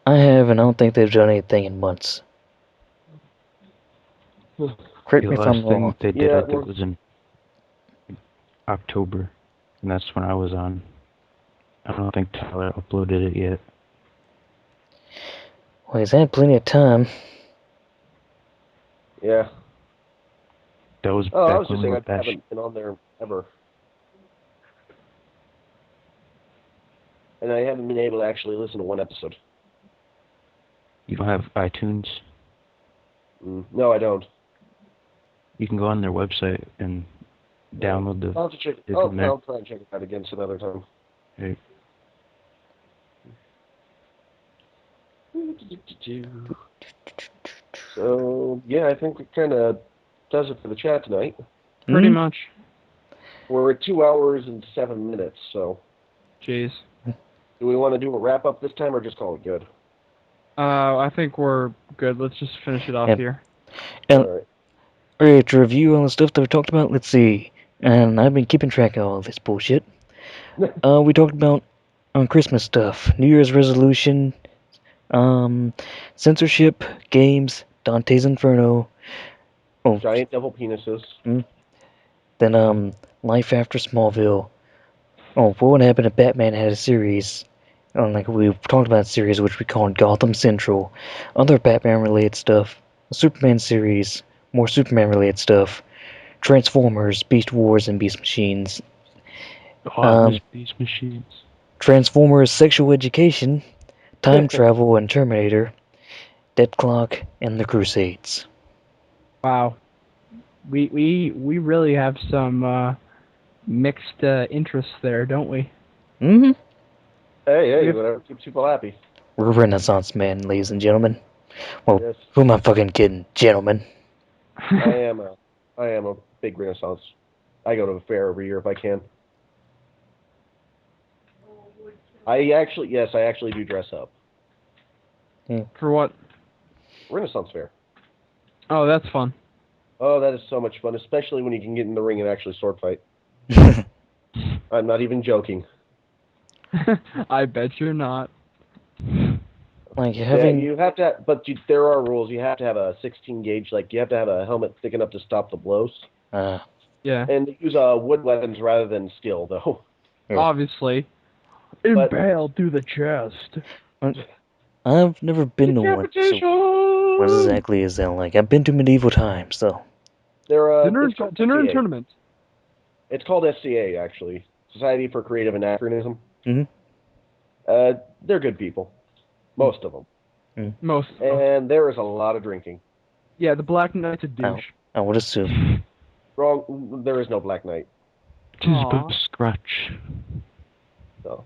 S3: I have, and I don't think they've done anything in months. Correct
S2: The
S3: me if
S2: last
S3: I'm
S2: thing
S3: wrong.
S2: they did,
S1: Yeah,
S2: I think, was in October, and that's when I was on. I don't think Tyler uploaded it yet.
S3: Well, he's had plenty of time.
S1: Yeah.
S2: That was
S1: Oh, I
S2: back
S1: was
S2: when
S1: just
S2: we
S1: saying
S2: were
S1: I
S2: bash.
S1: haven't been on there ever. And I haven't been able to actually listen to one episode.
S2: You don't have iTunes?
S1: No, I don't.
S2: You can go on their website and download the.
S1: I'll have to check.
S2: It's
S1: Oh,
S2: in there.
S1: I'll try and check it out again some other time.
S2: Hey,
S1: So yeah, I think it kind of does it for the chat tonight.
S4: Pretty much.
S1: We're at 2 hours and 7 minutes. So
S4: Jeez.
S1: do we want to do a wrap up this time or just call it good?
S4: I think we're good. Let's just finish it off
S3: Yep.
S4: here.
S3: And,
S1: All right.
S3: alright, to review all the stuff that we talked about, let's see. And I've been keeping track of all this bullshit. We talked about Christmas stuff, New Year's resolution, censorship, games, Dante's Inferno. Oh,
S1: Giant devil penises.
S3: then Life After Smallville. Oh, what would happen if Batman had a series? Like we talked about a series which we called Gotham Central. Other Batman related stuff. A Superman series. More Superman related stuff. Transformers, Beast Wars, and Beast Machines.
S2: I miss these machines.
S3: Transformers Sexual Education. Time Travel and Terminator. Dead Clock and The Crusades.
S4: Wow. We really have some mixed interests there, don't we?
S3: Mm-hmm.
S1: Hey, whatever keeps people happy.
S3: We're Renaissance man, ladies and gentlemen. Well,
S1: Yes.
S3: who am I fucking kidding? Gentlemen.
S1: I am a big Renaissance. I go to a fair every year if I can. I actually do dress up.
S4: For what?
S1: Renaissance fair.
S4: Oh, that's fun.
S1: Oh, that is so much fun, especially when you can get in the ring and actually sword fight. I'm not even joking.
S4: I bet you're not.
S3: Like having.
S1: Yeah, you have to, there are rules. You have to have a 16 gauge. Like you have to have a helmet thick enough to stop the blows.
S4: Yeah.
S1: And they use wood weapons rather than steel, though.
S3: Yeah.
S4: Obviously. Impale through the chest.
S3: I've never been to one. So what exactly is that like? I've been to medieval times, though.
S4: Dinner
S1: It's called
S4: and
S1: SCA.
S4: tournament.
S1: It's called SCA, actually. Society for Creative Anachronism.
S3: Mm-hmm.
S1: They're good people. Most of them.
S4: Most.
S1: And there is a lot of drinking.
S4: Yeah, the Black Knight's a douche.
S3: I would assume.
S1: Wrong. There is no Black Knight.
S2: Tis but scratch.
S1: So,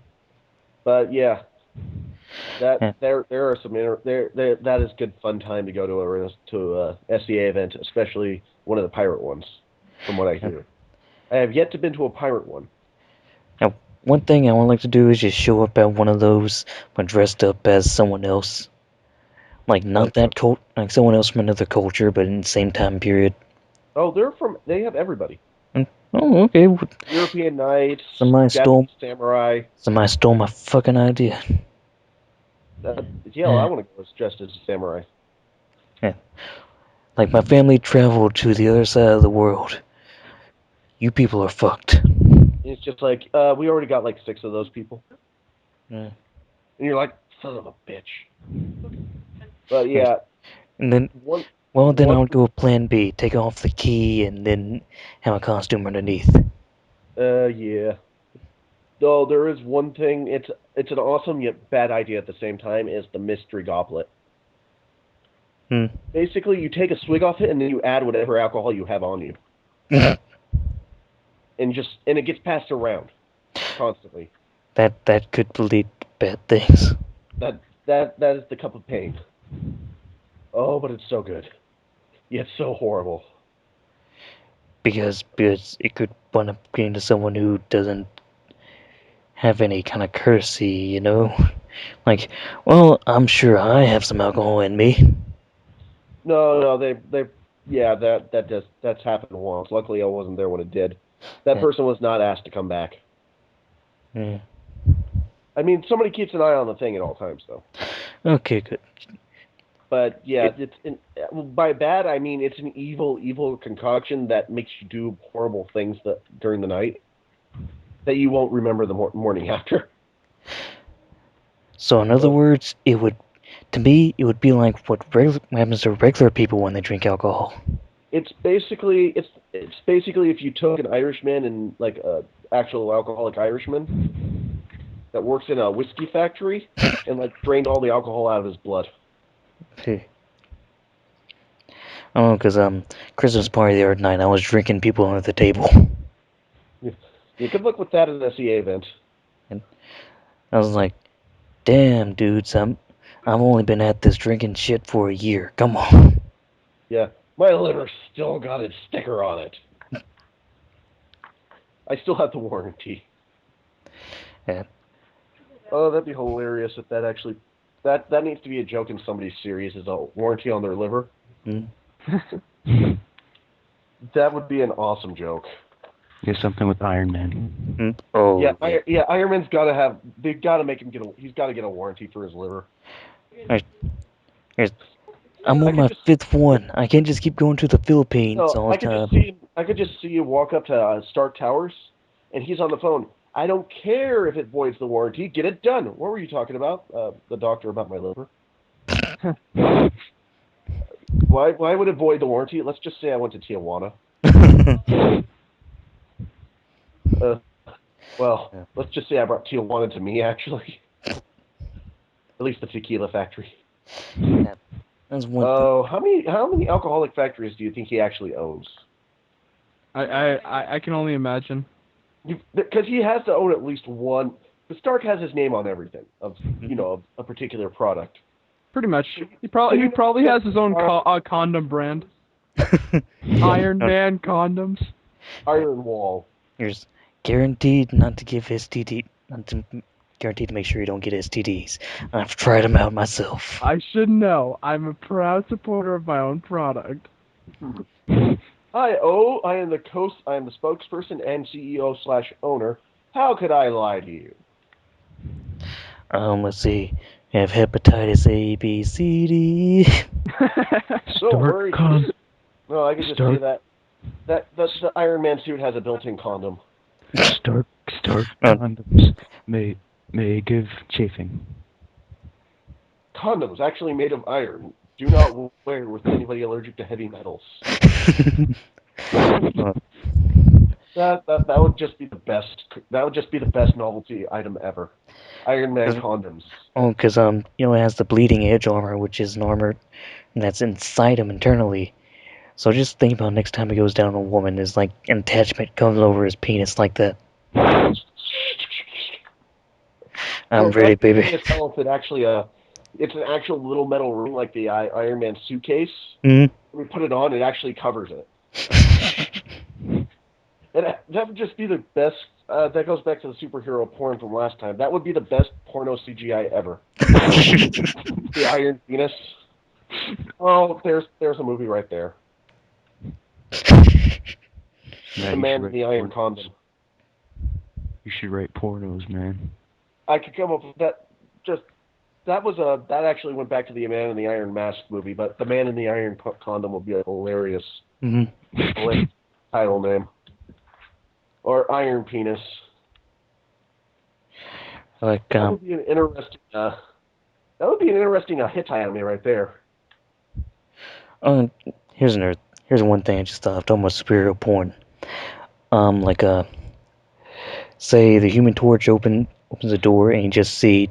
S1: but yeah, there are some that is good fun time to go to a SCA event, especially one of the pirate ones. From what I hear, I have yet to been to a pirate one.
S3: Now, one thing I would like to do is just show up at one of those, but dressed up as someone else. Like not that like someone else from another culture, but in the same time period.
S1: Oh, they have everybody.
S3: Oh, okay.
S1: European knights,
S3: Japanese
S1: samurai.
S3: Somebody stole my fucking idea.
S1: Yeah, I want to go dressed as a samurai.
S3: Yeah. Like my family traveled to the other side of the world. You people are fucked.
S1: It's just like we already got like 6 of those people.
S3: Yeah.
S1: And you're like, son of a bitch. But yeah.
S3: And then Well, then
S1: What?
S3: I would go with Plan B. Take off the key and then have a costume underneath.
S1: Yeah. Though there is one thing, it's an awesome yet bad idea at the same time, is the mystery goblet.
S3: Hmm.
S1: Basically, you take a swig off it and then you add whatever alcohol you have on you, and it gets passed around constantly.
S3: that could lead to bad things.
S1: That is the cup of pain. Oh, but it's so good. Yet so horrible.
S3: Because it could wind up getting to someone who doesn't have any kind of courtesy, you know? Like, well, I'm sure I have some alcohol in me.
S1: No, yeah, that's happened once. Luckily, I wasn't there when it did. That
S3: Yeah.
S1: person was not asked to come back.
S3: Yeah.
S1: I mean, somebody keeps an eye on the thing at all times, though.
S3: Okay, good.
S1: But yeah, by bad I mean it's an evil concoction that makes you do horrible things during the night that you won't remember the morning after.
S3: So, in other words, to me, it would be like what happens to regular people when they drink alcohol.
S1: It's basically if you took an Irishman and like a actual alcoholic Irishman that works in a whiskey factory and like drained all the alcohol out of his blood.
S3: Oh, because Christmas party the other night, I was drinking people under the table,
S1: You could look with that at an SEA event.
S3: and I was like, "Damn, dudes, I've only been at this drinking shit for a year. Come on."
S1: Yeah, my liver still got its sticker on it. I still have the warranty.
S3: Yeah.
S1: Oh, that'd be hilarious if that actually that needs to be a joke in somebody's series is a warranty on their liver.
S3: Mm.
S1: That would be an awesome joke.
S2: There's something with Iron Man.
S3: Mm. Oh,
S1: Yeah,
S3: yeah.
S1: yeah, Iron Man's they've got to make him he's got to get a warranty for his liver.
S3: I'm
S1: I
S3: on
S1: could
S3: my
S1: just
S3: 5th one. I can't just keep going to the Philippines
S1: no,
S3: all the time.
S1: I could just see you walk up to Stark Towers, and he's on the phone. I don't care if it voids the warranty. Get it done. What were you talking about? The doctor about my liver. Why would it void the warranty? Let's just say I went to Tijuana. Uh, well,
S3: Yeah.
S1: let's just say I brought Tijuana to me, actually. At least the tequila factory.
S3: That's one thing.
S1: Oh, how many alcoholic factories do you think he actually owns?
S4: I can only imagine.
S1: Because he has to own at least one. The Stark has his name on everything of of a particular product.
S4: Pretty much. He
S1: So
S4: probably has his own condom brand. Iron Man condoms.
S1: Iron Wall.
S3: Here's guaranteed not to give STD, guaranteed to make sure you don't get STDs. I've tried them out myself.
S4: I should know. I'm a proud supporter of my own product.
S1: I am the spokesperson and CEO/owner. How could I lie to you?
S3: Let's see. We have hepatitis A, B, C, D.
S1: Don't worry. No, I can just
S2: Stark.
S1: say that the Iron Man suit has a built-in condom.
S2: Stark condoms may give chafing.
S1: Condoms actually made of iron. Do not wear with anybody allergic to heavy metals. That would just be the best. That would just be the best novelty item ever. Iron Man condoms.
S3: Oh, because it has the bleeding edge armor, which is an armor that's inside him internally. So just think about next time he goes down on a woman, is like an attachment comes over his penis like that. I'm ready, baby.
S1: It's an actual little metal ring like the Iron Man suitcase.
S3: Mm.
S1: When we put it on, it actually covers it. And that would just be the best. That goes back to the superhero porn from last time. That would be the best porno CGI ever. The Iron Penis. Oh, there's a movie right there.
S2: Yeah,
S1: The Man in the Iron Condom.
S2: You should write pornos, man.
S1: I could come up with that. That actually went back to the Man in the Iron Mask movie, but the Man in the Iron Condom would be a hilarious, hilarious title name. Or Iron Penis.
S3: Like
S1: That would be an interesting. That would be an interesting Hittai anime right there.
S3: Here's another. Here's one thing I just thought of talking about superhero porn. Like say the Human Torch opens the door and you just see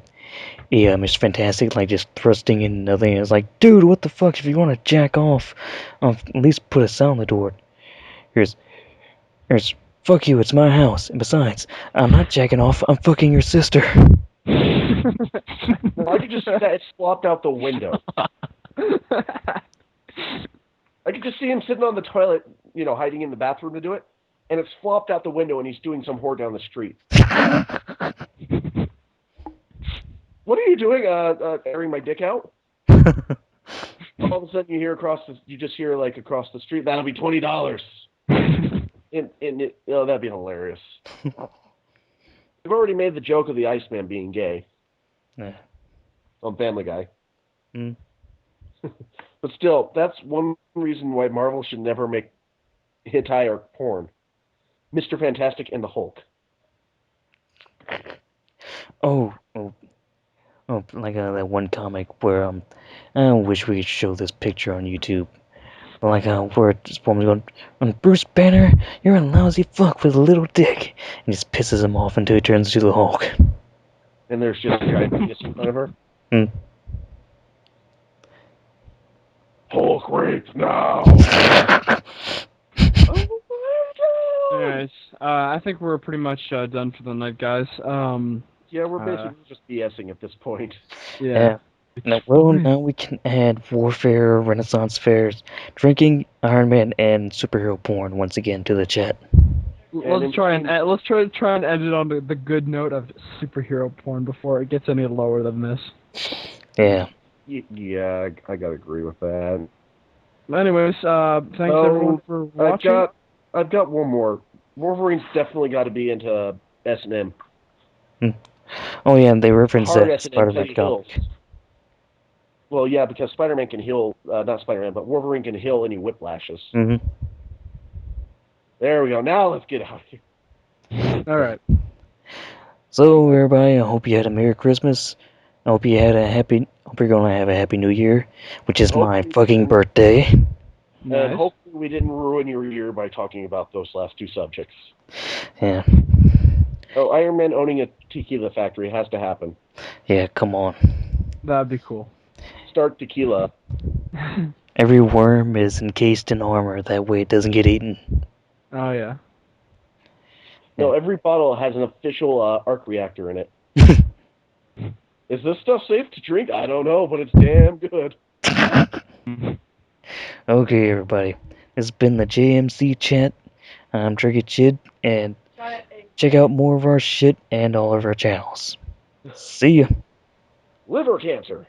S3: Mr. Fantastic like just thrusting in nothing. It's like, dude, what the fuck? If you want to jack off, at least put a sign on the door. Here's fuck you. It's my house. And besides, I'm not jacking off. I'm fucking your sister.
S1: I could just see that it's flopped out the window. I could just see him sitting on the toilet, hiding in the bathroom to do it, and it's flopped out the window, and he's doing some whore down the street. What are you doing? Airing my dick out? All of a sudden, you just hear like across the street. That'll be $20. That'd be hilarious. We've already made the joke of the Iceman being gay.
S3: Yeah.
S1: On Family Guy.
S3: Mm.
S1: But still, that's one reason why Marvel should never make hentai or porn. Mr. Fantastic and the Hulk.
S3: Oh, like that one comic where I wish we could show this picture on YouTube. Like where this woman's going, Bruce Banner, you're a lousy fuck with a little dick, and just pisses him off until he turns into the Hulk.
S1: And there's just a giant penis in front of her.
S3: Hmm.
S1: Hulk rape now.
S4: Anyways, I think we're pretty much done for the night, guys.
S1: Yeah, we're basically just BSing at this point.
S4: Yeah.
S3: Now we can add warfare, Renaissance fairs, drinking, Iron Man, and superhero porn once again to the chat.
S4: Let's try and end it on the good note of superhero porn before it gets any lower than this.
S3: Yeah.
S1: Yeah, I gotta agree with that.
S4: Anyways, thanks everyone for watching.
S1: I've got one more. Wolverine's definitely got to be into S&M.
S3: Oh yeah, and they reference
S1: Hard
S3: that
S1: S&M
S3: Spider-Man comic.
S1: Well, yeah, because Spider-Man can heal, not Spider-Man, but Wolverine can heal any whiplashes.
S3: Mm-hmm.
S1: There we go. Now let's get out of here.
S4: All right.
S3: So everybody, I hope you had a Merry Christmas. I hope you're gonna have a Happy New Year, which is my fucking birthday.
S4: Nice.
S1: And hopefully we didn't ruin your year by talking about those last two subjects.
S3: Yeah.
S1: Oh, Iron Man owning a tequila factory has to happen.
S3: Yeah, come on.
S4: That'd be cool.
S1: Start tequila.
S3: Every worm is encased in armor, that way it doesn't get eaten.
S4: Oh yeah.
S1: No, every bottle has an official arc reactor in it. Is this stuff safe to drink? I don't know, but it's damn good.
S3: Okay, everybody. This has been the JMC chat. I'm JerkyChid, and check out more of our shit and all of our channels. See ya.
S1: Liver cancer.